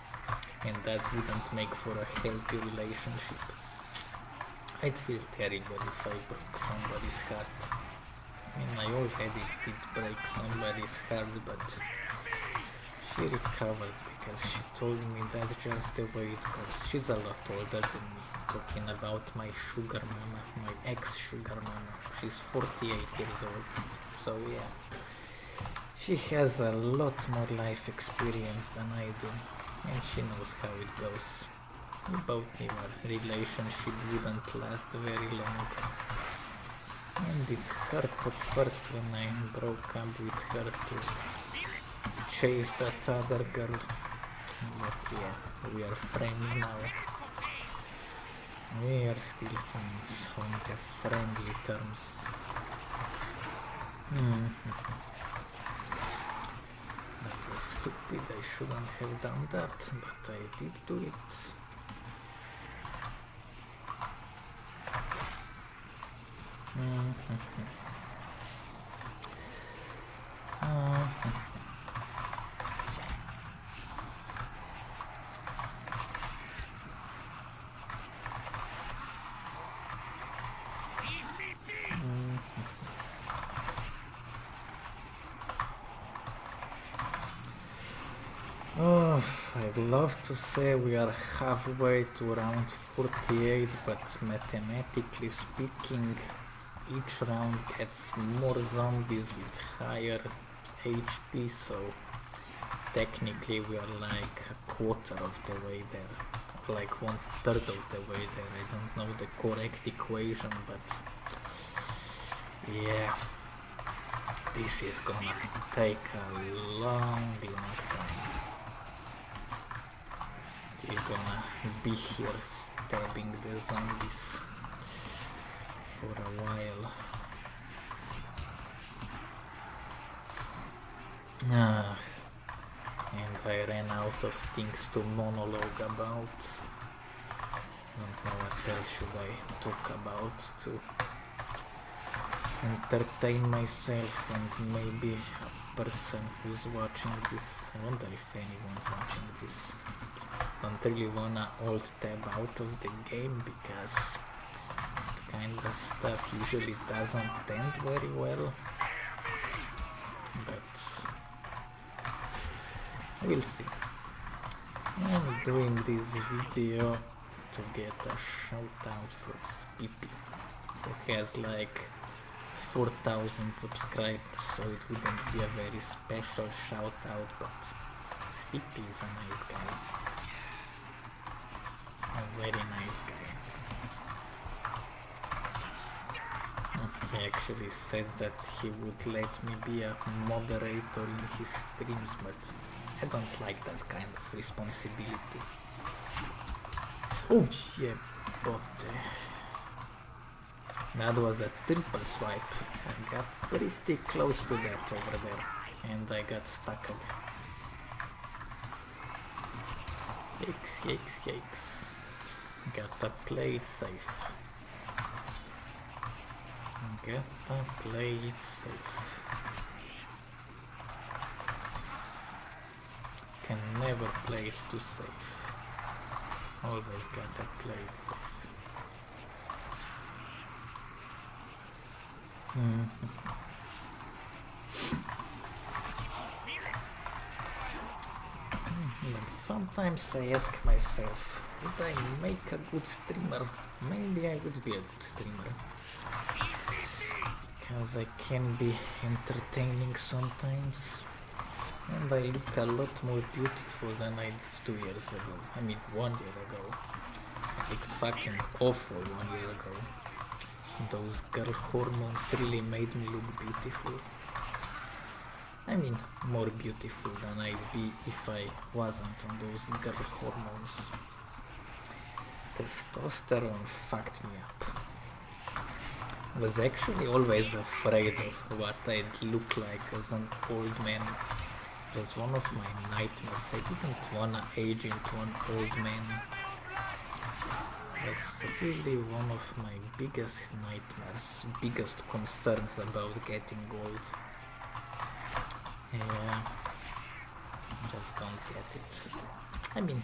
Speaker 1: And that wouldn't make for a healthy relationship. I'd feel terrible if I broke somebody's heart. I mean, I already did break somebody's heart, but she recovered because she told me that's just the way it goes. She's a lot older than me, talking about my sugar mama, my ex-sugar mama. She's 48 years old, so yeah. She has a lot more life experience than I do, and she knows how it goes. We both knew our relationship wouldn't last very long. And it hurt at first when I broke up with her to chase that other girl. But yeah, we are friends now. We are still friends on the friendly terms. That was stupid, I shouldn't have done that, but I did do it. Oh, I'd love to say we are halfway to round 48, but mathematically speaking, each round gets more zombies with higher HP, so technically we are like a quarter of the way there, like 1/3 of the way there. I don't know the correct equation, but yeah, this is gonna take a long time. Still gonna be here stabbing the zombies for a while. And I ran out of things to monologue about. Don't know what else should I talk about to entertain myself and maybe a person who's watching this. I wonder if anyone's watching this. Don't really wanna alt tab out of the game because that kind of stuff usually doesn't end very well. But we'll see. I'm doing this video to get a shout out from Spippy, who has like 4,000 subscribers, so it wouldn't be a very special shout out, but Spippy is a nice guy. A very nice guy. He actually said that he would let me be a moderator in his streams, but I don't like that kind of responsibility. Oh yeah, but that was a triple swipe. I got pretty close to that over there, and I got stuck again. Yikes, yikes, yikes. Gotta play it safe. Gotta play it safe. Can never play it too safe. Always gotta play it safe. Sometimes I ask myself, would I make a good streamer? Maybe I would be a good streamer. Because I can be entertaining sometimes. And I look a lot more beautiful than I did 2 years ago. I mean 1 year ago. I looked fucking awful 1 year ago. Those girl hormones really made me look beautiful. I mean, more beautiful than I'd be if I wasn't on those girl hormones. Testosterone fucked me up. I was actually always afraid of what I'd look like as an old man. It was one of my nightmares. I didn't wanna age into an old man. It was really one of my biggest nightmares, biggest concerns about getting old. Yeah, just don't get it. I mean,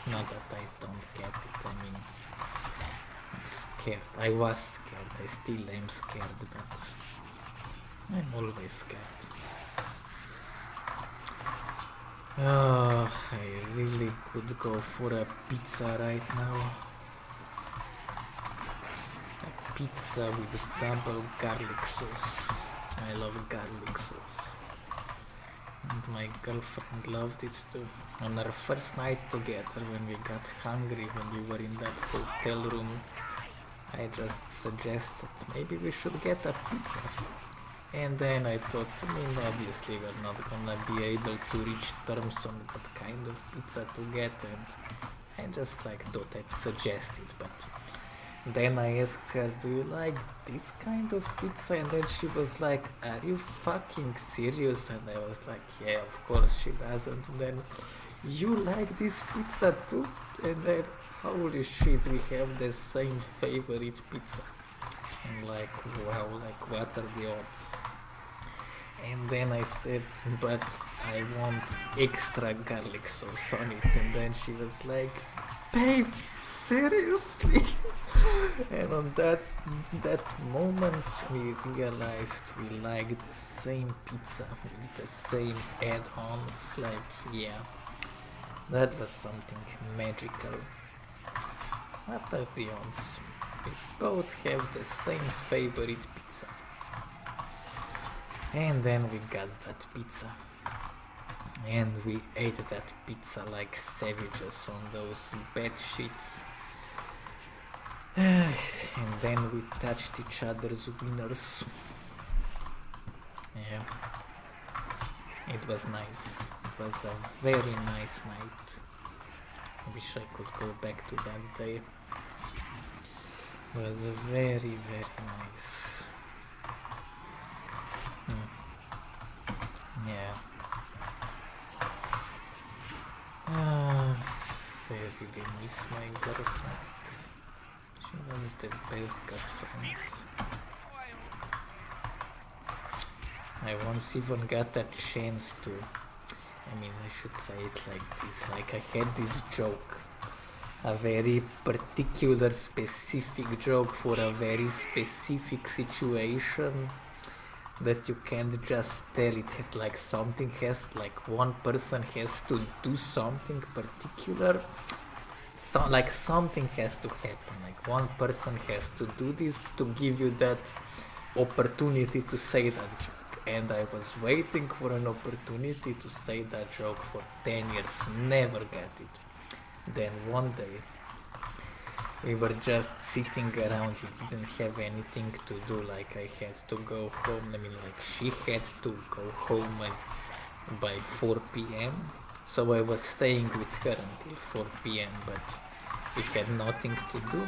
Speaker 1: not that I don't get it, I mean, I'm scared. I was scared, I still am scared, but I'm always scared. Oh, I really could go for a pizza right now. A pizza with double garlic sauce. I love garlic sauce. And my girlfriend loved it too. On our first night together, when we got hungry, when we were in that hotel room, I just suggested maybe we should get a pizza. And then I thought, I mean, obviously we're not gonna be able to reach terms on what kind of pizza to get, and I just like thought I'd suggest it, but then I asked her, do you like this kind of pizza? And then she was like, are you fucking serious? And I was like, yeah, of course she doesn't. And then, you like this pizza too? And then, holy shit, we have the same favorite pizza. And like, wow, like what are the odds? And then I said, but I want extra garlic sauce on it. And then she was like, babe, seriously? And on that moment we realized we liked the same pizza with the same add-ons. Like, yeah, that was something magical. What are the odds? We both have the same favorite pizza. And then we got that pizza. and we ate that pizza like savages on those bed sheets. And then we touched each other's wieners. Yeah, it was nice. It was a very nice night. I wish I could go back to that day. It was very, very nice. Yeah. I really miss my girlfriend. She was the best girlfriend. I once even got a chance to, I should say it like this, like I had this joke, a very particular specific joke for a very specific situation that you can't just tell. It has like something has, like one person has to do something particular, so like something has to happen, like one person has to do this to give you that opportunity to say that joke. And I was waiting for an opportunity to say that joke for 10 years, never got it. Then one day, we were just sitting around, we didn't have anything to do, like I had to go home, like she had to go home by 4 p.m. So I was staying with her until 4 p.m. but we had nothing to do.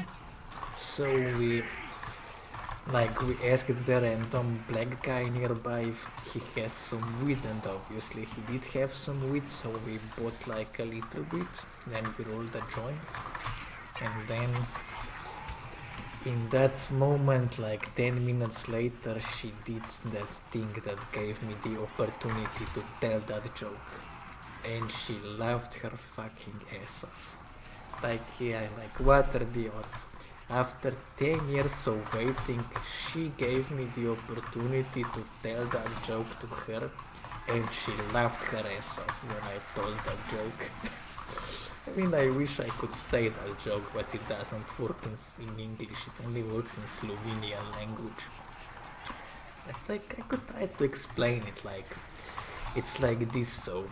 Speaker 1: So we asked the random black guy nearby if he has some weed, and obviously he did have some weed, so we bought like a little bit, then we rolled a joint, and then in that moment, like 10 minutes later, she did that thing that gave me the opportunity to tell that joke, and she laughed her fucking ass off. What are the odds? After 10 years of waiting, she gave me the opportunity to tell that joke to her, and she laughed her ass off when I told that joke. I wish I could say that joke, but it doesn't work in English, it only works in Slovenian language. But I could try to explain it, it's like this, so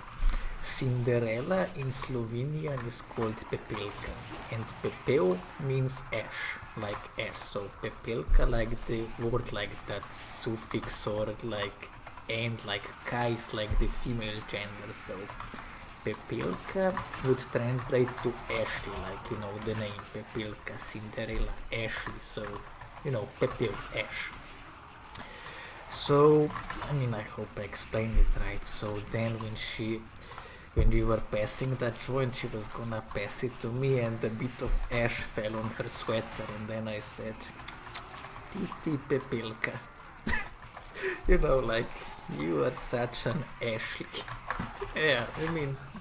Speaker 1: Cinderella in Slovenian is called Pepelka, and Pepel means ash, like ash, so Pepelka, like the word, like that suffix, or and like Ka is like the female gender, so Pepelka would translate to Ashley, the name Pepelka, Cinderella, Ashley, so Pepel, ash. So I hope I explained it right. So then when we were passing that joint, she was gonna pass it to me, and a bit of ash fell on her sweater, and then I said, Titi Pepelka. You are such an Ashley. Yeah,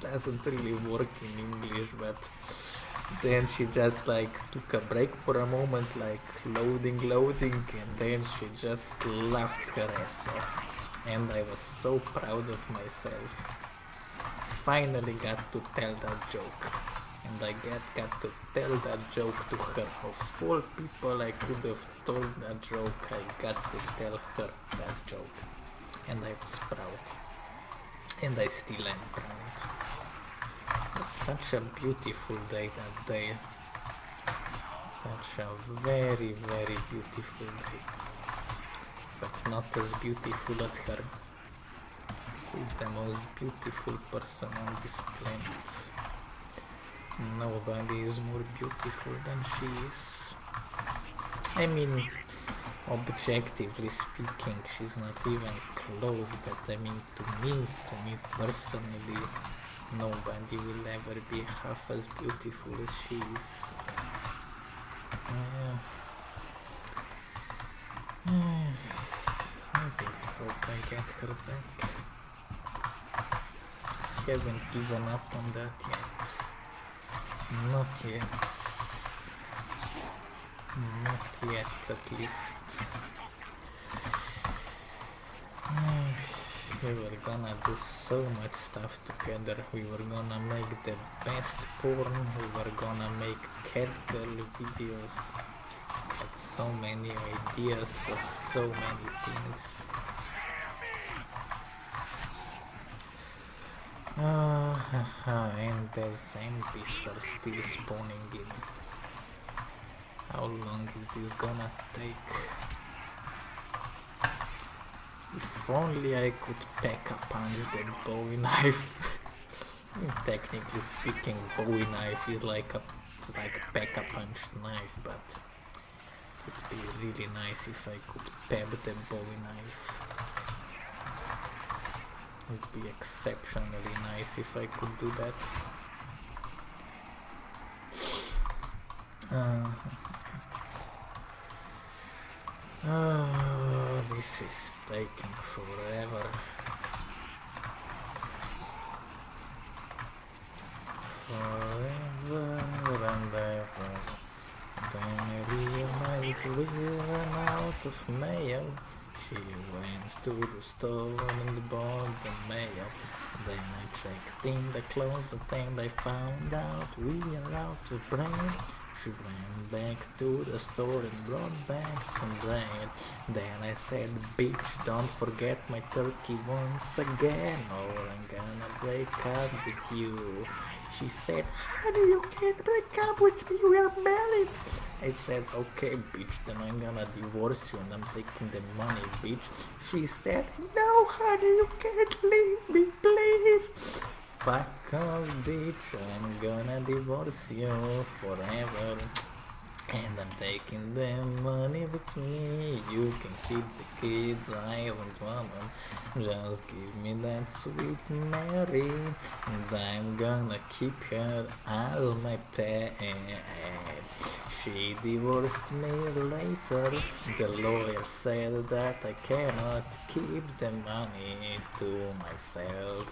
Speaker 1: doesn't really work in English, but then she just took a break for a moment, loading, and then she just laughed her ass off. And I was so proud of myself. Finally got to tell that joke, and I got to tell that joke to her. Of all people I could have told that joke, I got to tell her that joke, and I was proud, and I still am proud. It was such a beautiful day that day, such a very, very beautiful day, but not as beautiful as her. Is the most beautiful person on this planet. Nobody is more beautiful than she is. Objectively speaking, she's not even close, but to me personally, nobody will ever be half as beautiful as she is. I hope I get her back. Haven't given up on that yet. Not yet. Not yet, at least. We were gonna do so much stuff together. We were gonna make the best porn. We were gonna make catgirl videos. Had so many ideas for so many things. And the zombies are still spawning in. How long is this gonna take? If only I could pack a punch that Bowie knife. I mean, technically speaking, Bowie knife is like a pack a punch knife, but it would be really nice if I could pep the Bowie knife. It would be exceptionally nice if I could do that. This is taking forever. Forever and ever. Then I realized we ran out of mail. She went to the store and bought the mail. Then I checked in the closet and I found out we are out of bread. She ran back to the store and brought back some bread. Then I said, bitch, don't forget my turkey once again, or I'm gonna break up with you. She said, honey, you can't break up with me, we are married. I said, okay, bitch, then I'm gonna divorce you and I'm taking the money, bitch. She said, no, honey, you can't leave me, please. Fuck off, bitch, I'm gonna divorce you forever. And I'm taking the money with me. You can keep the kids, I don't want them. Just give me that sweet Mary, and I'm gonna keep her as my pet. She divorced me later. The lawyer said that I cannot keep the money to myself.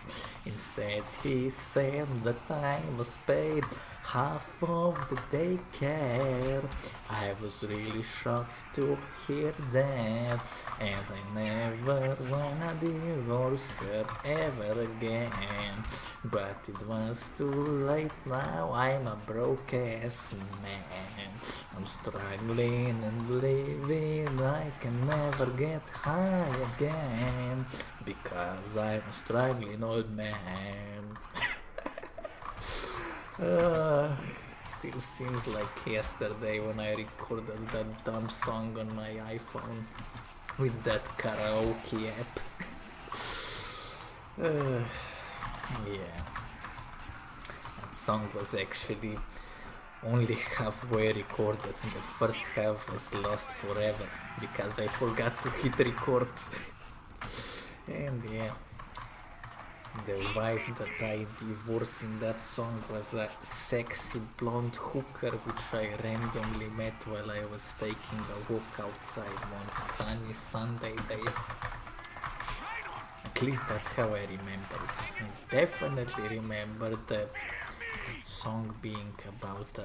Speaker 1: Instead, he said that I was paid half of the daycare. I was really shocked to hear that, and I never wanna divorce her ever again. But it was too late now, I'm a broke ass man. I'm struggling and living, I can never get high again, because I'm a struggling old man. It still seems like yesterday when I recorded that dumb song on my iPhone with that karaoke app. Yeah, that song was actually only halfway recorded and the first half was lost forever because I forgot to hit record. And yeah, the wife that I divorced in that song was a sexy blonde hooker which I randomly met while I was taking a walk outside one sunny Sunday day. At least that's how I remember it. I definitely remember the song being about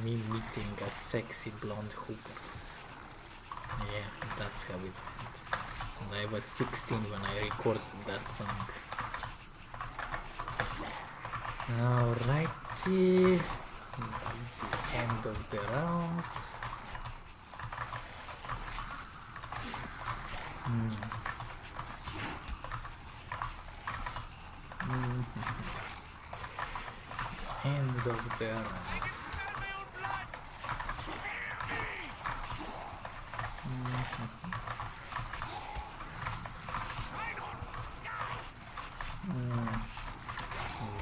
Speaker 1: me meeting a sexy blonde hooker. Yeah, that's how it went. And I was 16 when I recorded that song. Alrighty, that's the end of the round. End of the round.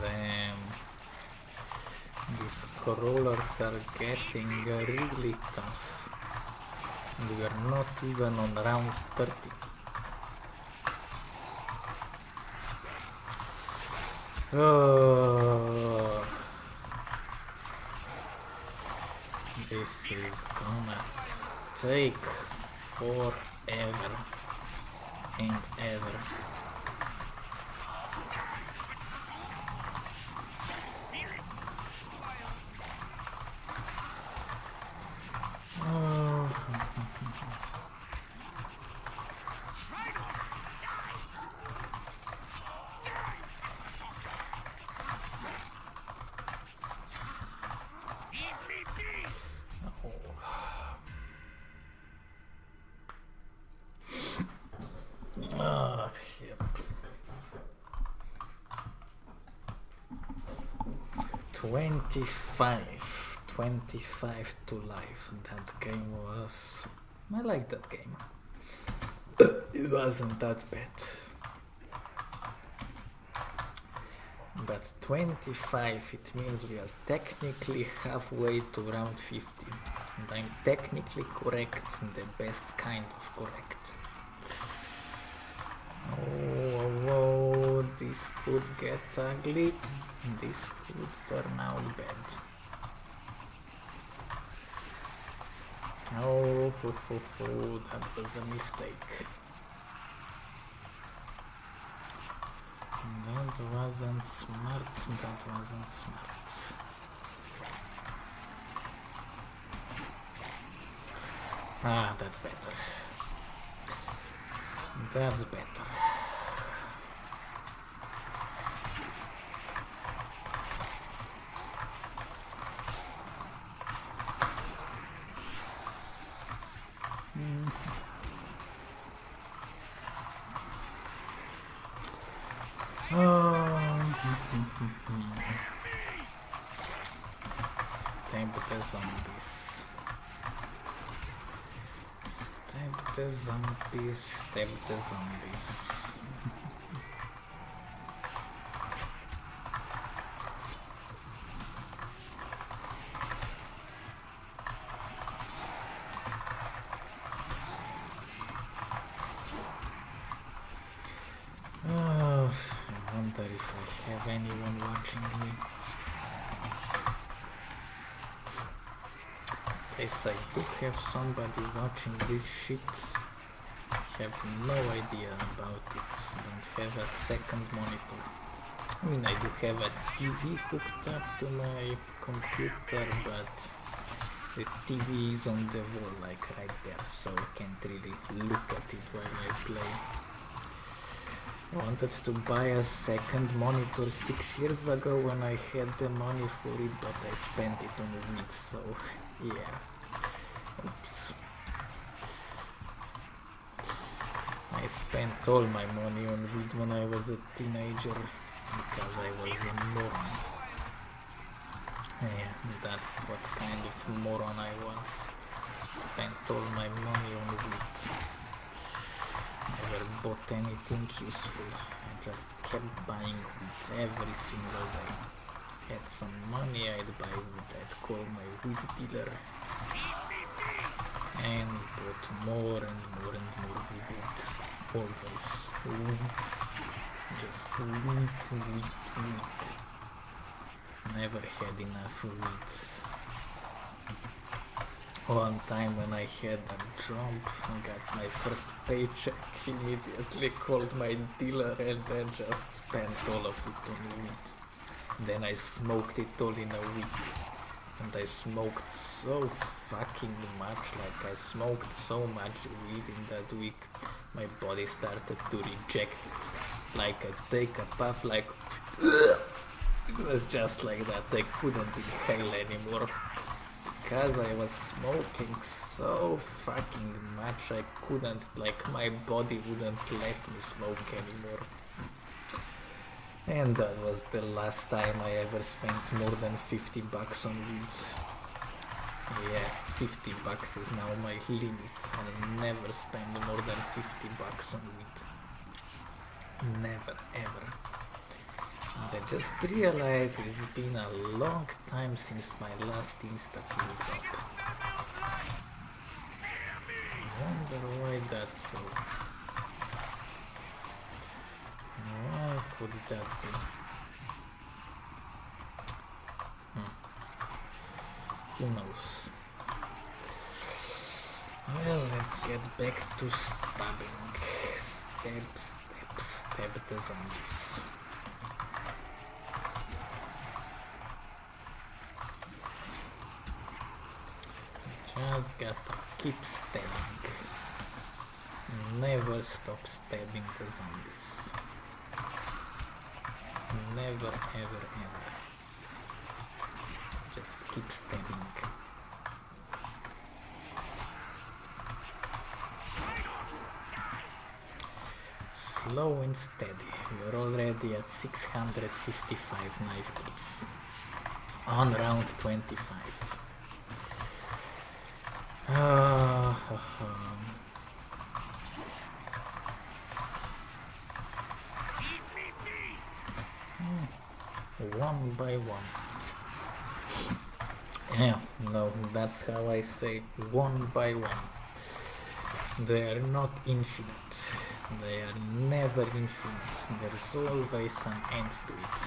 Speaker 1: Then these crawlers are getting really tough. We are not even on round 30. Oh, this is gonna take forever and ever. Yep. 25 to life. That game was... I like that game. It wasn't that bad. But 25, it means we are technically halfway to round 50. And I'm technically correct, the best kind of correct. Oh, this could get ugly. This could turn out bad. Oh, that was a mistake. That wasn't smart, that wasn't smart. Ah, that's better. That's better. Stab the zombies. Stab the zombies. Stab the zombies. Oh, I wonder if I have anyone watching me. Yes, I do have somebody watching this shit. Have no idea about it. Don't have a second monitor. I mean, I do have a TV hooked up to my computer, but the TV is on the wall, like right there, so I can't really look at it while I play. I wanted to buy a second monitor 6 years ago when I had the money for it, but I spent it on weed, so yeah. Oops. I spent all my money on weed when I was a teenager because I was a moron. Yeah, that's what kind of moron I was. Spent all my money on weed. Never bought anything useful. I just kept buying weed every single day. Had some money, I'd buy weed. I'd call my weed dealer and bought more and more and more weed. Always weed. Just weed. Never had enough weed. One time when I had a job and got my first paycheck, immediately called my dealer and then just spent all of it on weed. Then I smoked it all in a week. And I smoked so fucking much, like I smoked so much weed in that week, my body started to reject it. Like I take a puff, like it was just like that. I couldn't inhale anymore. Because I was smoking so fucking much, I couldn't, like my body wouldn't let me smoke anymore. And that was the last time I ever spent more than $50 on weed. Yeah, $50 is now my limit. I'll never spend more than $50 on weed. Never, ever. And I just realized it's been a long time since my last Insta killed up. I wonder why that's so. Why could that be? Who knows? Well, let's get back to stabbing. Stab the zombies. Just gotta keep stabbing. Never stop stabbing the zombies. Never, ever, ever. Just keep stabbing. Slow and steady. We are already at 655 knife kills. on round 25. One by one. Yeah, no, that's how I say one by one. They are not infinite. They are never infinite. There's always an end to it.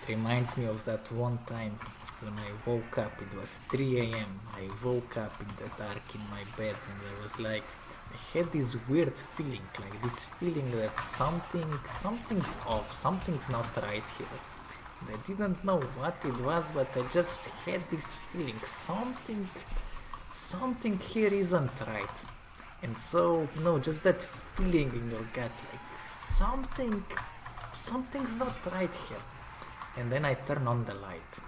Speaker 1: It reminds me of that one time when I woke up. It was 3 a.m. I woke up in the dark in my bed and I was like, I had this weird feeling, like this feeling that something's off, something's not right here. And I didn't know what it was, but I just had this feeling, something here isn't right. And so, no, just that feeling in your gut, like something's not right here. And then I turn on the light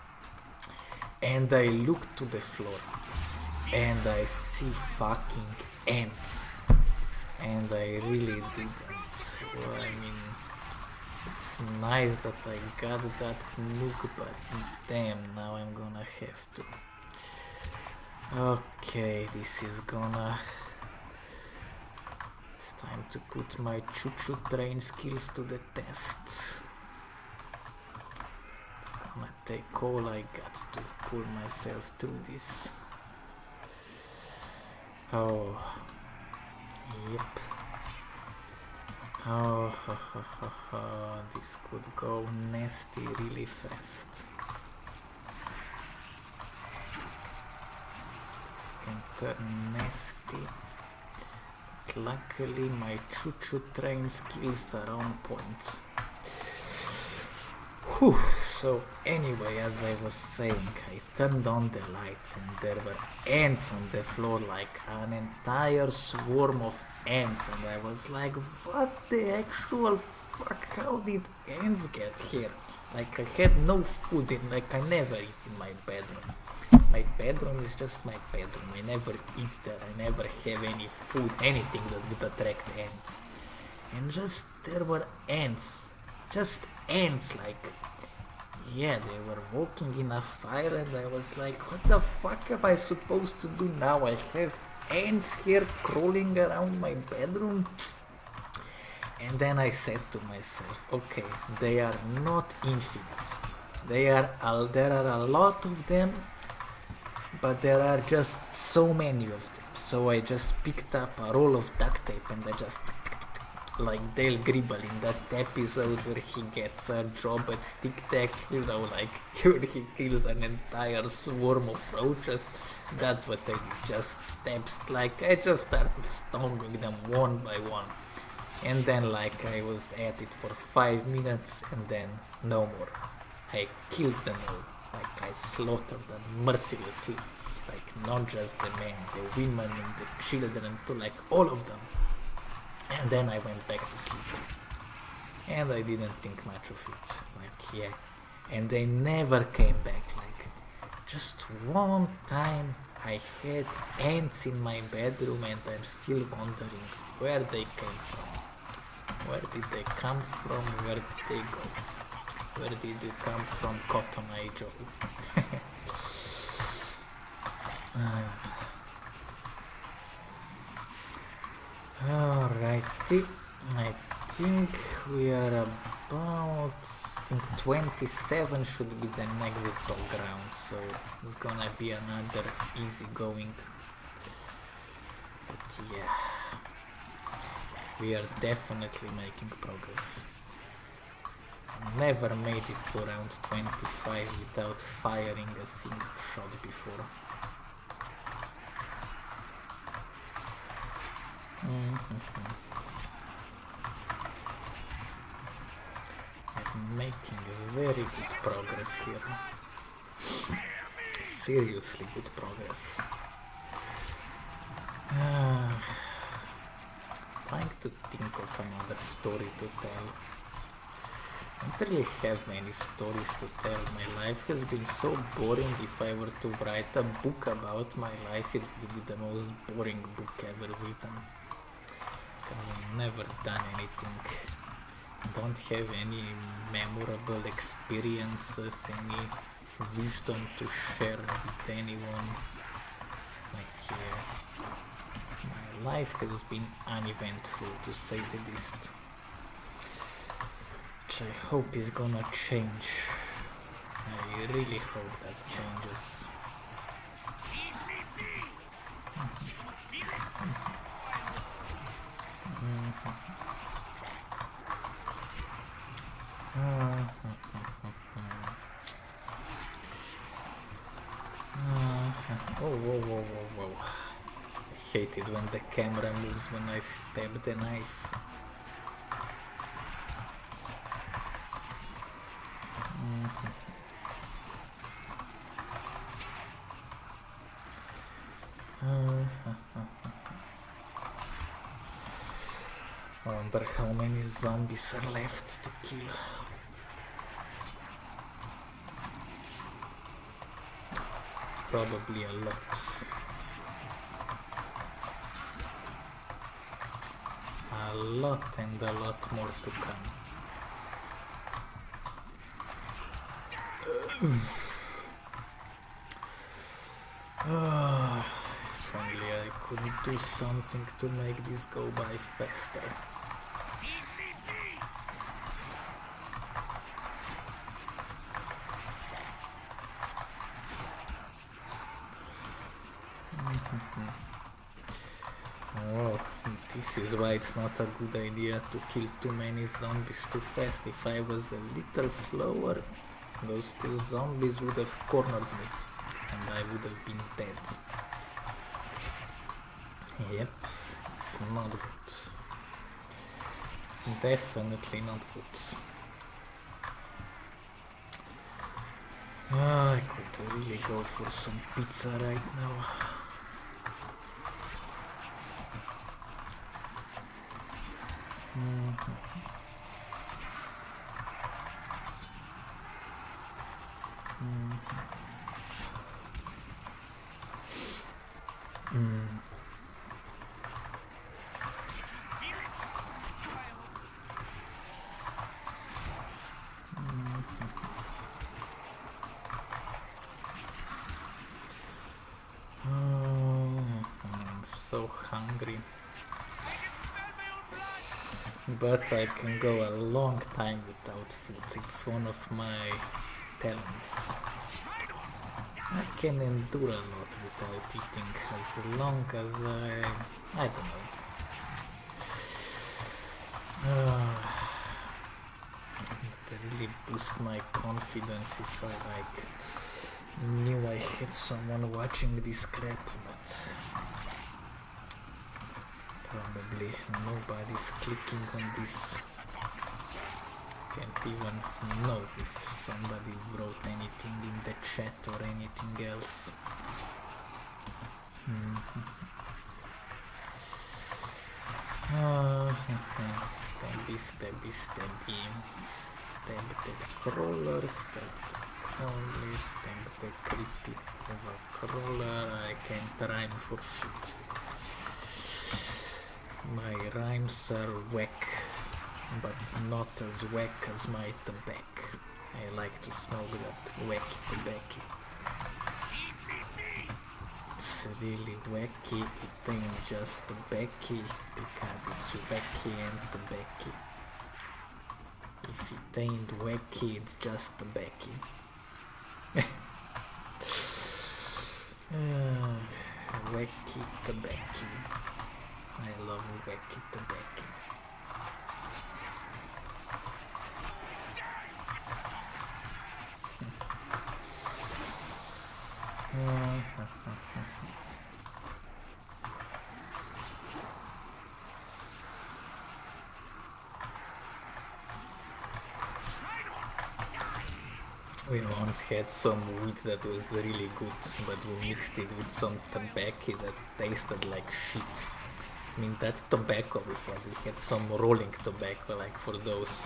Speaker 1: and I look to the floor and I see fucking ants. And I really didn't. Well, I mean, it's nice that I got that nuke, but damn, now I'm gonna have to. Okay, this is gonna... It's time to put my choo-choo train skills to the test. It's gonna take all I got to pull myself through this. Oh, yep. Oh, this could go nasty really fast. This can turn nasty. But luckily my choo-choo train skills are on point. Whew. So anyway, as I was saying, I turned on the light and there were ants on the floor, like an entire swarm of ants, and I was like, what the actual fuck, how did ants get here? Like I had no food in, like I never eat in my bedroom. My bedroom is just my bedroom, I never eat there, I never have any food, anything that would attract ants. And just, there were ants, just ants, like, yeah, they were walking in a fire and I was like, what the fuck am I supposed to do now? I have ants here crawling around my bedroom. And then I said to myself, okay, they are not infinite. There are a lot of them, but there are just so many of them. So I just picked up a roll of duct tape and I just, like Dale Gribble in that episode where he gets a job at Stick Tech, you know, like where he kills an entire swarm of roaches. That's what I did, just steps, like I just started stomping them one by one. And then like I was at it for 5 minutes and then no more. I killed them all, like I slaughtered them mercilessly. Like not just the men, the women and the children too, like all of them. And then I went back to sleep. And I didn't think much of it, like yeah. And they never came back, like just one time I had ants in my bedroom and I'm still wondering where they came from. Where did they come from? Where did they go? Where did you come from, Cotton Eye Joe? Alrighty, I think we are about, I think 27 should be the next dog round, so it's gonna be another easy going. But yeah, we are definitely making progress. Never made it to round 25 without firing a single shot before. I'm making very good progress here. Seriously good progress. Trying to think of another story to tell. I don't really have many stories to tell. My life has been so boring. If I were to write a book about my life, it would be the most boring book ever written. I've never done anything. Don't have any memorable experiences, any wisdom to share with anyone. Like, yeah, my life has been uneventful to say the least, which I hope is gonna change. I really hope that changes.
Speaker 2: Leave me be! Did you feel it?
Speaker 1: Oh, whoa, whoa, whoa, whoa. I hate it when the camera moves when I stab the knife. I wonder how many zombies are left to kill. Probably a lot. A lot and a lot more to come. If only I could do something to make this go by faster.
Speaker 2: Leave me be!
Speaker 1: Oh, this is why it's not a good idea to kill too many zombies too fast. If I was a little slower, those two zombies would have cornered me and I would have been dead. Yep, it's not good. Definitely not good. I could really go for some pizza right now. I'm so hungry.
Speaker 2: I can smell my own blood!
Speaker 1: But I can go a long time without food. It's one of my talents. I can endure a lot without eating as long as I don't know. It really boost my confidence if I knew I had someone watching this crap, but probably nobody's clicking on this. Can't even know if somebody wrote anything in the chat or anything else. Stabby, stabby, stabby. Stab the crawler, stab the crawler, stab the creepy overcrawler. I can't rhyme for shit. My rhymes are whack, but not as whack as my tobacco. I like to smoke that wacky tobacco. It's really wacky, it ain't just tobacco, because it's wacky and tobacco. If it ain't wacky, it's just tobacco. Wacky tobacco. I love wacky tobacco. We once had some weed that was really good, but we mixed it with some tobacco that tasted like shit. I mean, that tobacco we had some rolling tobacco, like for those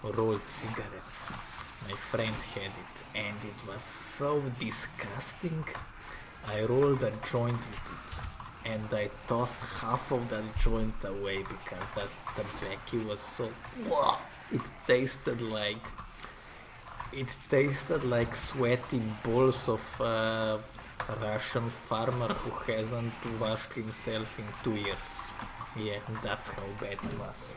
Speaker 1: rolled cigarettes. My friend had it, and it was so disgusting. I rolled a joint with it, and I tossed half of that joint away because that tobacco was so... It tasted like It tasted like sweaty balls of a Russian farmer who hasn't washed himself in 2 years. Yeah, that's how bad it was.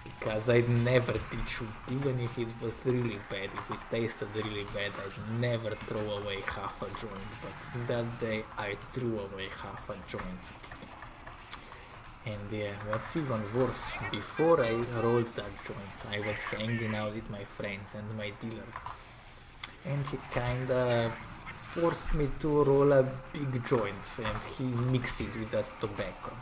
Speaker 1: Because I'd never teach you, even if it was really bad, if it tasted really bad, I'd never throw away half a joint. But that day I threw away half a joint. And yeah, what's even worse, before I rolled that joint, I was hanging out with my friends and my dealer. And he kinda forced me to roll a big joint, and he mixed it with that tobacco.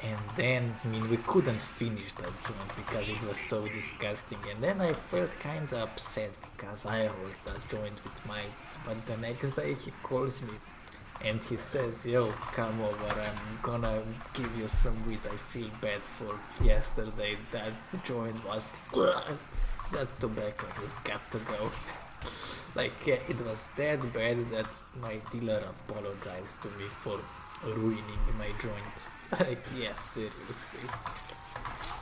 Speaker 1: And then, I mean, we couldn't finish that joint because it was so disgusting. And then I felt kinda upset because I rolled that joint with mine. But the next day he calls me and he says, yo, come over, I'm gonna give you some weed. I feel bad for yesterday. That joint was, that tobacco has got to go. Like, it was that bad that my dealer apologized to me for ruining my joint. Like, yeah, seriously.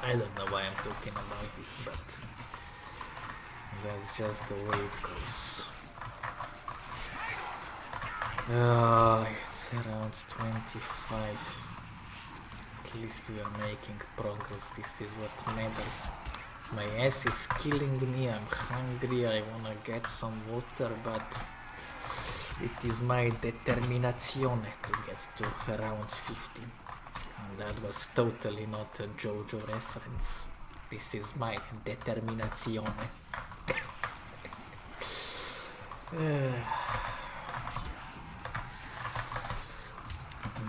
Speaker 1: I don't know why I'm talking about this, but that's just the way it goes. It's around 25. At least we are making progress. This is what matters. My ass is killing me. I'm hungry. I wanna get some water, but it is my determinazione to get to around 50. And that was totally not a JoJo reference. This is my determinazione.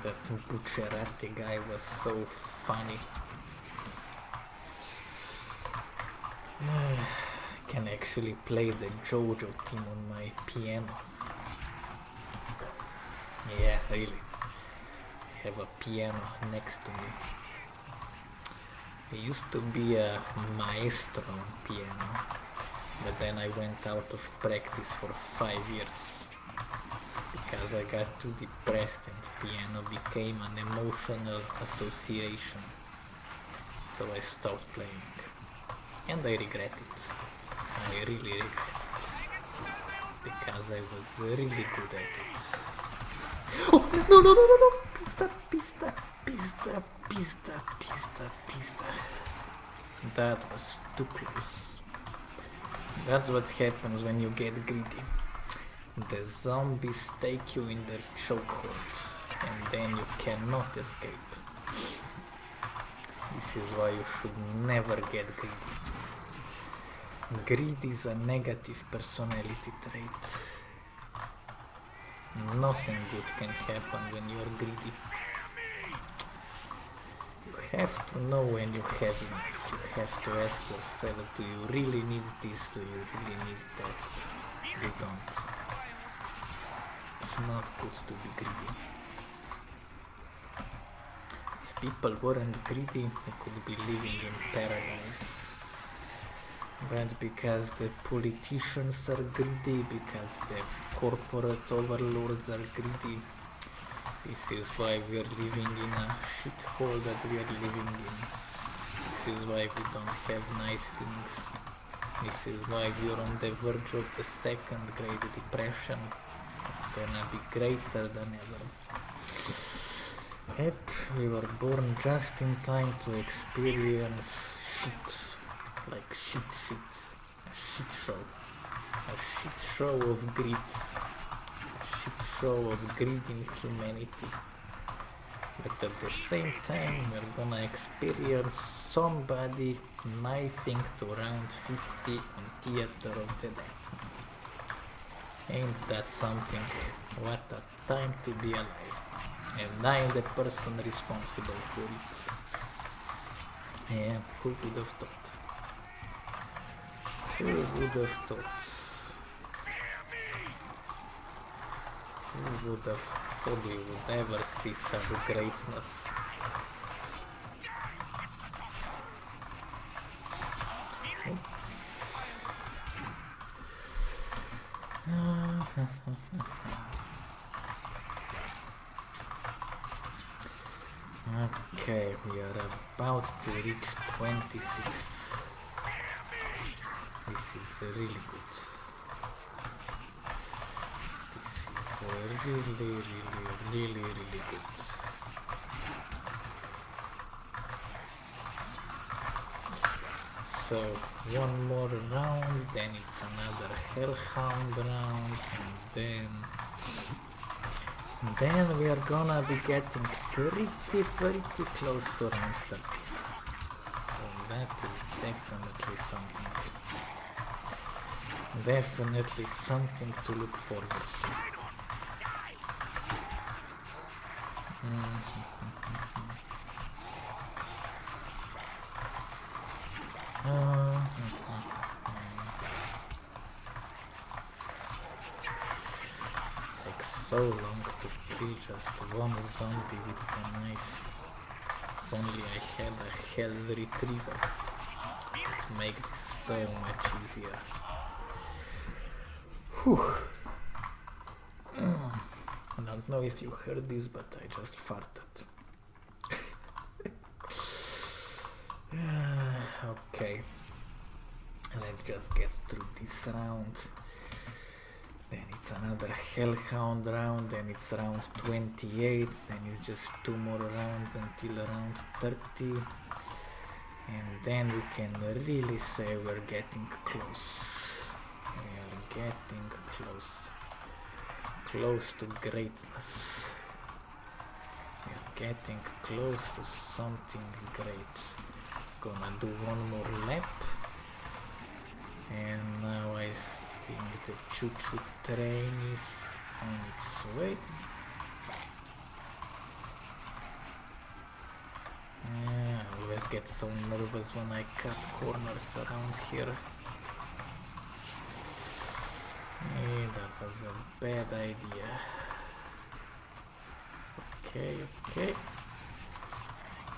Speaker 1: That Buccerati guy was so funny. Can actually play the JoJo theme on my piano. Yeah, really. I have a piano next to me. I used to be a maestro on piano, but then I went out of practice for 5 years because I got too depressed and piano became an emotional association. So I stopped playing. And I regret it. I really regret it. Because I was really good at it. Oh, no. Pista. That was too close. That's what happens when you get greedy. The zombies take you in their chokehold, and then you cannot escape. This is why you should never get greedy. Greed is a negative personality trait. Nothing good can happen when you are greedy. You have to know when you have enough. You have to ask yourself, do you really need this? Do you really need that? You don't. It's not good to be greedy. If people weren't greedy, they could be living in paradise. But because the politicians are greedy, because the corporate overlords are greedy, this is why we are living in a shithole that we are living in. This is why we don't have nice things. This is why we are on the verge of the second Great Depression. It's gonna be greater than ever. Yep, we were born just in time to experience shit. Like shit. A shit show. A shit show of greed. A shit show of greed in humanity. But at the same time, we're gonna experience somebody knifing to round 50 on Theater of the Dead. Ain't that something? What a time to be alive. And I'm the person responsible for it. Yeah, who would have thought? Who would have thought? Who would have thought we would ever see such greatness? Oops. Okay, we are about to reach 26. We This is really good. This is really good. So one more round, then it's another hellhound round, and then we are gonna be getting pretty close to round 30. So that is definitely something to look forward to. Takes so long to kill just one zombie with the knife. If only I had a health retriever to make this so much easier. Whew. I don't know if you heard this, but I just farted. Okay, let's just get through this round. Then it's another hellhound round, then it's round 28, then it's just 2 more rounds until round 30. And then we can really say we're getting close. We are getting close to greatness. We are getting close to something great. Gonna do one more lap. And now I think the choo-choo train is on its way. I always get so nervous when I cut corners around here. That was a bad idea. Okay.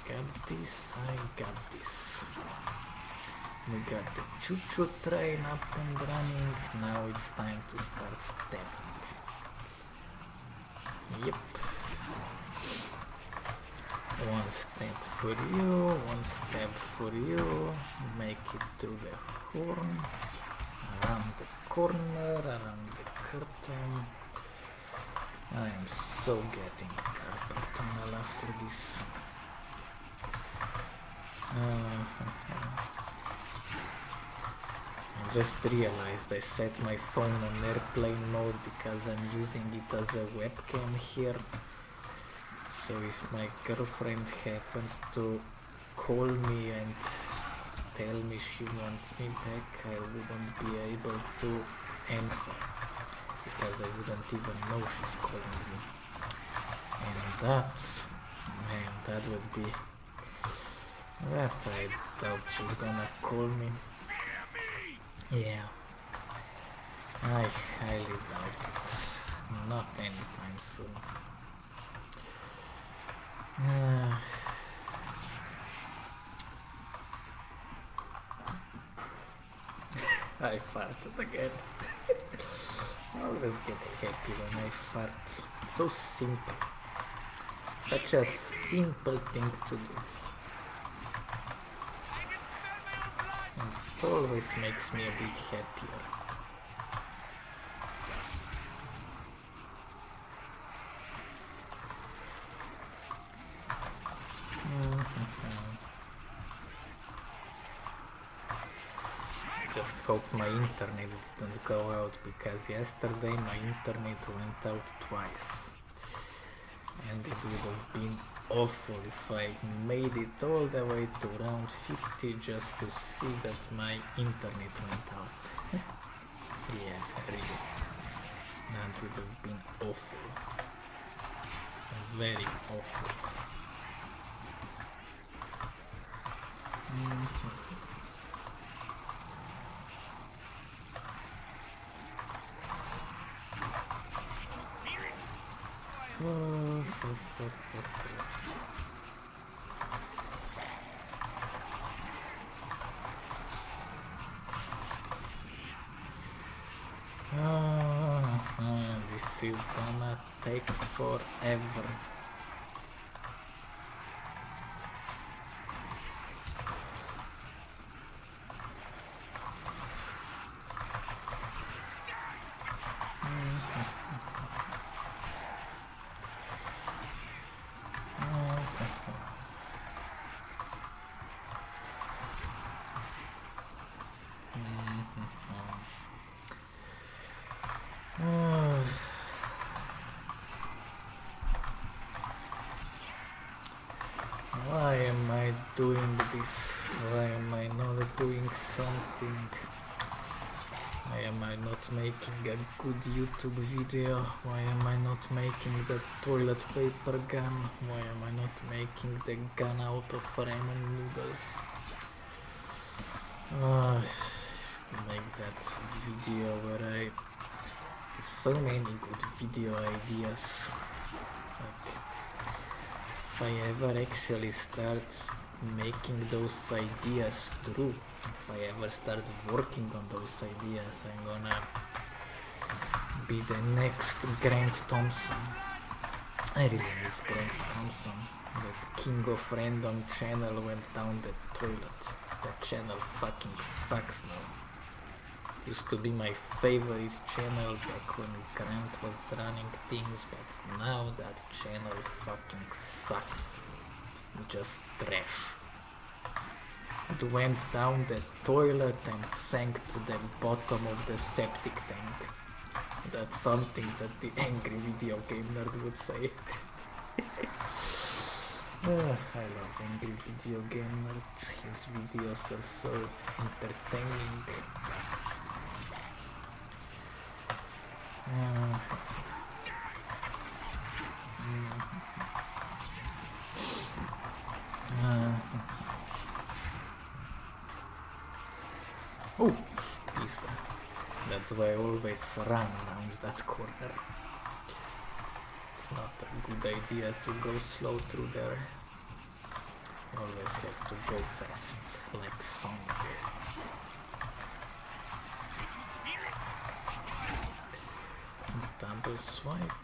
Speaker 1: I got this. We got the choo-choo train up and running. Now it's time to start stepping. Yep. One step for you, one step for you. Make it through the horn. Around the corner, around the curtain. I am so getting carpal tunnel after this. I just realized I set my phone on airplane mode because I'm using it as a webcam here. So if my girlfriend happens to call me and tell me she wants me back, I wouldn't be able to answer because I wouldn't even know she's calling me. And that would be... That I doubt she's gonna call me. Yeah, I highly doubt it. Not anytime soon. I farted again. I always get happy when I fart. So simple. Such a simple thing to do. It always makes me a bit happier. Just hope my internet didn't go out, because yesterday my internet went out twice. And it would have been awful if I made it all the way to round 50 just to see that my internet went out. Yeah, really. That would have been awful. Very awful. This is gonna take forever. Why am I doing this? Why am I not doing something? Why am I not making a good YouTube video? Why am I not making the toilet paper gun? Why am I not making the gun out of ramen noodles? I should make that video where I have so many good video ideas. Like, if I ever actually start making those ideas true, if I ever start working on those ideas, I'm gonna be the next Grant Thompson. I really miss Grant Thompson. That king of random channel went down the toilet. That channel fucking sucks now. Used to be my favorite channel back when Grant was running things, but now that channel fucking sucks. Just trash. It went down the toilet and sank to the bottom of the septic tank. That's something that the angry video game nerd would say. I love angry video game nerd. His videos are so entertaining. Oh, pista. That's why I always run around that corner. It's not a good idea to go slow through there. You always have to go fast, like Sonic. Double swipe.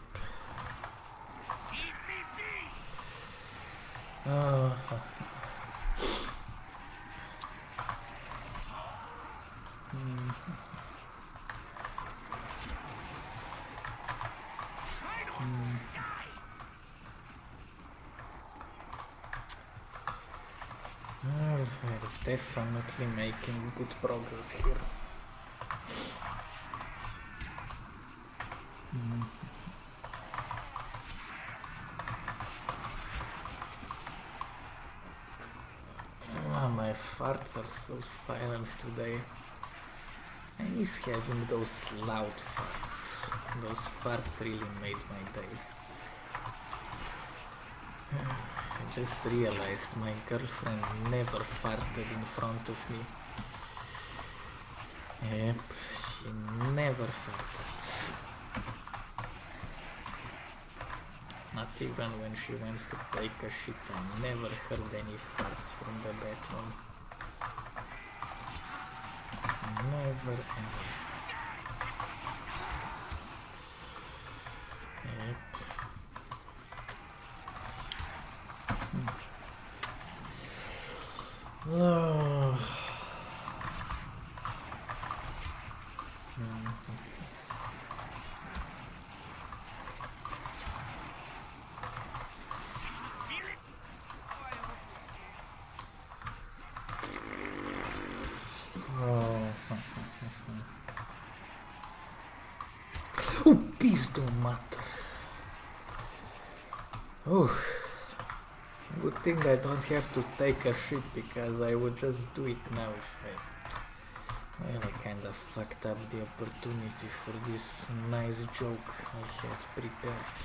Speaker 1: We're definitely making good progress here. My farts are so silent today. I miss having those loud farts. Those farts really made my day. I just realized my girlfriend never farted in front of me. Yep, she never farted. Not even when she went to take a shit, I never heard any farts from the bathroom. Never ever. Yep. Oh. Pizdu mater. Oh, good thing I don't have to take a shit because I would just do it now if well, I kinda fucked up the opportunity for this nice joke I had prepared.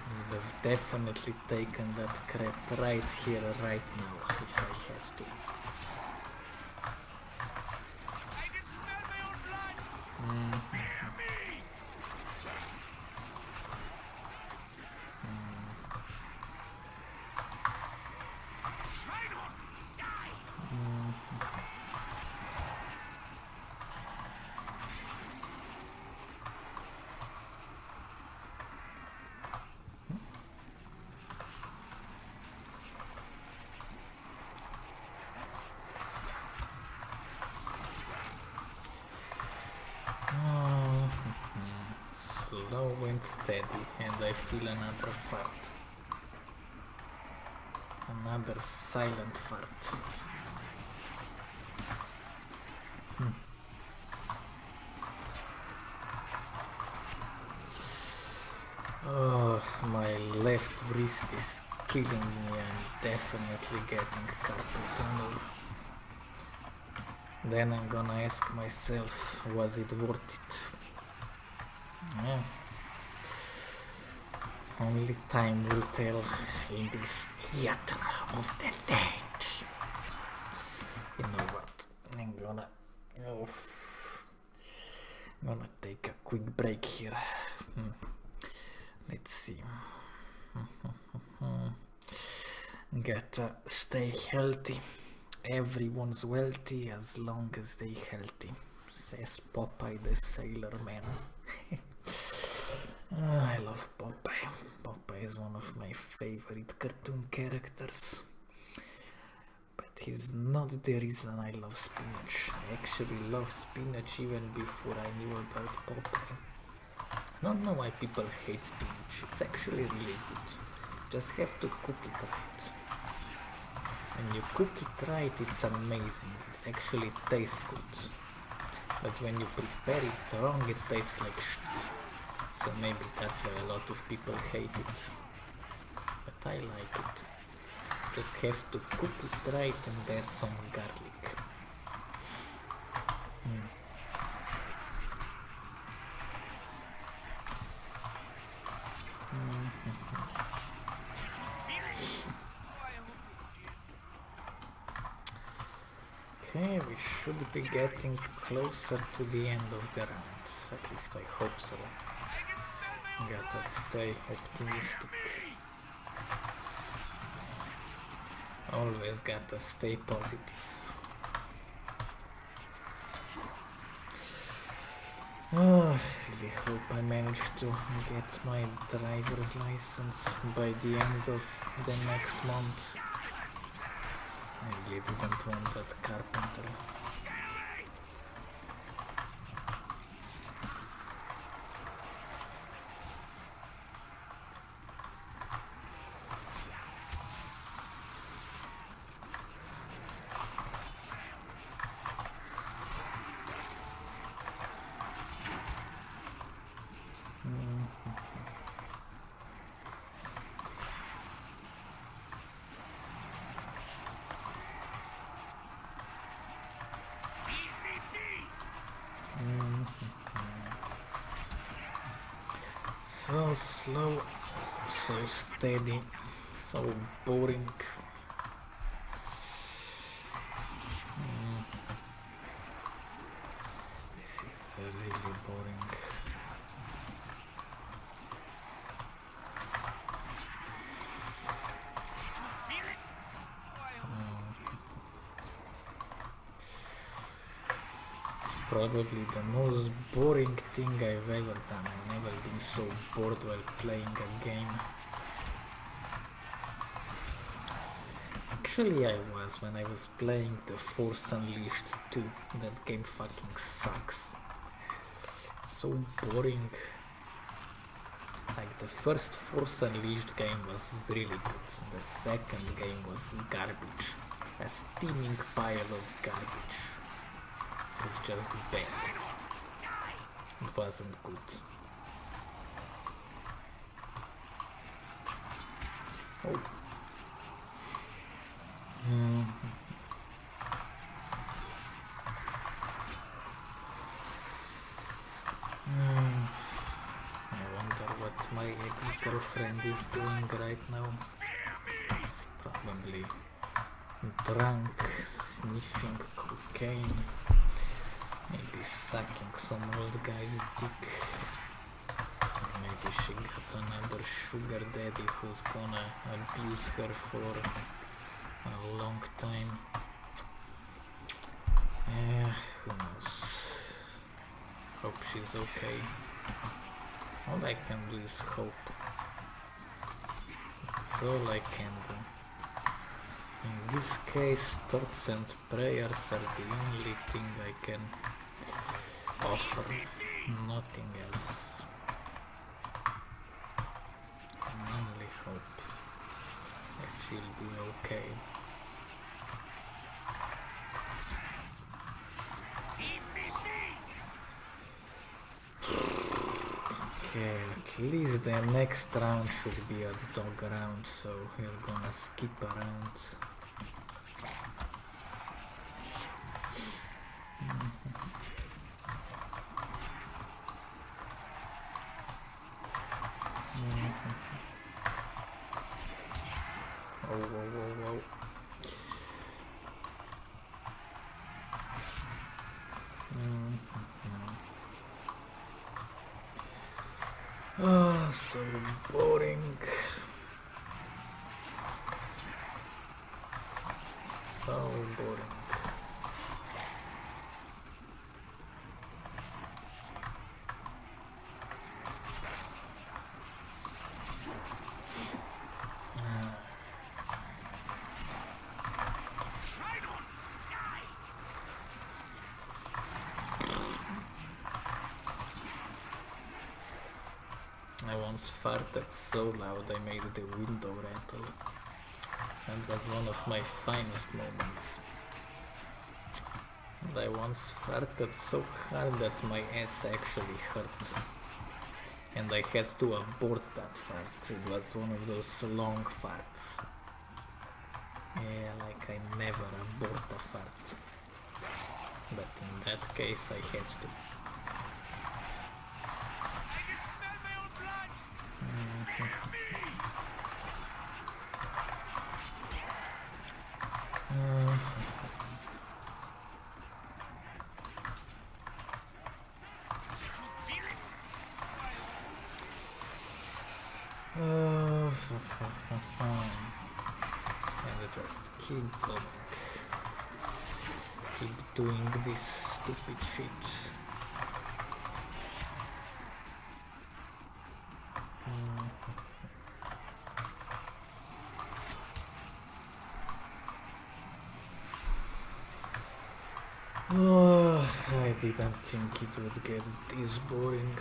Speaker 1: I would have definitely taken that crap right here, right now, if I had to. Slow and steady, and I feel another fart. Another silent fart. Oh, my left wrist is killing me, I'm definitely getting carpal tunnel. Then I'm gonna ask myself, was it worth it? Yeah. Only time will tell in this theater of the dead. You know what? I'm gonna take a quick break here. Let's see. Gotta stay healthy. Everyone's wealthy as long as they healthy, says Popeye the Sailor Man. I love Popeye. Popeye is one of my favorite cartoon characters. But he's not the reason I love spinach. I actually loved spinach even before I knew about Popeye. Don't know why people hate spinach. It's actually really good. Just have to cook it right. When you cook it right, it's amazing. It actually tastes good. But when you prepare it wrong, it tastes like shit. So maybe that's why a lot of people hate it. But I like it. Just have to cook it right and add some garlic. Okay, we should be getting closer to the end of the round. At least I hope so. Gotta stay optimistic. Always gotta stay positive. Oh, I really hope I manage to get my driver's license by the end of the next month. I really didn't want that carpenter. So slow, so steady, so boring. This is really boring. Probably the most boring thing I've ever done. I've never been so bored while playing a game. Actually I was when I was playing The Force Unleashed 2. That game fucking sucks. It's so boring. Like the first Force Unleashed game was really good. The second game was garbage. A steaming pile of garbage. It's just bad. It wasn't good. Oh. I wonder what my ex-girlfriend is doing right now. She's probably drunk, sniffing cocaine. Maybe sucking some old guy's dick. Maybe she got another sugar daddy who's gonna abuse her for a long time. Yeah, who knows. Hope she's okay. All I can do is hope. That's all I can do. In this case, thoughts and prayers are the only thing I can offer, nothing else. I only hope that she'll be okay. Okay, at least the next round should be a dog round, so we're gonna skip around. Oh, whoa, whoa, whoa. Oh, so boring. So boring.
Speaker 2: Try not die.
Speaker 1: I once farted so loud I made the window rattle. That was one of my finest moments. And I once farted so hard that my ass actually hurt. And I had to abort that fart. It was one of those long farts. Yeah, like I never abort a fart. But in that case I had to.
Speaker 2: I can smell my own blood. Hear me. Did you feel it?
Speaker 1: And just keep going. Keep doing this stupid shit. Oh, I didn't think it would get this boring.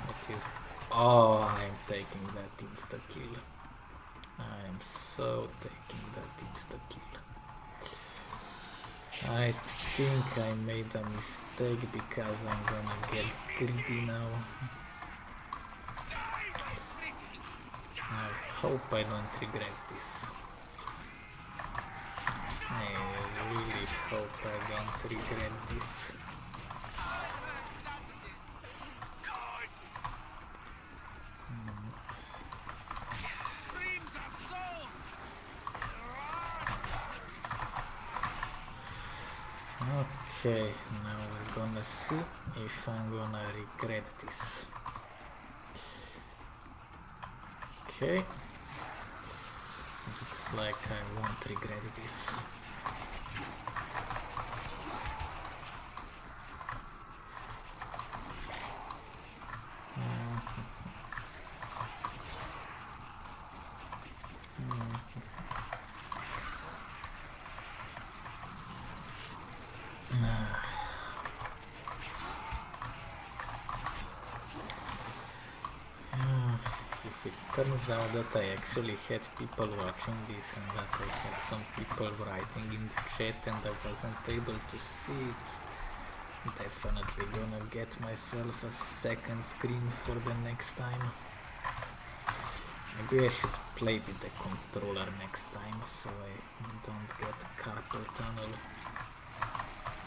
Speaker 1: What is... Oh, I'm taking that insta-kill. I'm so taking that insta-kill. I think I made a mistake because I'm gonna get greedy now. I hope I don't regret this. I really hope I don't regret this.
Speaker 2: Screams of soul.
Speaker 1: Okay, now we're gonna see if I'm gonna regret this. Okay. Looks like I won't regret this. If it turns out that I actually had people watching this and that I had some people writing in the chat and I wasn't able to see it, definitely gonna get myself a second screen for the next time. Maybe I should play with the controller next time so I don't get carpal tunnel,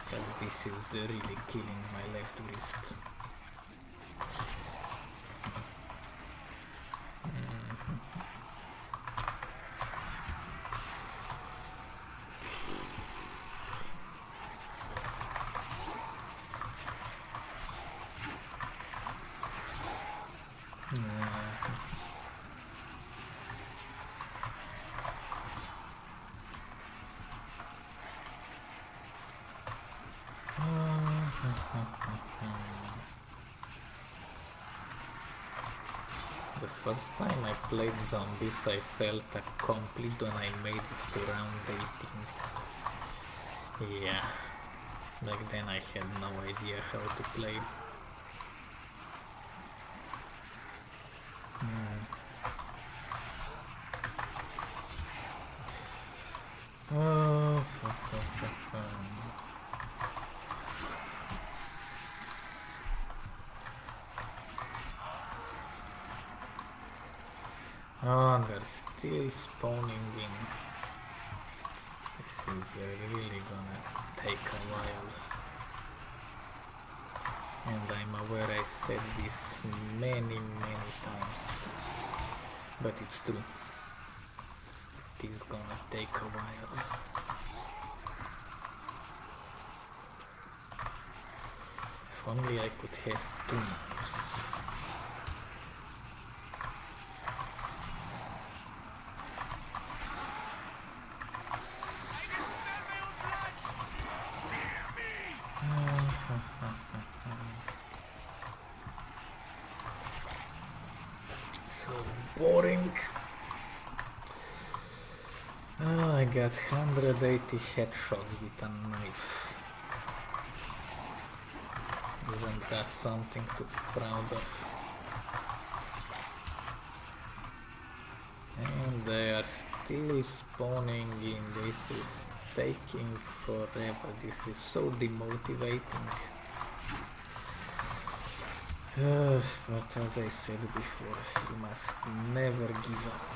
Speaker 1: because this is really killing my left wrist. The first time I played zombies I felt accomplished when I made it to round 18. Yeah, back then I had no idea how to play. Oh, Oh, they're still spawning in. This is really gonna take a while. And I'm aware I said this many times, but it's true. It is gonna take a while. If only I could have 2 knives. So boring. Oh, I got 180 headshots with a knife. Isn't that something to be proud of? And they are still spawning in. This is taking forever. This is so demotivating. But as I said before, you must never give up.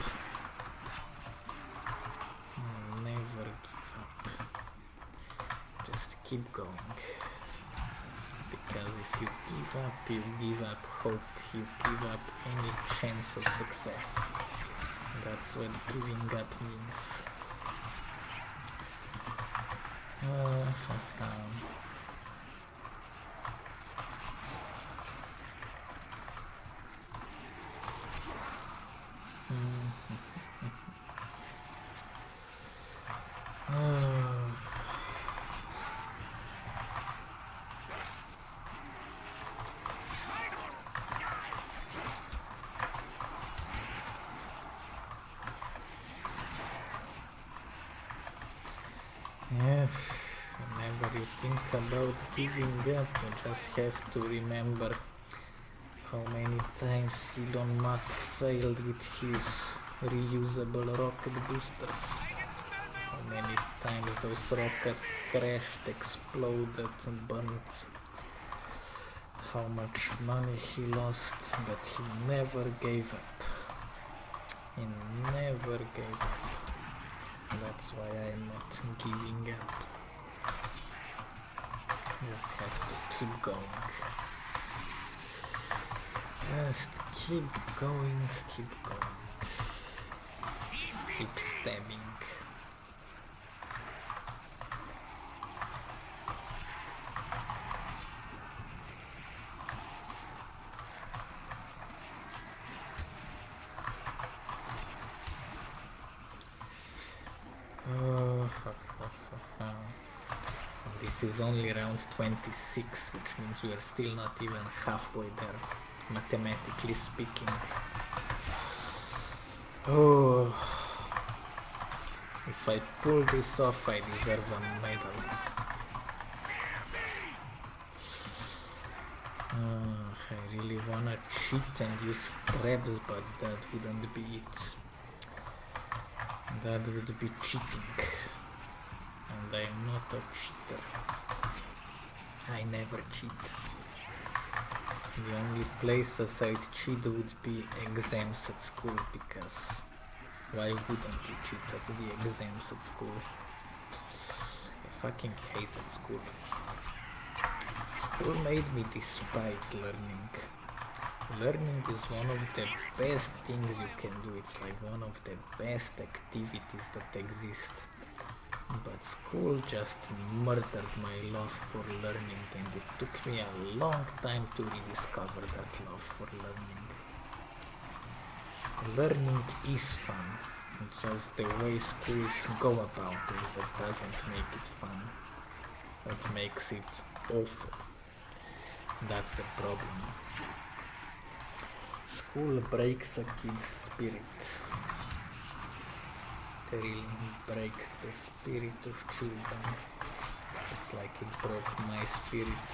Speaker 1: Never give up. Just keep going. Because if you give up hope, you give up any chance of success. That's what giving up means. Yeah, whenever you think about giving up, you just have to remember how many times Elon Musk failed with his reusable rocket boosters. How many times those rockets crashed, exploded, and burnt. How much money he lost, but he never gave up. He never gave up. That's why I'm not giving up. Just have to keep going. Just keep going, keep going. Keep stabbing. This is only round 26, which means we are still not even halfway there, mathematically speaking. Oh, if I pull this off, I deserve a medal. I really wanna cheat and use traps, but that wouldn't be it. That would be cheating. And I am not a cheater. I never cheat. The only places I'd cheat would be exams at school, because why wouldn't you cheat at the exams at school? I fucking hated school. School made me despise learning. Learning is one of the best things you can do. It's like one of the best activities that exist. But school just murdered my love for learning, and it took me a long time to rediscover that love for learning. Learning is fun. It's just the way schools go about it that doesn't make it fun. That makes it awful. That's the problem. School breaks a kid's spirit. It really breaks the spirit of children. It's like it broke my spirit.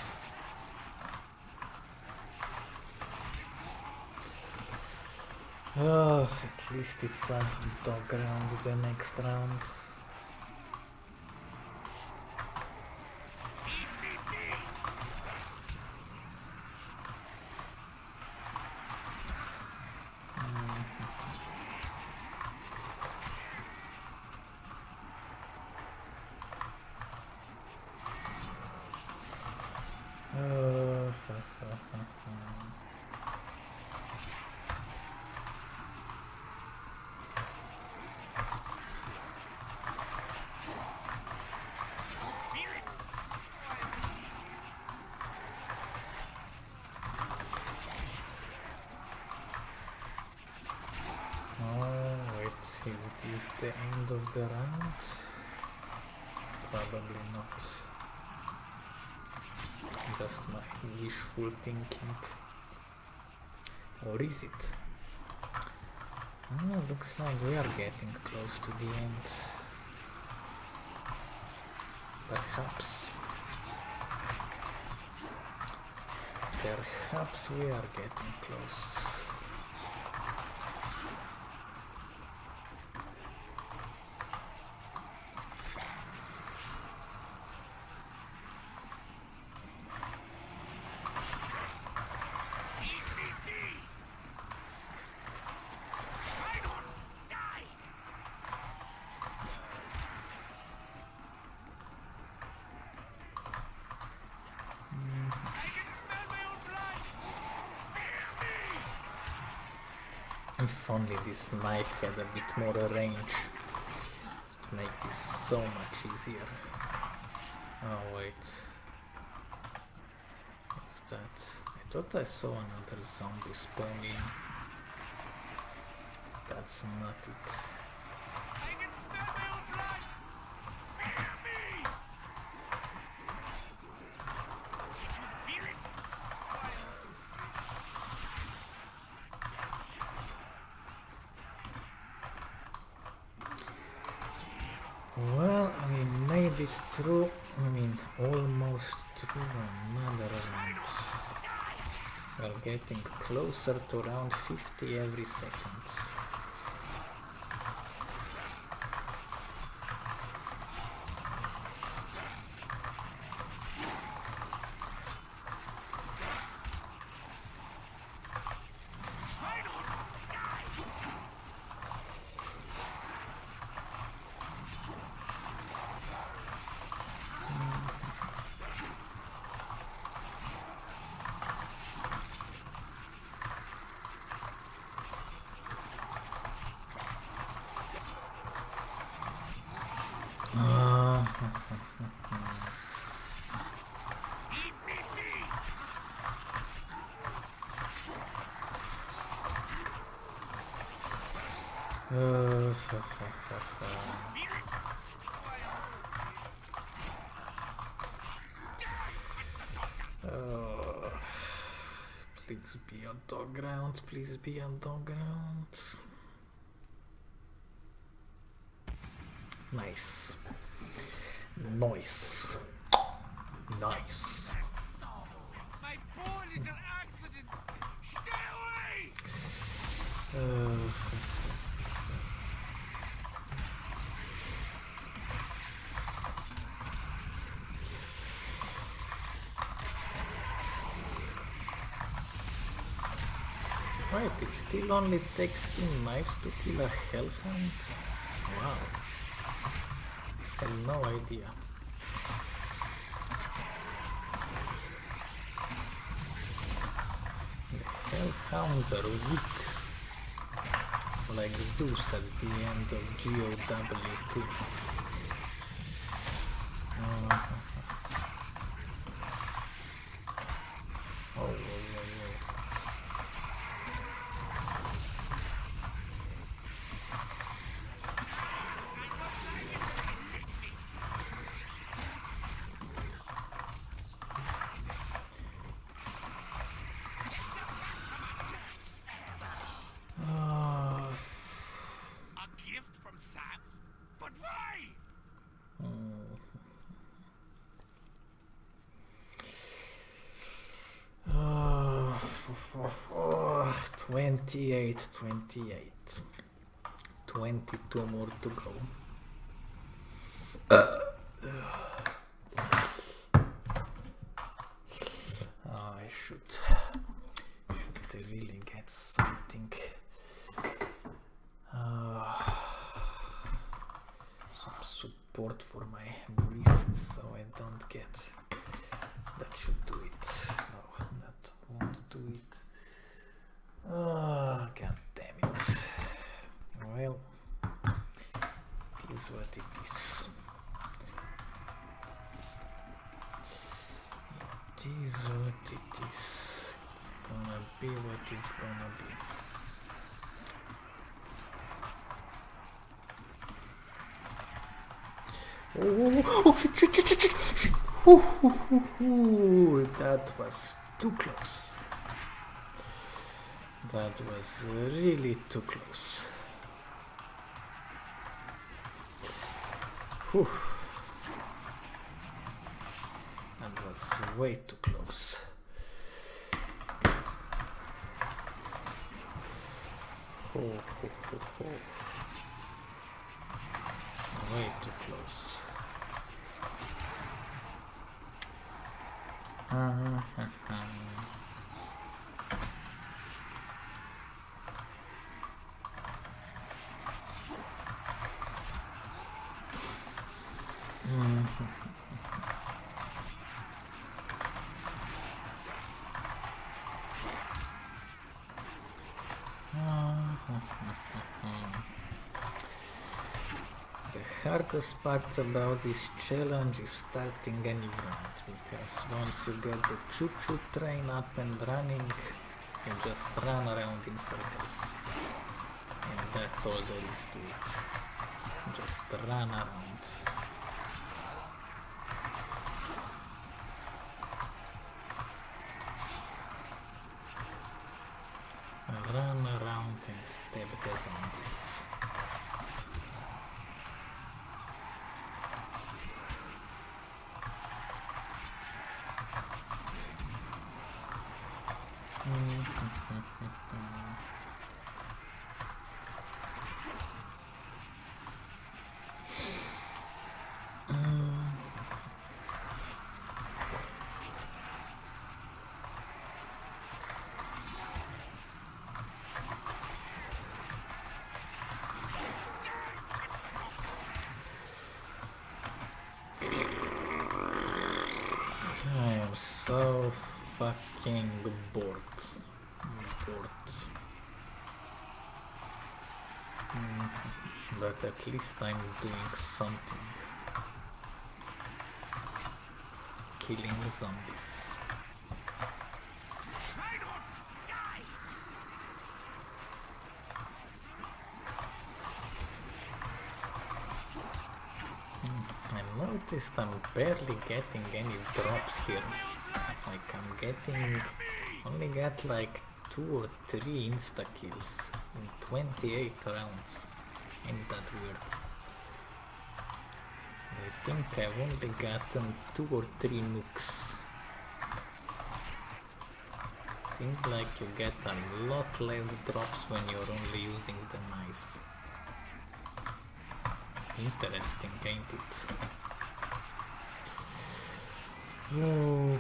Speaker 1: Oh, at least it's a dog round the next round. Is this the end of the round? Probably not. Just my wishful thinking. Or is it? Oh, looks like we are getting close to the end. Perhaps. Perhaps we are getting close. If only this knife had a bit more range to make this so much easier. Oh wait, what's that? I thought I saw another zombie spawning. That's not it.
Speaker 2: I can smell my own blood! Fear me! Did you feel it?
Speaker 1: Well, we made it through, almost through another round. We're getting closer to round 50 every second. Please be on dog ground, please be on dog ground. Nice. Nice. Nice.
Speaker 2: My poor little accident! Stay away!
Speaker 1: Right, it still only takes 2 knives to kill a hellhound? Wow. Had no idea. The hellhounds are weak. Like Zeus at the end of GOW2.
Speaker 2: But why?
Speaker 1: 28, 28. 22 more to go. I should really get something. Some support for my wrist so I don't get. That should do it. No, that won't do it. God damn it. Well, it is what it is. It is what it is. It's gonna be what it's gonna be. Oh, shit. Ooh, that was too close. That was really too close. Whew. That was way too close. Way too close. The hardest part about this challenge is starting any round, because once you get the choo-choo train up and running, you just run around in circles. And that's all there is to it. Just run around. Run around and stab the zombies. I am so fucking bored. But at least I'm doing something. Killing zombies. I noticed I'm barely getting any drops here. Like I'm getting only got like 2 or 3 insta kills in 28 rounds. Ain't that weird? I think I've only gotten 2 or 3 nukes. Seems like you get a lot less drops when you're only using the knife. Interesting, ain't it? Oh.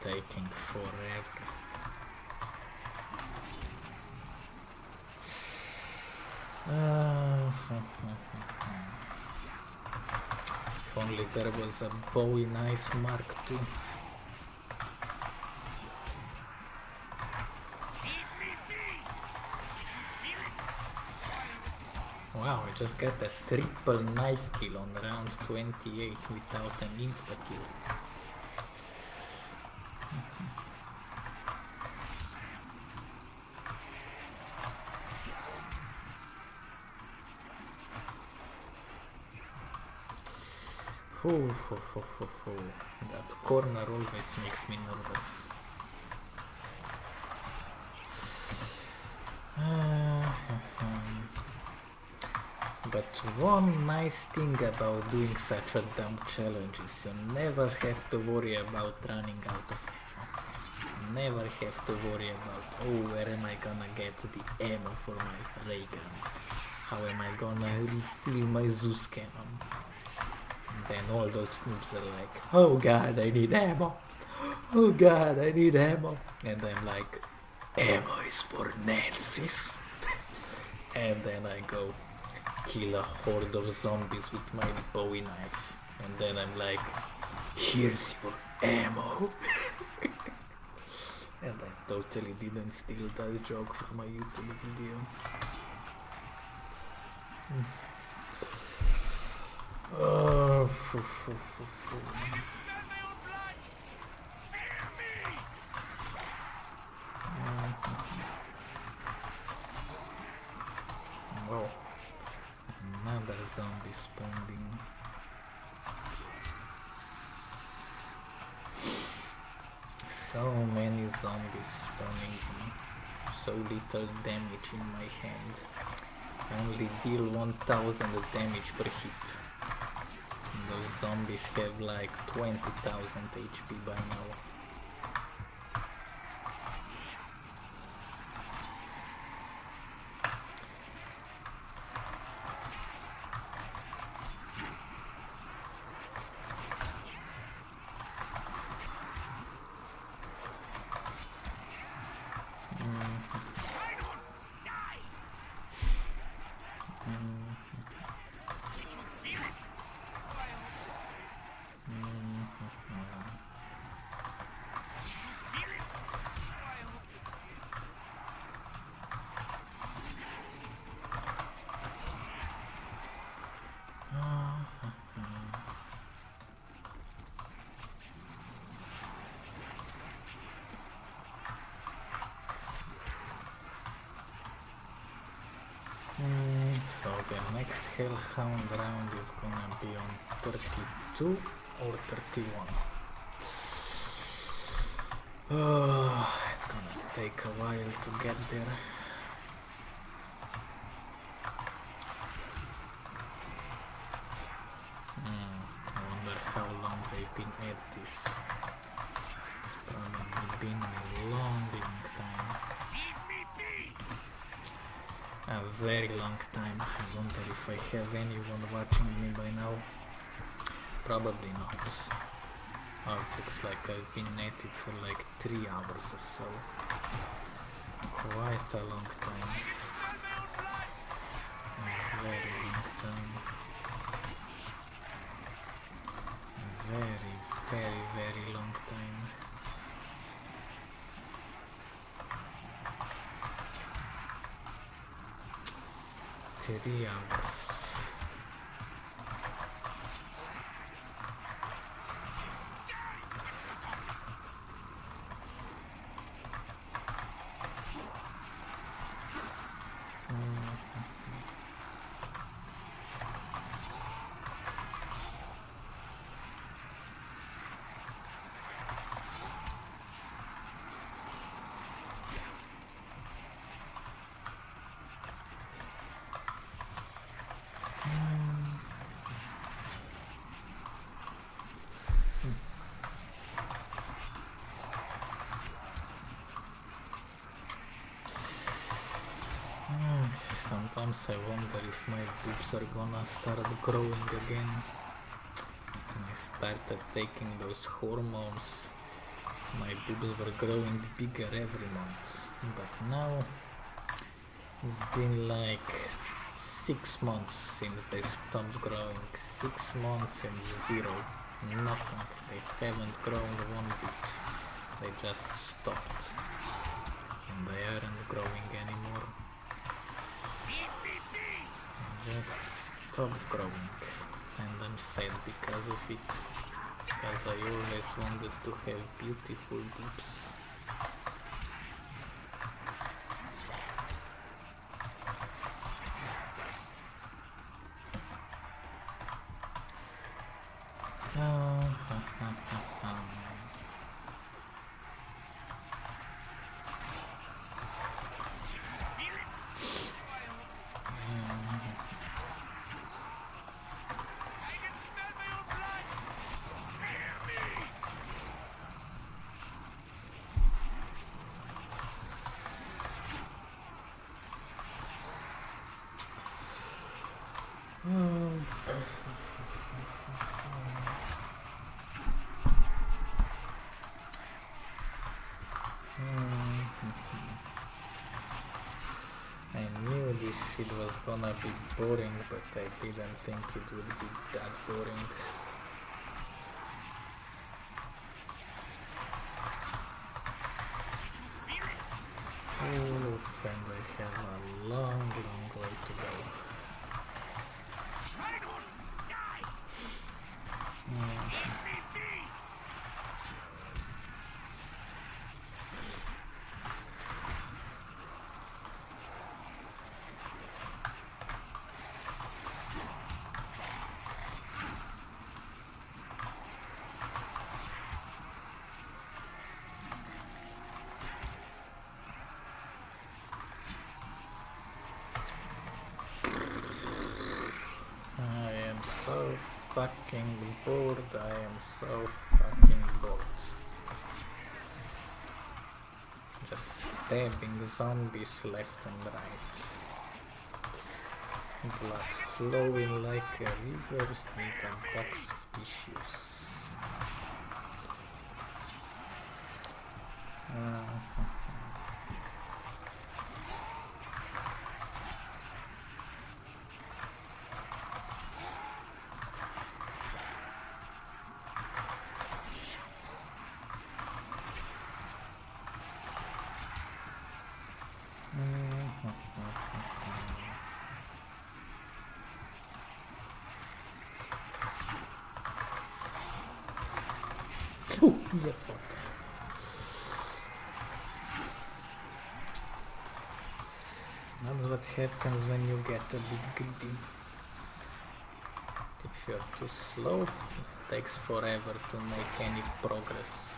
Speaker 1: Taking forever. If only there was a Bowie knife Mark II. Wow, I just got a triple knife kill on round 28 without an insta kill. That corner always makes me nervous. But one nice thing about doing such a dumb challenge is you never have to worry about running out of ammo. Never have to worry about, oh, where am I gonna get the ammo for my ray gun? How am I gonna refill my Zeus cannon? Then all those noobs are like, oh god, I need ammo. Oh god, I need ammo. And I'm like, ammo is for Nazis. And then I go kill a horde of zombies with my Bowie knife. And then I'm like, here's your ammo. And I totally didn't steal that joke from a YouTube video. Oh, Whoa, another zombie spawning. So many zombies spawning, so little damage in my hand. I only deal 1000 damage per hit. And those zombies have like 20,000 HP by now. So the next Hellhound round is gonna be on 32 or 31. It's gonna take a while to get there. I wonder how long they've been at this. It's probably been a long time. A very long time. I wonder if I have anyone watching me by now. Probably not. Oh, it looks like I've been at it for like 3 hours or so. Quite a long time. A very long time. A very long time. Three hours. Sometimes I wonder if my boobs are gonna start growing again. When I started taking those hormones, my boobs were growing bigger every month. But now, it's been like 6 months since they stopped growing. 6 months and 0. Nothing. They haven't grown one bit. They just stopped. And they aren't growing anymore. Just stopped growing, and I'm sad because of it, because I always wanted to have beautiful boobs. shit was gonna be boring, but I didn't think it would be that boring. Oof, and I have a long way to go. So fucking bored, I am so fucking bored. Just stabbing zombies left and right. Blood flowing like a river with a box of tissues. Yep. That's what happens when you get a bit greedy. If you're too slow, it takes forever to make any progress.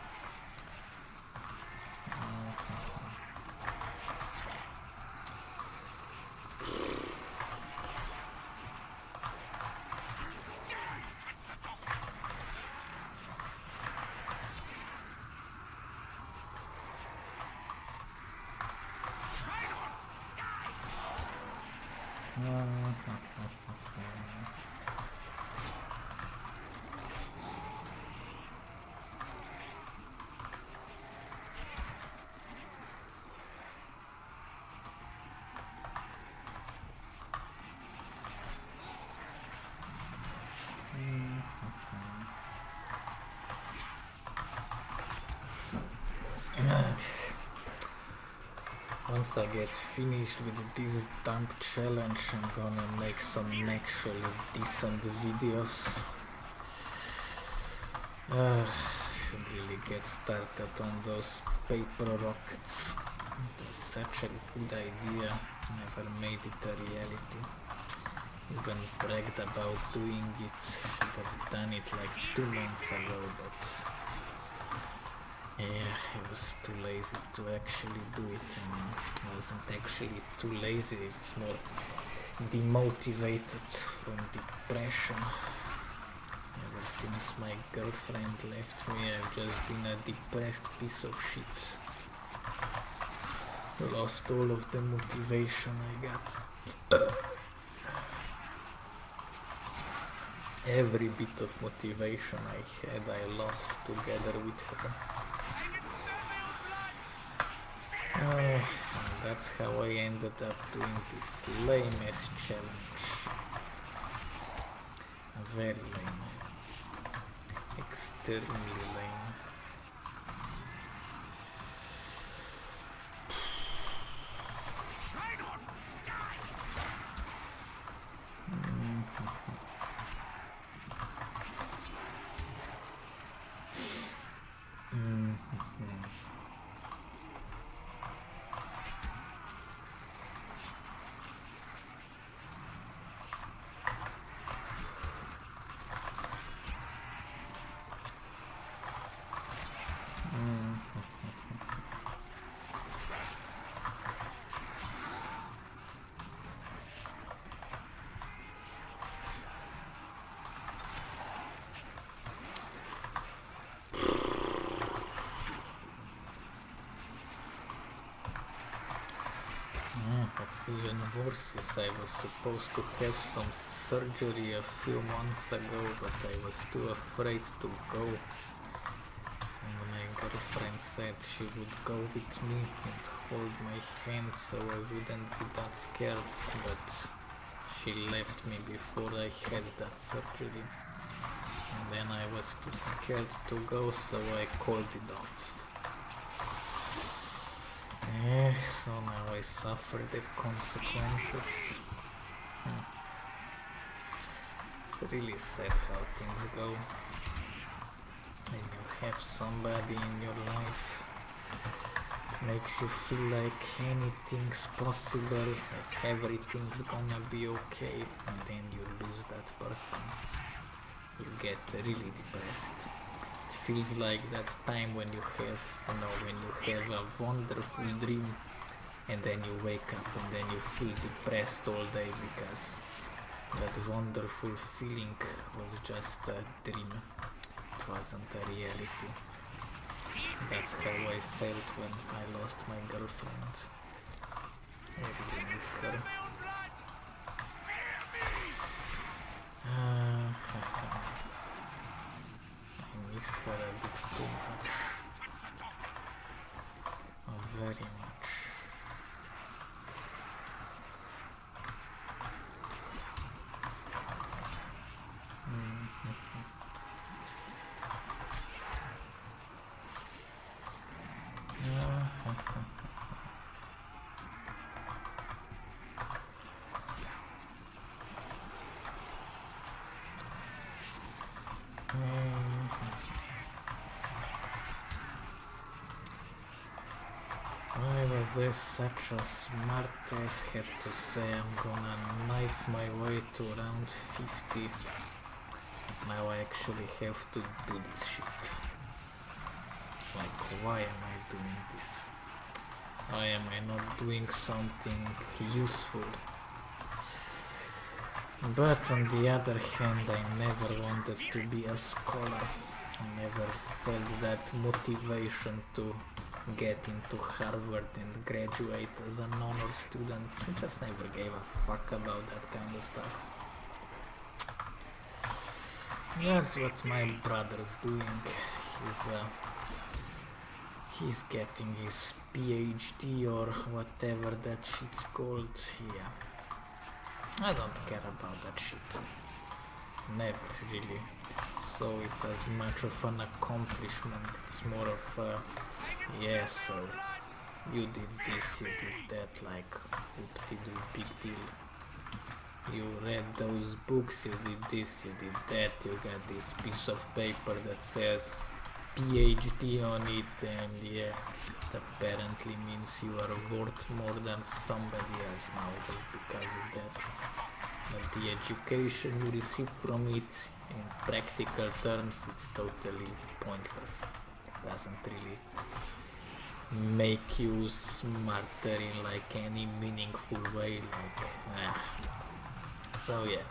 Speaker 1: Once I get finished with this dump challenge, I'm gonna make some actually decent videos. Should really get started on those paper rockets. It was such a good idea, never made it a reality. Even bragged about doing it, should have done it like 2 months ago, but yeah, I was too lazy to actually do it, and I wasn't actually too lazy, it was more demotivated from depression. Ever since my girlfriend left me, I've just been a depressed piece of shit. Lost all of the motivation I got. Every bit of motivation I had, I lost together with her. And that's how I ended up doing this lame-ass challenge. Very lame. Extremely lame. What's even worse is I was supposed to have some surgery a few months ago, but I was too afraid to go. And my childhood friend said she would go with me and hold my hand so I wouldn't be that scared, but she left me before I had that surgery. And then I was too scared to go, so I called it off. So now I suffer the consequences. It's really sad how things go. When you have somebody in your life, it makes you feel like anything's possible, like everything's gonna be okay, and then you lose that person. You get really depressed. It feels like that time when you have, when you have a wonderful dream, and then you wake up and then you feel depressed all day because that wonderful feeling was just a dream. It wasn't a reality. That's how I felt when I lost my girlfriend. I really miss her. I miss her a bit too much. Very much. Why was I such a smart ass? Had to say I'm gonna knife my way to round 50. Now I actually have to do this shit. Like, why am I doing this? Why am I not doing something useful? But on the other hand, I never wanted to be a scholar. I never felt that motivation to get into Harvard and graduate as an honor student. I just never gave a fuck about that kind of stuff. That's what my brother's doing. He's getting his PhD or whatever that shit's called. Yeah. I don't care about that shit. Never really saw it as much of an accomplishment. It's more of a, yeah, so you did this, you did that, like, whoop-de-doo, big deal. You read those books, you did this, you did that, you got this piece of paper that says PhD on it, and yeah, it apparently means you are worth more than somebody else now just because of that. But the education you receive from it, in practical terms, it's totally pointless. It doesn't really make you smarter in like any meaningful way, like, So yeah,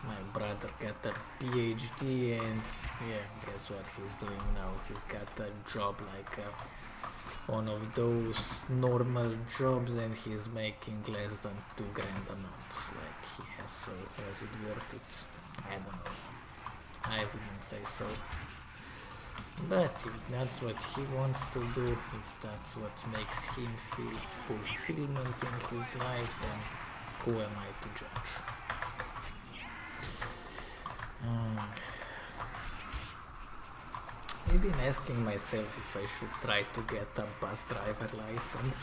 Speaker 1: my brother got a PhD, and yeah, guess what he's doing now? He's got a job like one of those normal jobs, and he's making less than $2,000 a month. Like, yeah, so was it worth it? I don't know. I wouldn't say so. But if that's what he wants to do, if that's what makes him feel fulfillment in his life, then who am I to judge? I've been asking myself if I should try to get a bus driver license.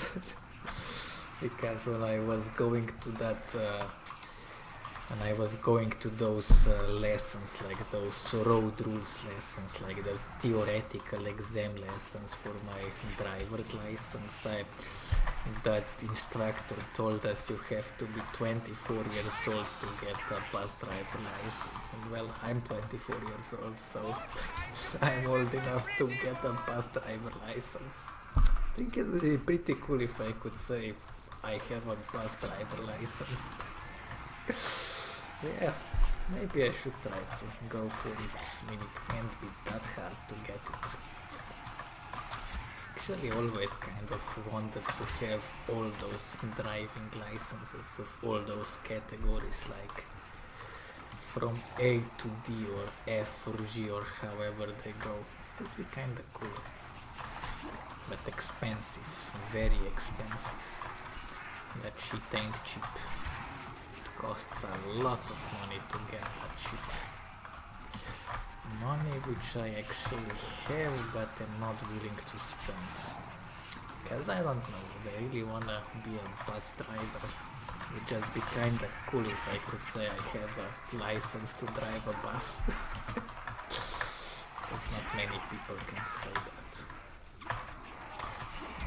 Speaker 1: Because when I was going to those lessons, like those road rules lessons, like the theoretical exam lessons for my driver's license, that instructor told us you have to be 24 years old to get a bus driver license. And well, I'm 24 years old, so I'm old enough to get a bus driver license. I think it would be pretty cool if I could say I have a bus driver license. Yeah, maybe I should try to go for it. I mean, it can't be that hard to get it. Actually, always kind of wanted to have all those driving licenses of all those categories, like from A to D or F or G or however they go. It would be kinda cool. but expensive, very expensive. That shit ain't cheap. It costs a lot of money to get that shit. Money which I actually have but am not willing to spend. Cause I don't know, I really wanna be a bus driver. It would just be kinda cool if I could say I have a license to drive a bus. Cause not many people can say that.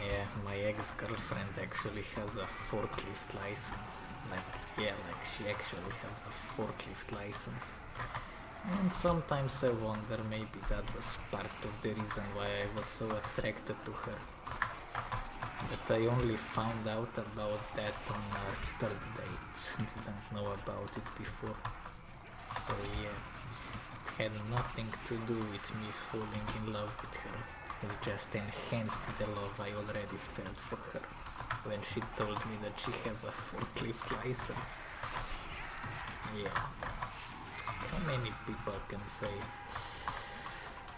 Speaker 1: Yeah, my ex-girlfriend actually has a forklift license. Like she actually has a forklift license. And sometimes I wonder maybe that was part of the reason why I was so attracted to her. But I only found out about that on our third date. Didn't know about it before. So yeah, it had nothing to do with me falling in love with her. It just enhanced the love I already felt for her when she told me that she has a forklift license. Yeah. How many people can say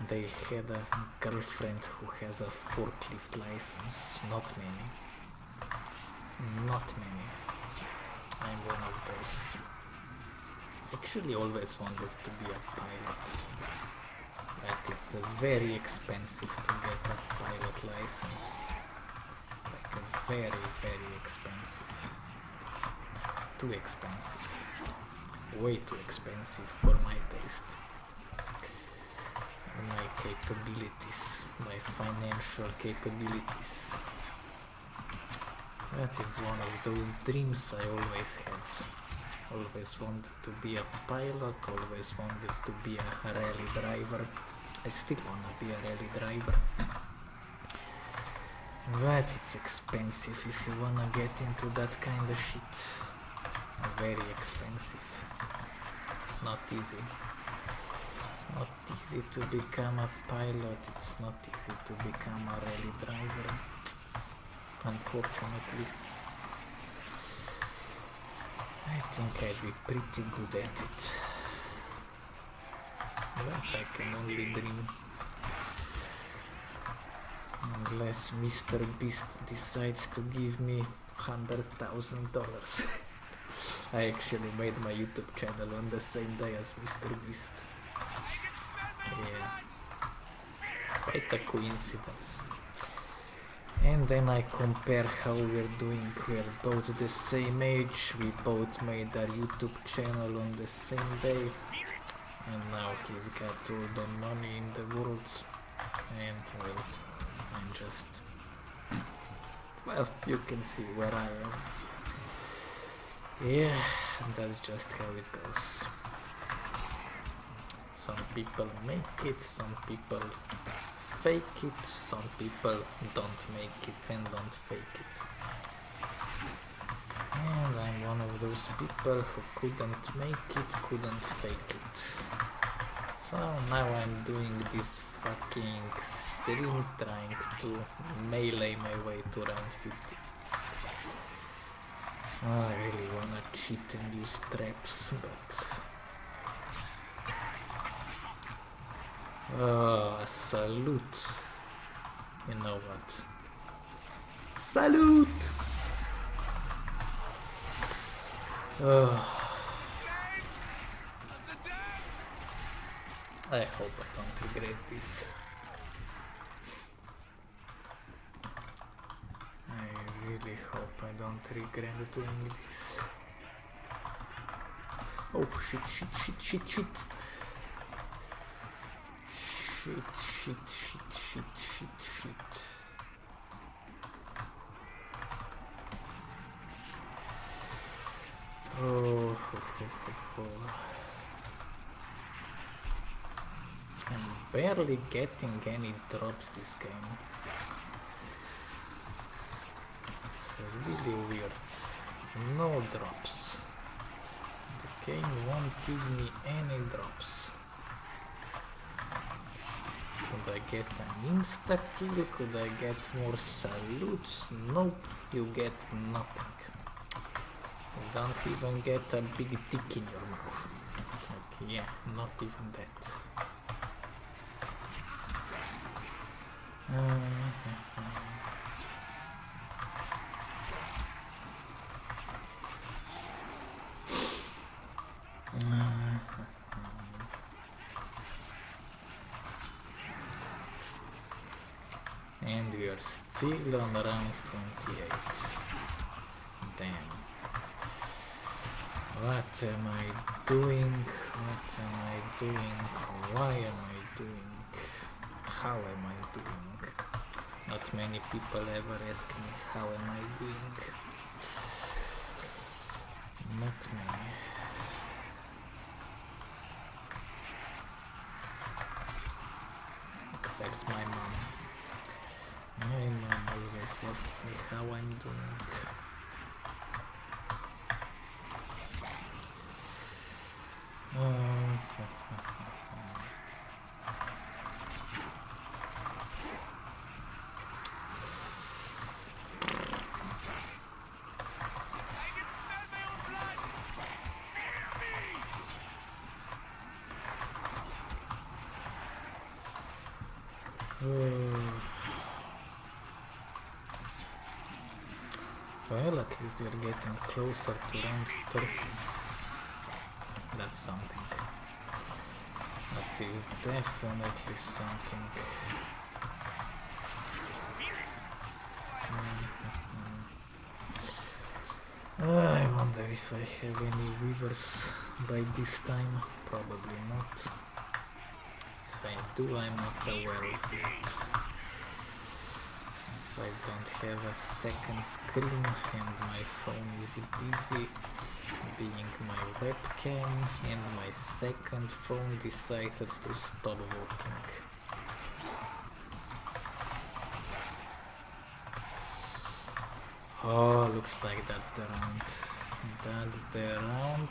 Speaker 1: they had a girlfriend who has a forklift license? Not many. Not many. I'm one of those. Actually always wanted to be a pilot. But it's very expensive to get a pilot license. Like a very, very expensive. Too expensive. Way too expensive for my taste. My capabilities, my financial capabilities. But it's one of those dreams I always had. Always wanted to be a pilot, always wanted to be a rally driver. I still wanna be a rally driver. But it's expensive if you wanna get into that kind of shit. Very expensive. It's not easy. It's not easy to become a pilot, it's not easy to become a rally driver, unfortunately. I think I'd be pretty good at it. But I can only dream. Unless Mr. Beast decides to give me $100,000. I actually made my YouTube channel on the same day as Mr. Beast. Yeah, quite a coincidence. And then I compare how we're doing. We're both the same age, we both made our YouTube channel on the same day. And now he's got all the money in the world. And well, I'm just... Well, you can see where I am. Yeah, that's just how it goes. Some people make it, some people fake it, some people don't make it and don't fake it. And I'm one of those people who couldn't make it, couldn't fake it. So now I'm doing this fucking stream trying to melee my way to round 50. I really wanna cheat and use traps, but... salute. You know what? Salute! I hope I don't regret this. I really hope I don't regret doing this. Oh shit, shit, shit, shit, shit. Shit, shit, shit, shit, shit, shit. Oh, I'm barely getting any drops this game. It's really weird. No drops. The game won't give me any drops. Could I get an insta kill? Could I get more salutes? Nope, you get nothing. You don't even get a big dick in your mouth. Like, yeah, not even that. And we are still on round 28. Damn. What am I doing? What am I doing? Why am I doing? How am I doing? Not many people ever ask me how am I doing. Not many. Except my mom. My mom always asks me how I'm doing.
Speaker 2: I can smell my own blood! Fear me!
Speaker 1: Well, at least we are getting closer to round 30. That's something. That is definitely something. I wonder if I have any weavers by this time. Probably not. If I do, I'm not aware of it. If I don't have a second screen and my phone is busy being my webcam and my second phone decided to stop working. Oh, looks like that's the round. That's the round.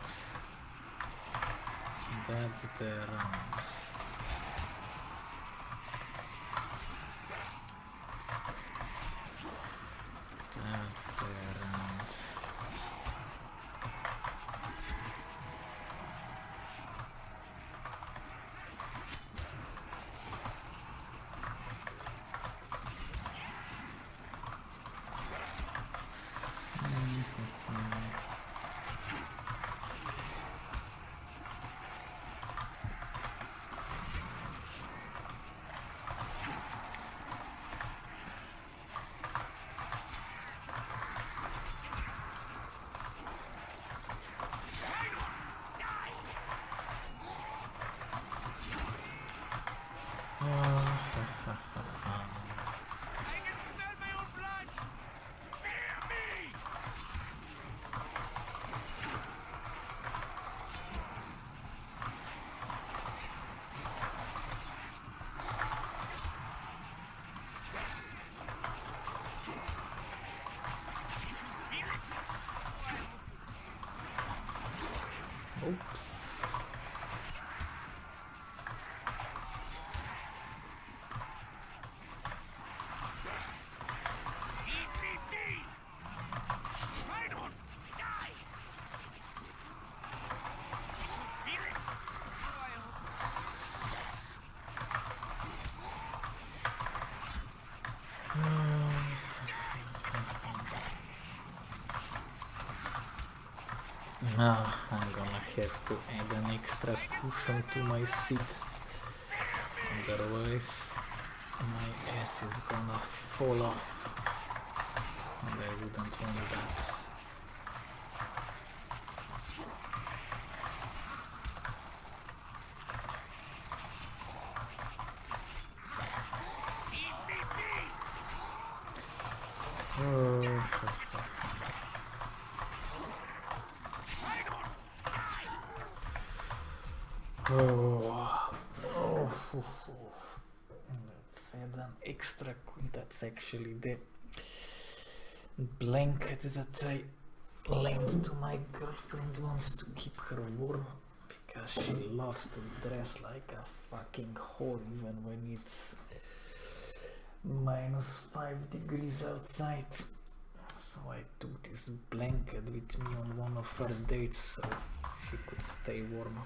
Speaker 1: That's the round. That's the round.
Speaker 2: I can smell my own blood! Fear me! Did you feel it?
Speaker 1: Oops.
Speaker 2: Leave me be! Try not die! Did you feel it? I hope.
Speaker 1: Now I'm gonna have to add an extra cushion to my seat. Otherwise my ass is gonna fall off. And I wouldn't want that.
Speaker 2: Leave me be! Try not
Speaker 1: Let's add an extra. That's actually the blanket that I lent to my girlfriend once to keep her warm because she loves to dress like a fucking whore even when it's -5 degrees outside. So I took this blanket with me on one of her dates so she could stay warm.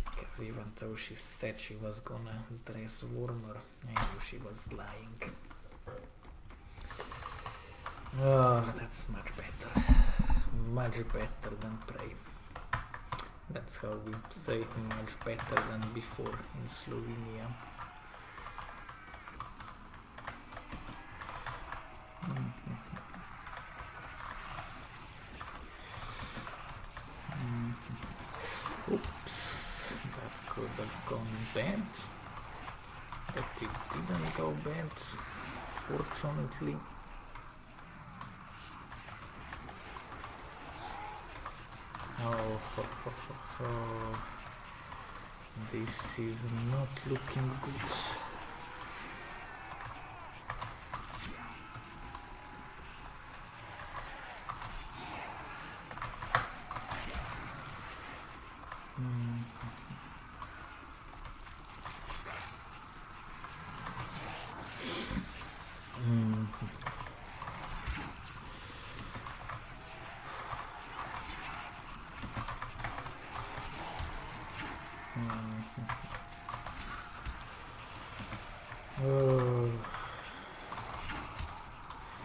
Speaker 1: Because even though she said she was gonna dress warmer, I knew she was lying. Oh, that's much better. Much better than pray. That's how we say much better than before in Slovenia. bad, but it didn't go bad, fortunately. Oh, ho, ho, ho, ho. This is not looking good. Oh, if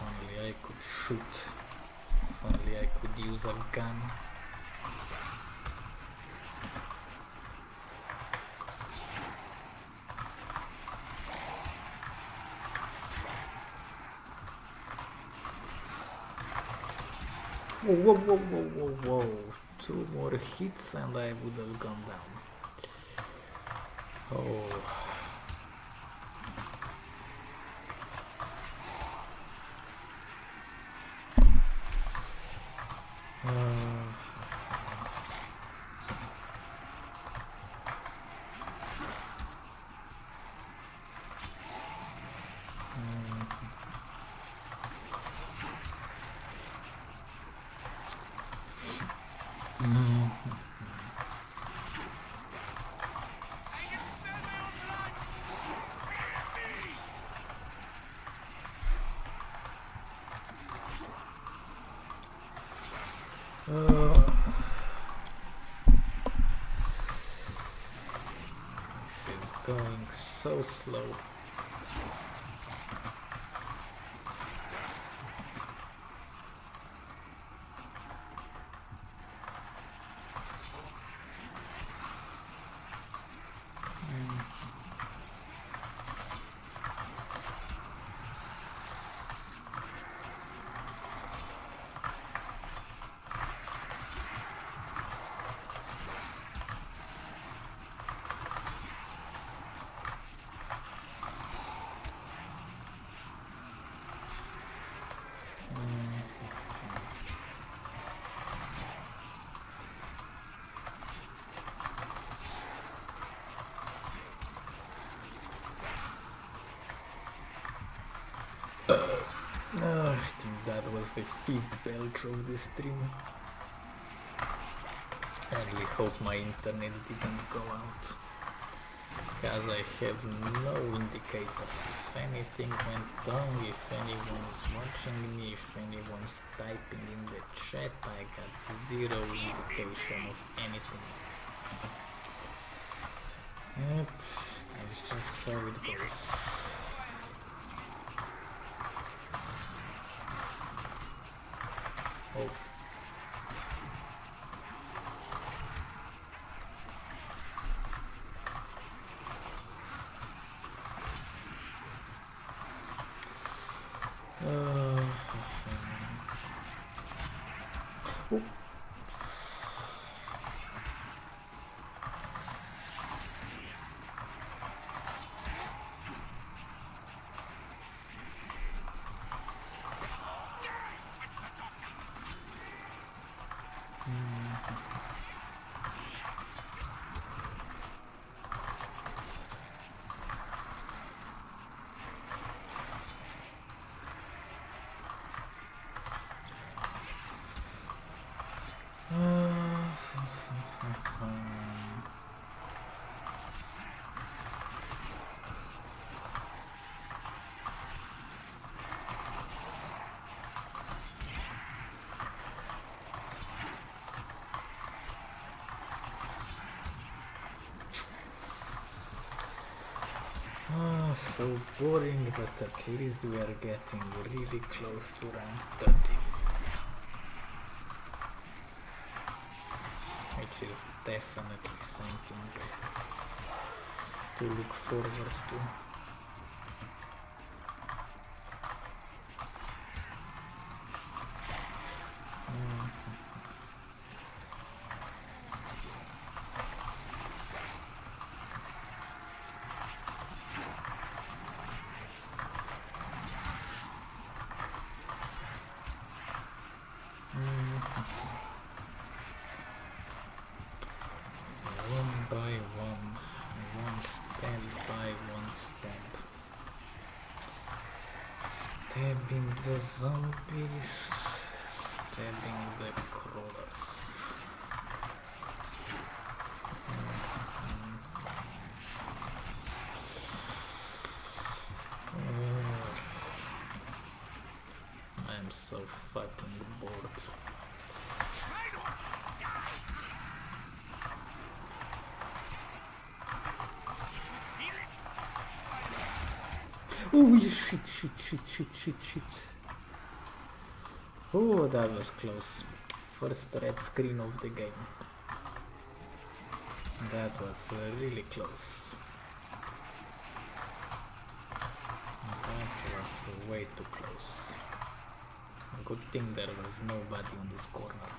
Speaker 1: only I could shoot. If only I could use a gun. Whoa, whoa, whoa, whoa, whoa. 2 more hits and I would have gone down. Oh.
Speaker 2: I can smell my own blood!
Speaker 1: This is going so slow. I think that was the 5th belch of the stream. I really hope my internet didn't go out, because I have no indicators if anything went wrong, if anyone's watching me, if anyone's typing in the chat. I got 0 indication of anything. Yep, that's just how it goes. Oh. Oh. So boring, but at least we are getting really close to round 30. Which is definitely something to look forward to. Stabbing the zombies, stabbing the crawlers. I'm so fucking bored. Oh shit. Oh, that was close. First red screen of the game. That was really close. That was way too close. Good thing there was nobody on this corner.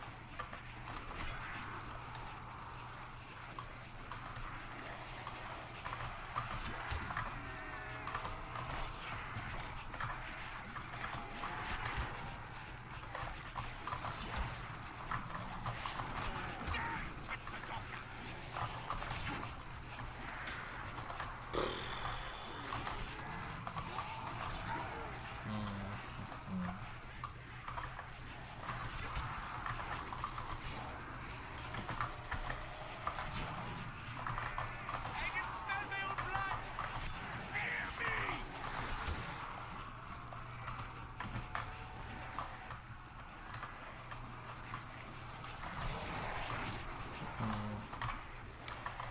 Speaker 1: Hmm.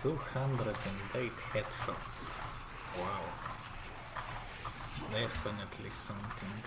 Speaker 1: 208 headshots. Wow. Definitely something.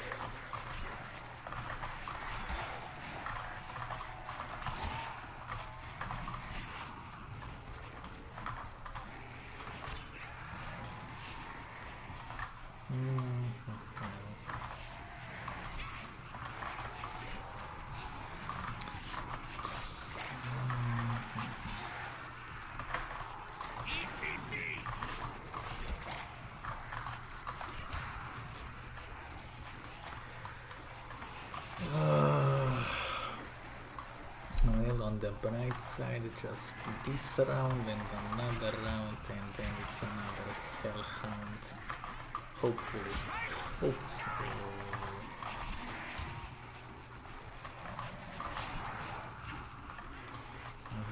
Speaker 1: Well, on the bright side, just this round and another round, and then it's another hellhound. Hopefully. Oh.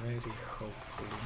Speaker 1: Very hopefully.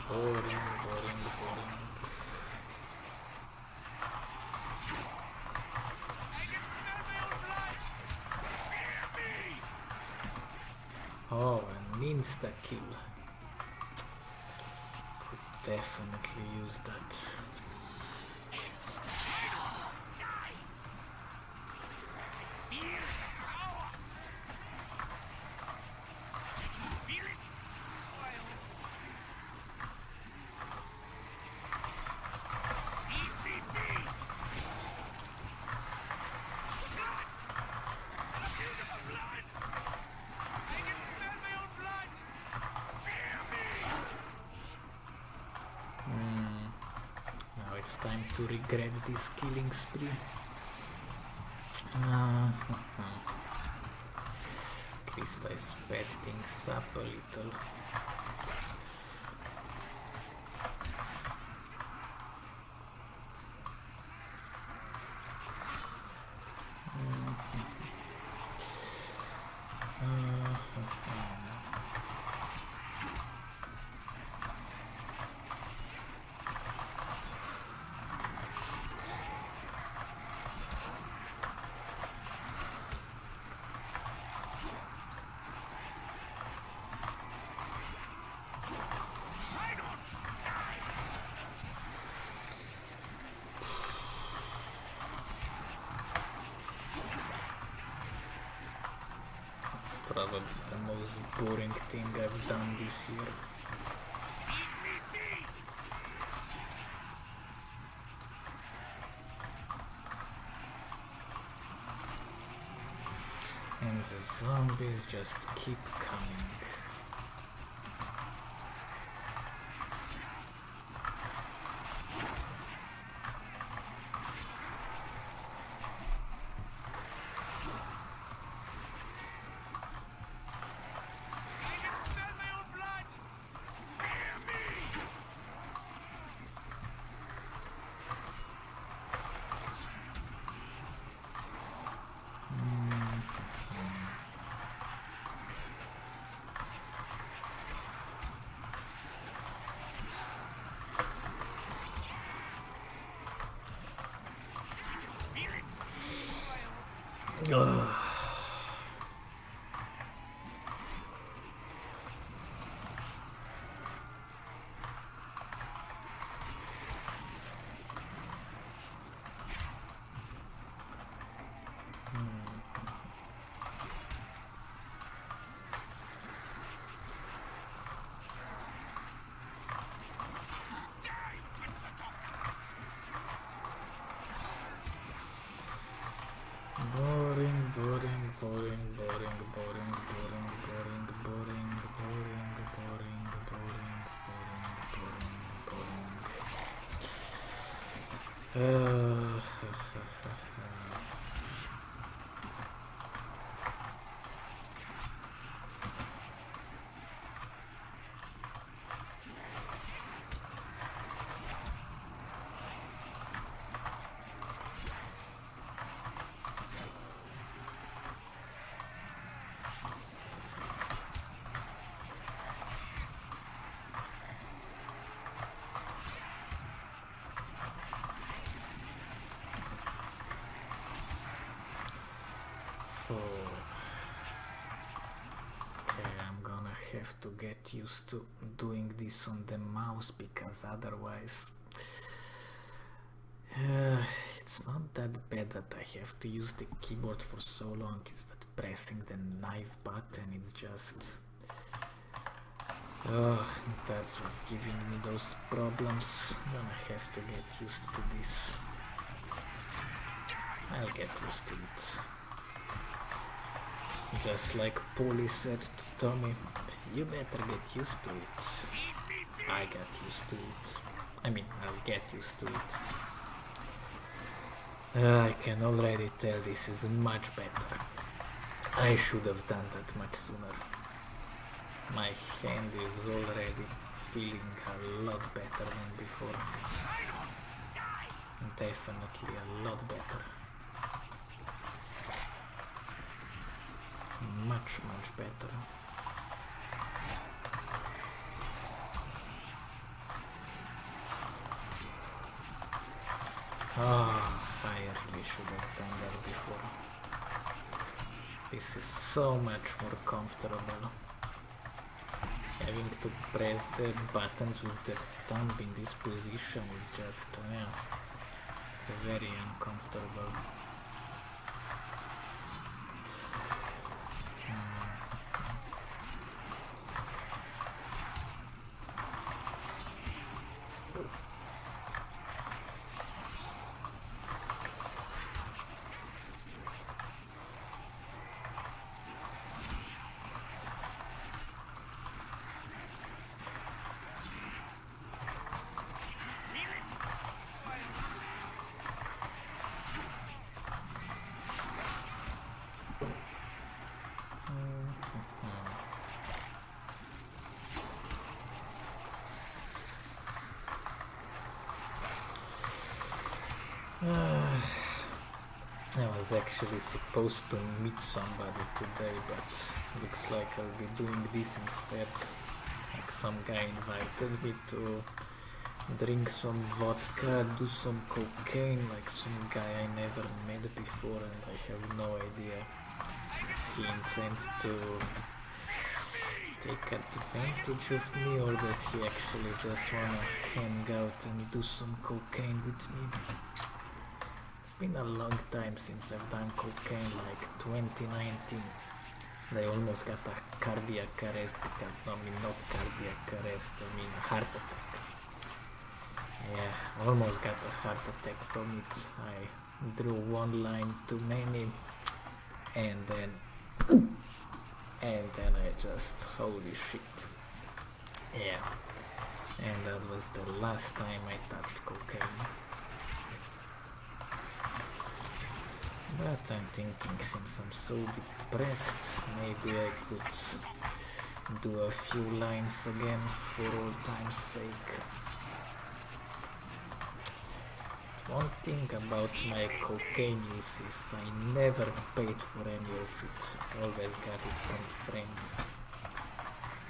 Speaker 1: Boring. Oh, an insta-kill. Could definitely use that. Now it's time to regret this killing spree. At least I sped things up a little. Probably the most boring thing I've done this year. And the zombies just keep coming. Ugh. Boring, boring, boring, boring, boring, boring, boring, boring, boring, boring, boring, boring, boring. Okay, I'm gonna have to get used to doing this on the mouse because otherwise it's not that bad that I have to use the keyboard for so long. It's that pressing the knife button, it's just that's what's giving me those problems. I'm gonna have to get used to this. I'll get used to it. Just like Polly said to Tommy, you better get used to it. I got used to it. I mean, I'll get used to it. I can already tell this is much better. I should have done that much sooner. My hand is already feeling a lot better than before. Definitely a lot better. Much better. I really should have done that before. This is so much more comfortable. Having to press the buttons with the thumb in this position is just, it's very uncomfortable. I was actually supposed to meet somebody today, but looks like I'll be doing this instead. Like some guy invited me to drink some vodka, do some cocaine, like some guy I never met before, and I have no idea if he intends to take advantage of me or does he actually just wanna hang out and do some cocaine with me. It's been a long time since I've done cocaine, like 2019. They almost got a cardiac arrest because, no, I mean not cardiac arrest, I mean heart attack. Yeah, almost got a heart attack from it. I drew one line too many, and then I just, holy shit. Yeah, and that was the last time I touched cocaine. But I'm thinking, since I'm so depressed, maybe I could do a few lines again for old time's sake. One thing about my cocaine use is I never paid for any of it, always got it from friends.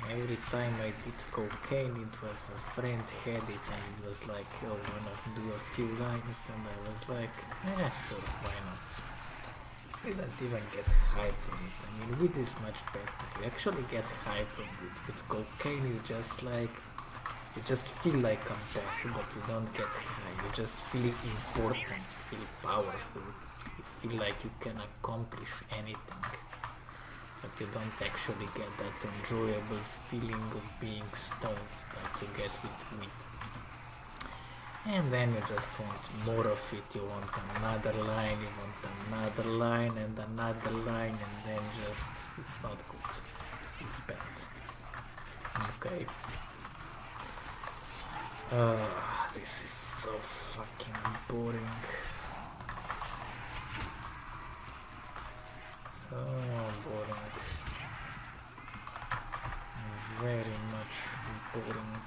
Speaker 1: Every time I did cocaine, it was a friend had it and it was like, yo, wanna do a few lines, and I was like, yeah, sure, why not? I didn't even get high from it. I mean, weed is much better. You actually get high from it. With cocaine, you just like, you just feel like a boss, but you don't get high. You just feel important, you feel powerful. You feel like you can accomplish anything. But you don't actually get that enjoyable feeling of being stoned like you get with weed. And then you just want more of it, you want another line, you want another line and another line, and then just, it's not good. It's bad. Okay. This is so fucking boring. So boring. Very much boring.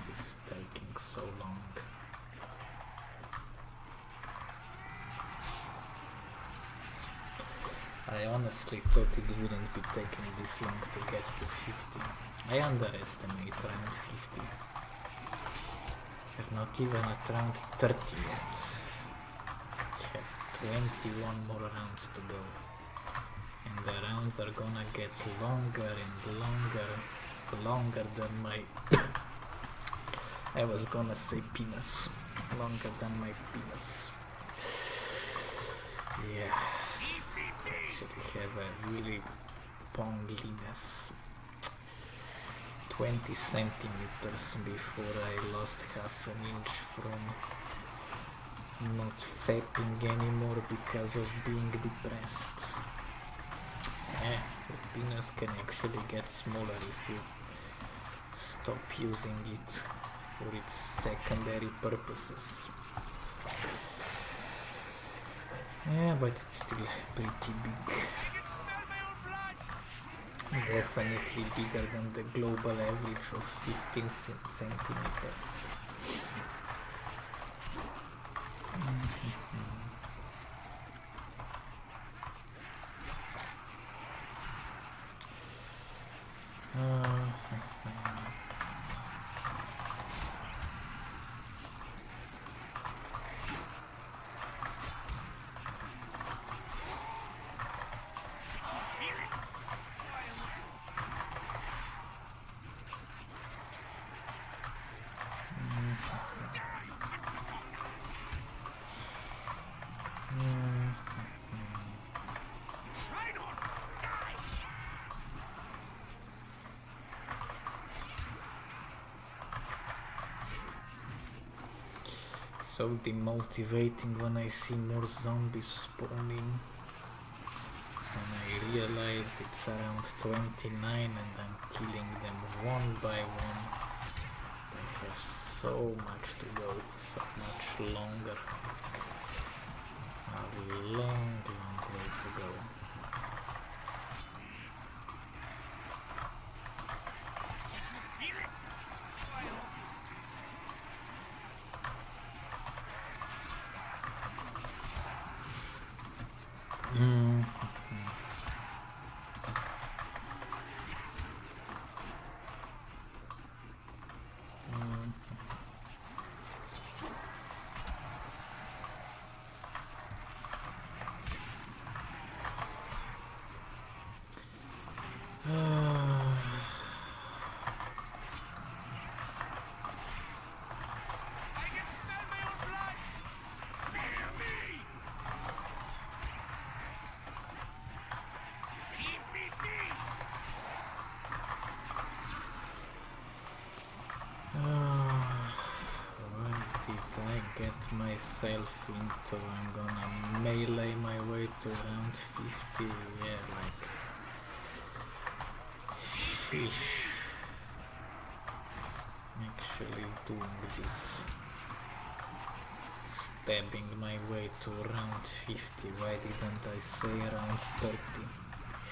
Speaker 1: This is taking so long. I honestly thought it wouldn't be taking this long to get to 50. I underestimate round 50. I've not even at round 30 yet. I have 21 more rounds to go. And the rounds are gonna get longer and longer than my I was gonna say penis. Longer than my penis. Yeah. Actually have a really pongliness. 20 centimeters before I lost half an inch from not fapping anymore because of being depressed. Yeah, the penis can actually get smaller if you stop using it for its secondary purposes. Yeah, but it's still pretty big. Definitely bigger than the global average of 15 centimeters. So demotivating when I see more zombies spawning. When I realize it's around 29 and I'm killing them one by one. I have so much to go, so much longer. A long way to go. myself into, I'm gonna melee my way to round 50, yeah, like, sheesh, actually doing this, stabbing my way to round 50, why didn't I say round 30,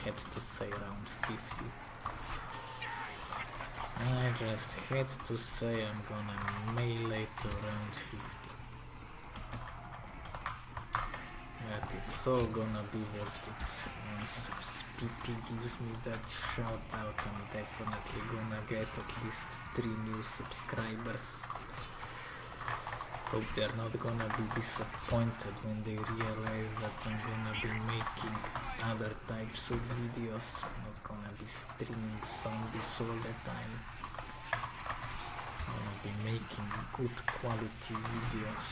Speaker 1: had to say round 50. I just had to say I'm gonna melee to round 50. But it's all gonna be worth it. Once Spippy gives me that shout out, I'm definitely gonna get at least 3 new subscribers. Hope they're not gonna be disappointed when they realize that I'm gonna be making other types of videos, not gonna be streaming zombies all the time. I'm gonna be making good quality videos.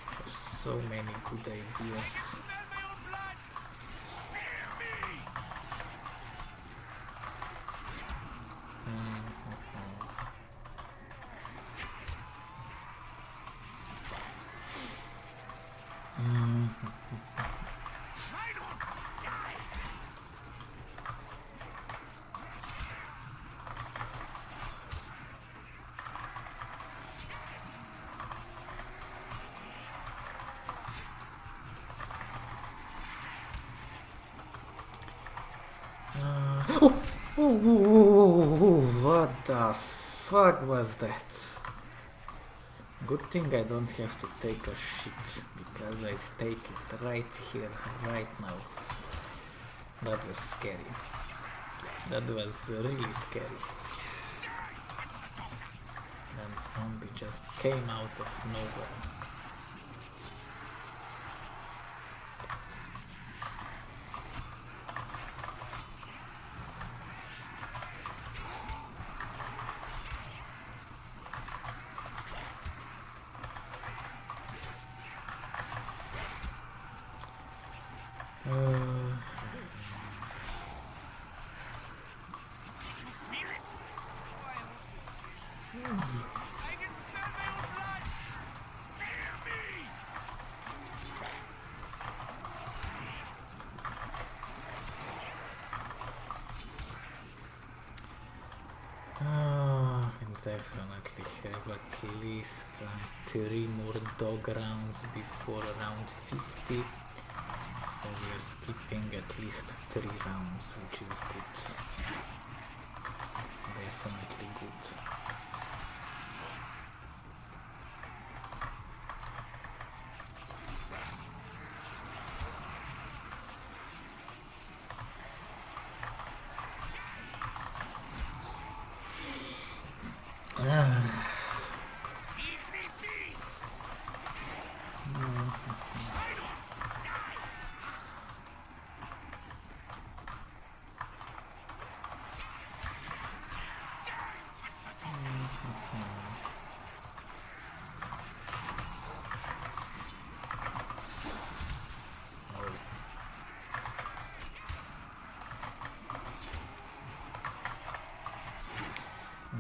Speaker 1: Have so many good ideas. What the fuck was that? Good thing I don't have to take a shit, because I'd take it right here, right now. That was scary. That was really scary. That zombie just came out of nowhere. Definitely have at least 3 more dog rounds before round 50. So we are skipping at least 3 rounds, which is good. Definitely good.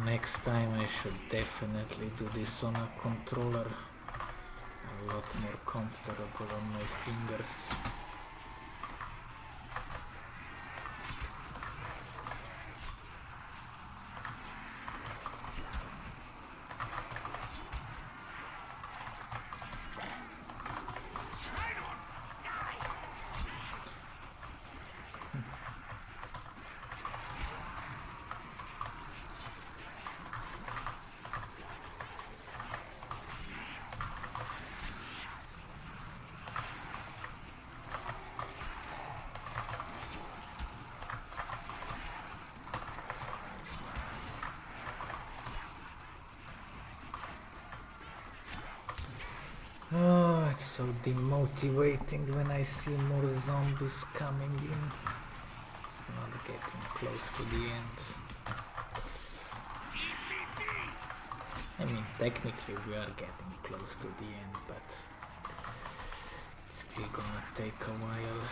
Speaker 1: Next time I should definitely do this on a controller. A lot more comfortable on my fingers. Oh, it's so demotivating when I see more zombies coming in. Not getting close to the end. I mean, technically we are getting close to the end, but it's still gonna take a while.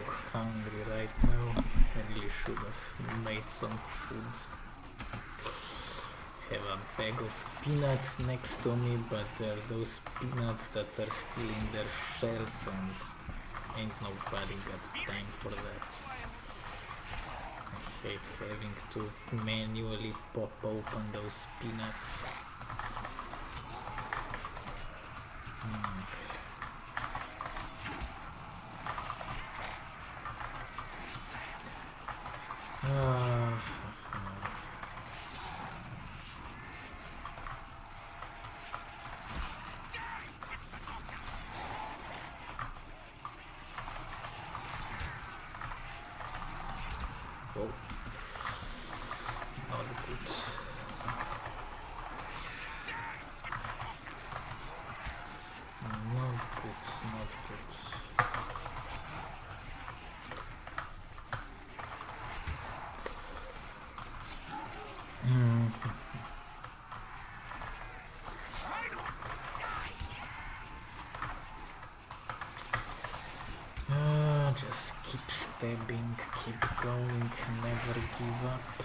Speaker 1: hungry right now. I really should have made some food. Have a bag of peanuts next to me, but there are those peanuts that are still in their shells and ain't nobody got time for that. I hate having to manually pop open those peanuts. Oh, not good. Not good, not good. Just keep stabbing, keep going, never give up.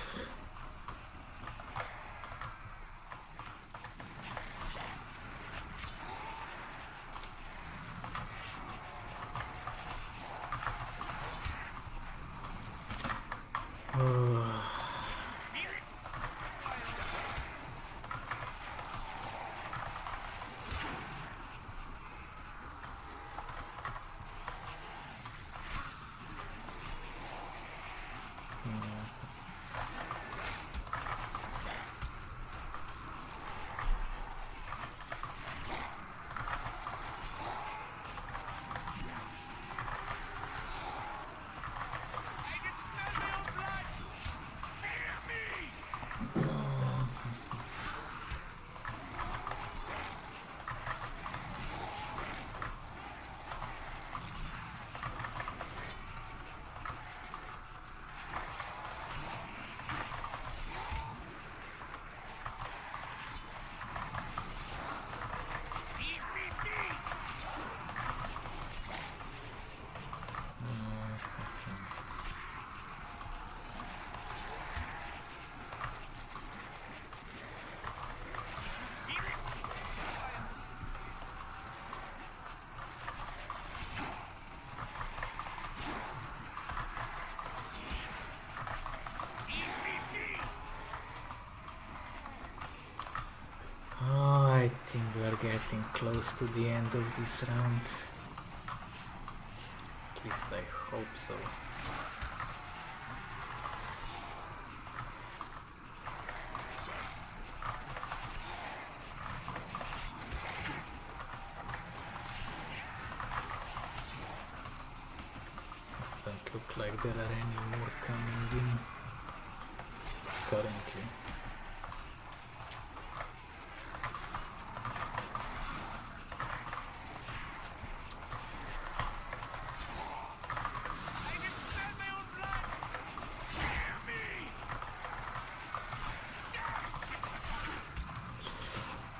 Speaker 1: I think we are getting close to the end of this round. At least I hope so. Doesn't look like there are any more coming in currently.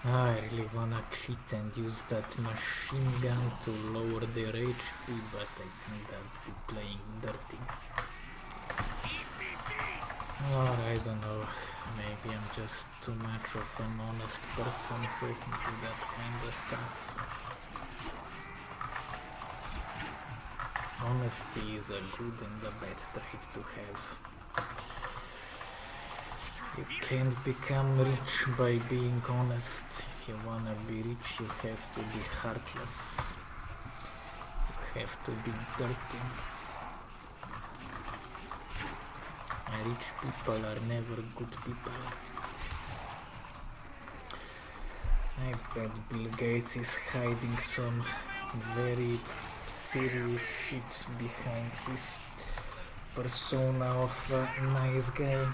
Speaker 1: I really wanna cheat and use that machine gun to lower their HP, but I think that'd be playing dirty. Or I don't know, maybe I'm just too much of an honest person to do that kind of stuff. Honesty is a good and a bad trait to have. You can't become rich by being honest. If you wanna be rich, you have to be heartless. You have to be dirty. And rich people are never good people. I bet Bill Gates is hiding some very serious shit behind his persona of a nice guy.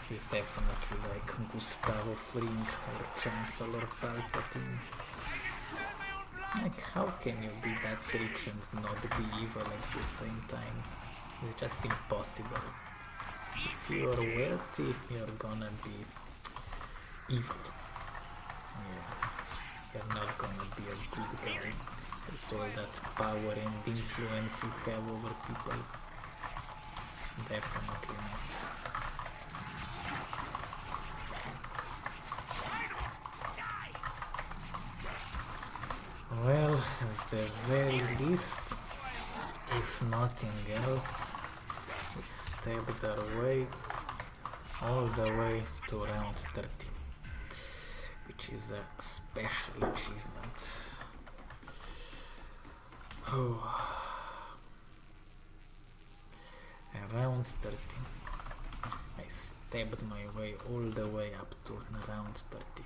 Speaker 1: He's definitely like Gustavo Fring or Chancellor Palpatine. Like, how can you be that rich and not be evil at the same time? It's just impossible. If you are wealthy, you're gonna be evil. Yeah, you're not gonna be a good guy. with all that power and influence you have over people. Definitely not. Well, at the very least, if nothing else, we stepped our way all the way to round 30, which is a special achievement. Round 30. I stabbed my way all the way up to round 30.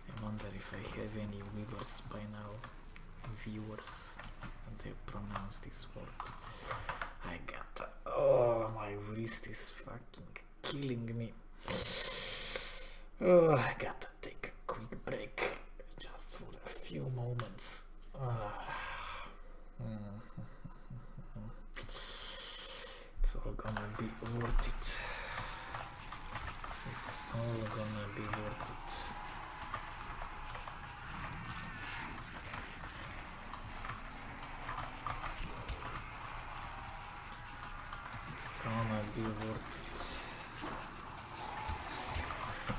Speaker 1: I wonder if I have any viewers by now. Viewers. How do you pronounce this word? I got... Oh, my wrist is fucking killing me. Oh, I gotta take a quick break. Just for a few moments. It's all gonna be worth it. It's all gonna be worth it. It's gonna be worth it.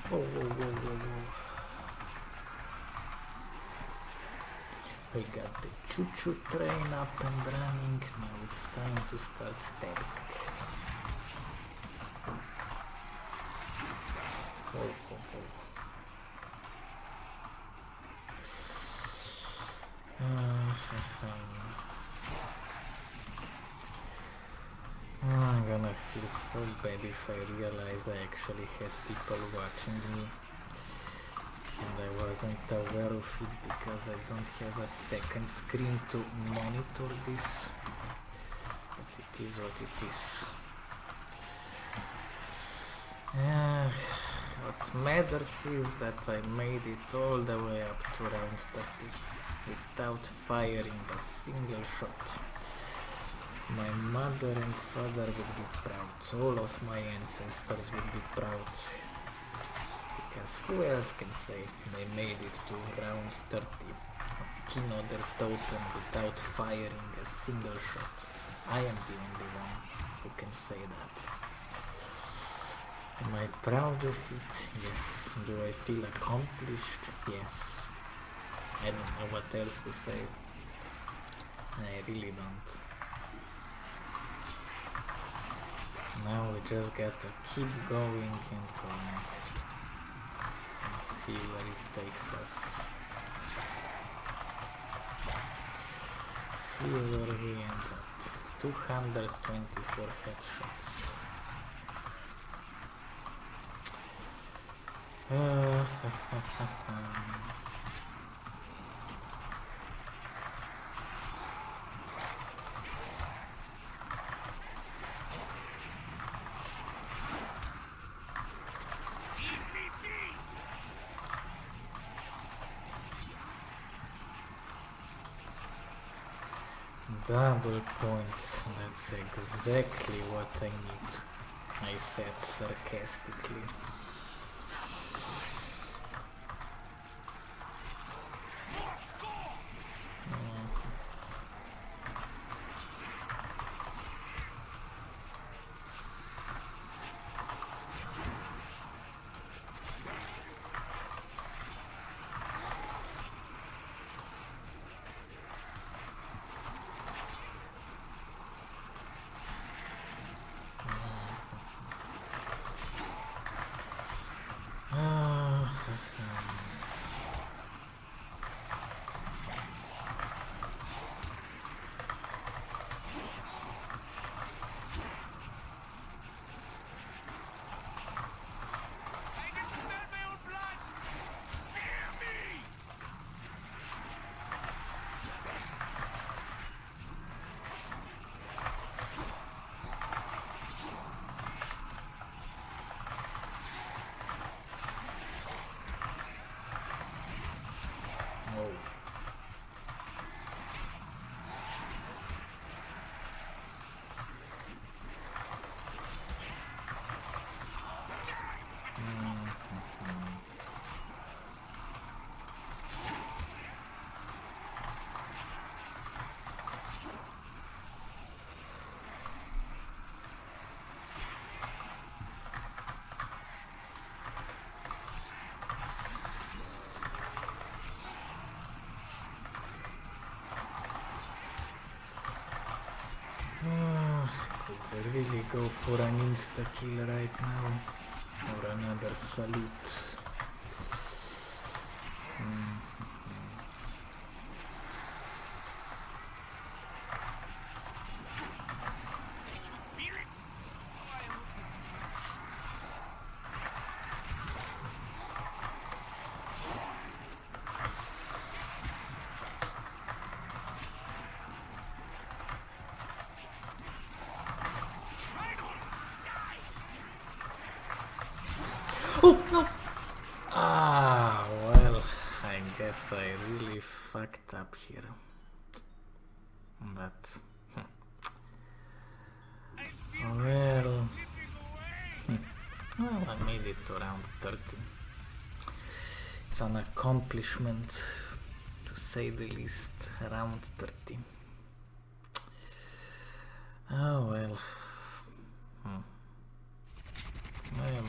Speaker 1: Whoa, whoa, whoa, whoa, whoa. We got the choo-choo train up and running. Now it's time to start stabbing. Whoa, whoa, whoa. I'm gonna feel so bad if I realize I actually had people watching me and I wasn't aware of it because I don't have a second screen to monitor this, but it is what it is. What matters is that I made it all the way up to round 30 without firing a single shot. My mother and father would be proud, all of my ancestors would be proud, because who else can say they made it to round 30 on Kino their Toten without firing a single shot? I am the only one who can say that. Am I proud of it? Yes. Do I feel accomplished? Yes. I don't know what else to say. I really don't. Now we just gotta keep going and going and see where it takes us. See where we end up. 224 headshots. Double points, that's exactly what I need, I said sarcastically. go for an insta kill right now or another salute.
Speaker 2: Feel it? Oh, I hope you
Speaker 1: Oh no! Ah, well, I guess I really fucked up here. But
Speaker 2: I feel
Speaker 1: well,
Speaker 2: slipping away.
Speaker 1: well, I made it to round 30. It's an accomplishment, to say the least. Round 30. Oh well. Well,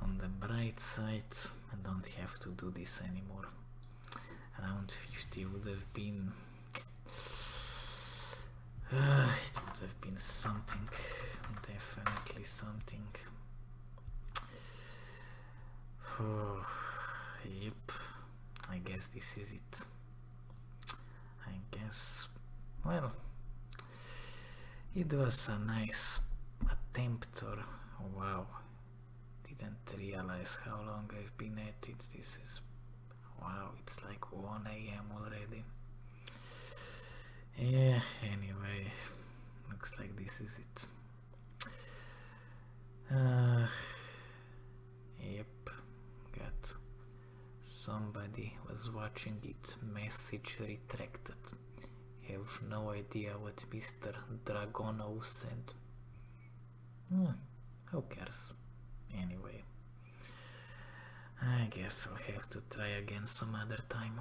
Speaker 1: on the bright side, I don't have to do this anymore. Round 50 would have been... it would have been something. Definitely something. Oh, yep. I guess this is it. I guess... Well... It was a nice attempt, or... Wow. Didn't realize how long I've been at it. This is... Wow, it's like 1 AM already. Yeah, anyway. Looks like this is it. Yep. Got... Somebody was watching it. Message retracted. Have no idea what Mr. Dragono said. Who cares? Anyway, I guess I'll have to try again some other time.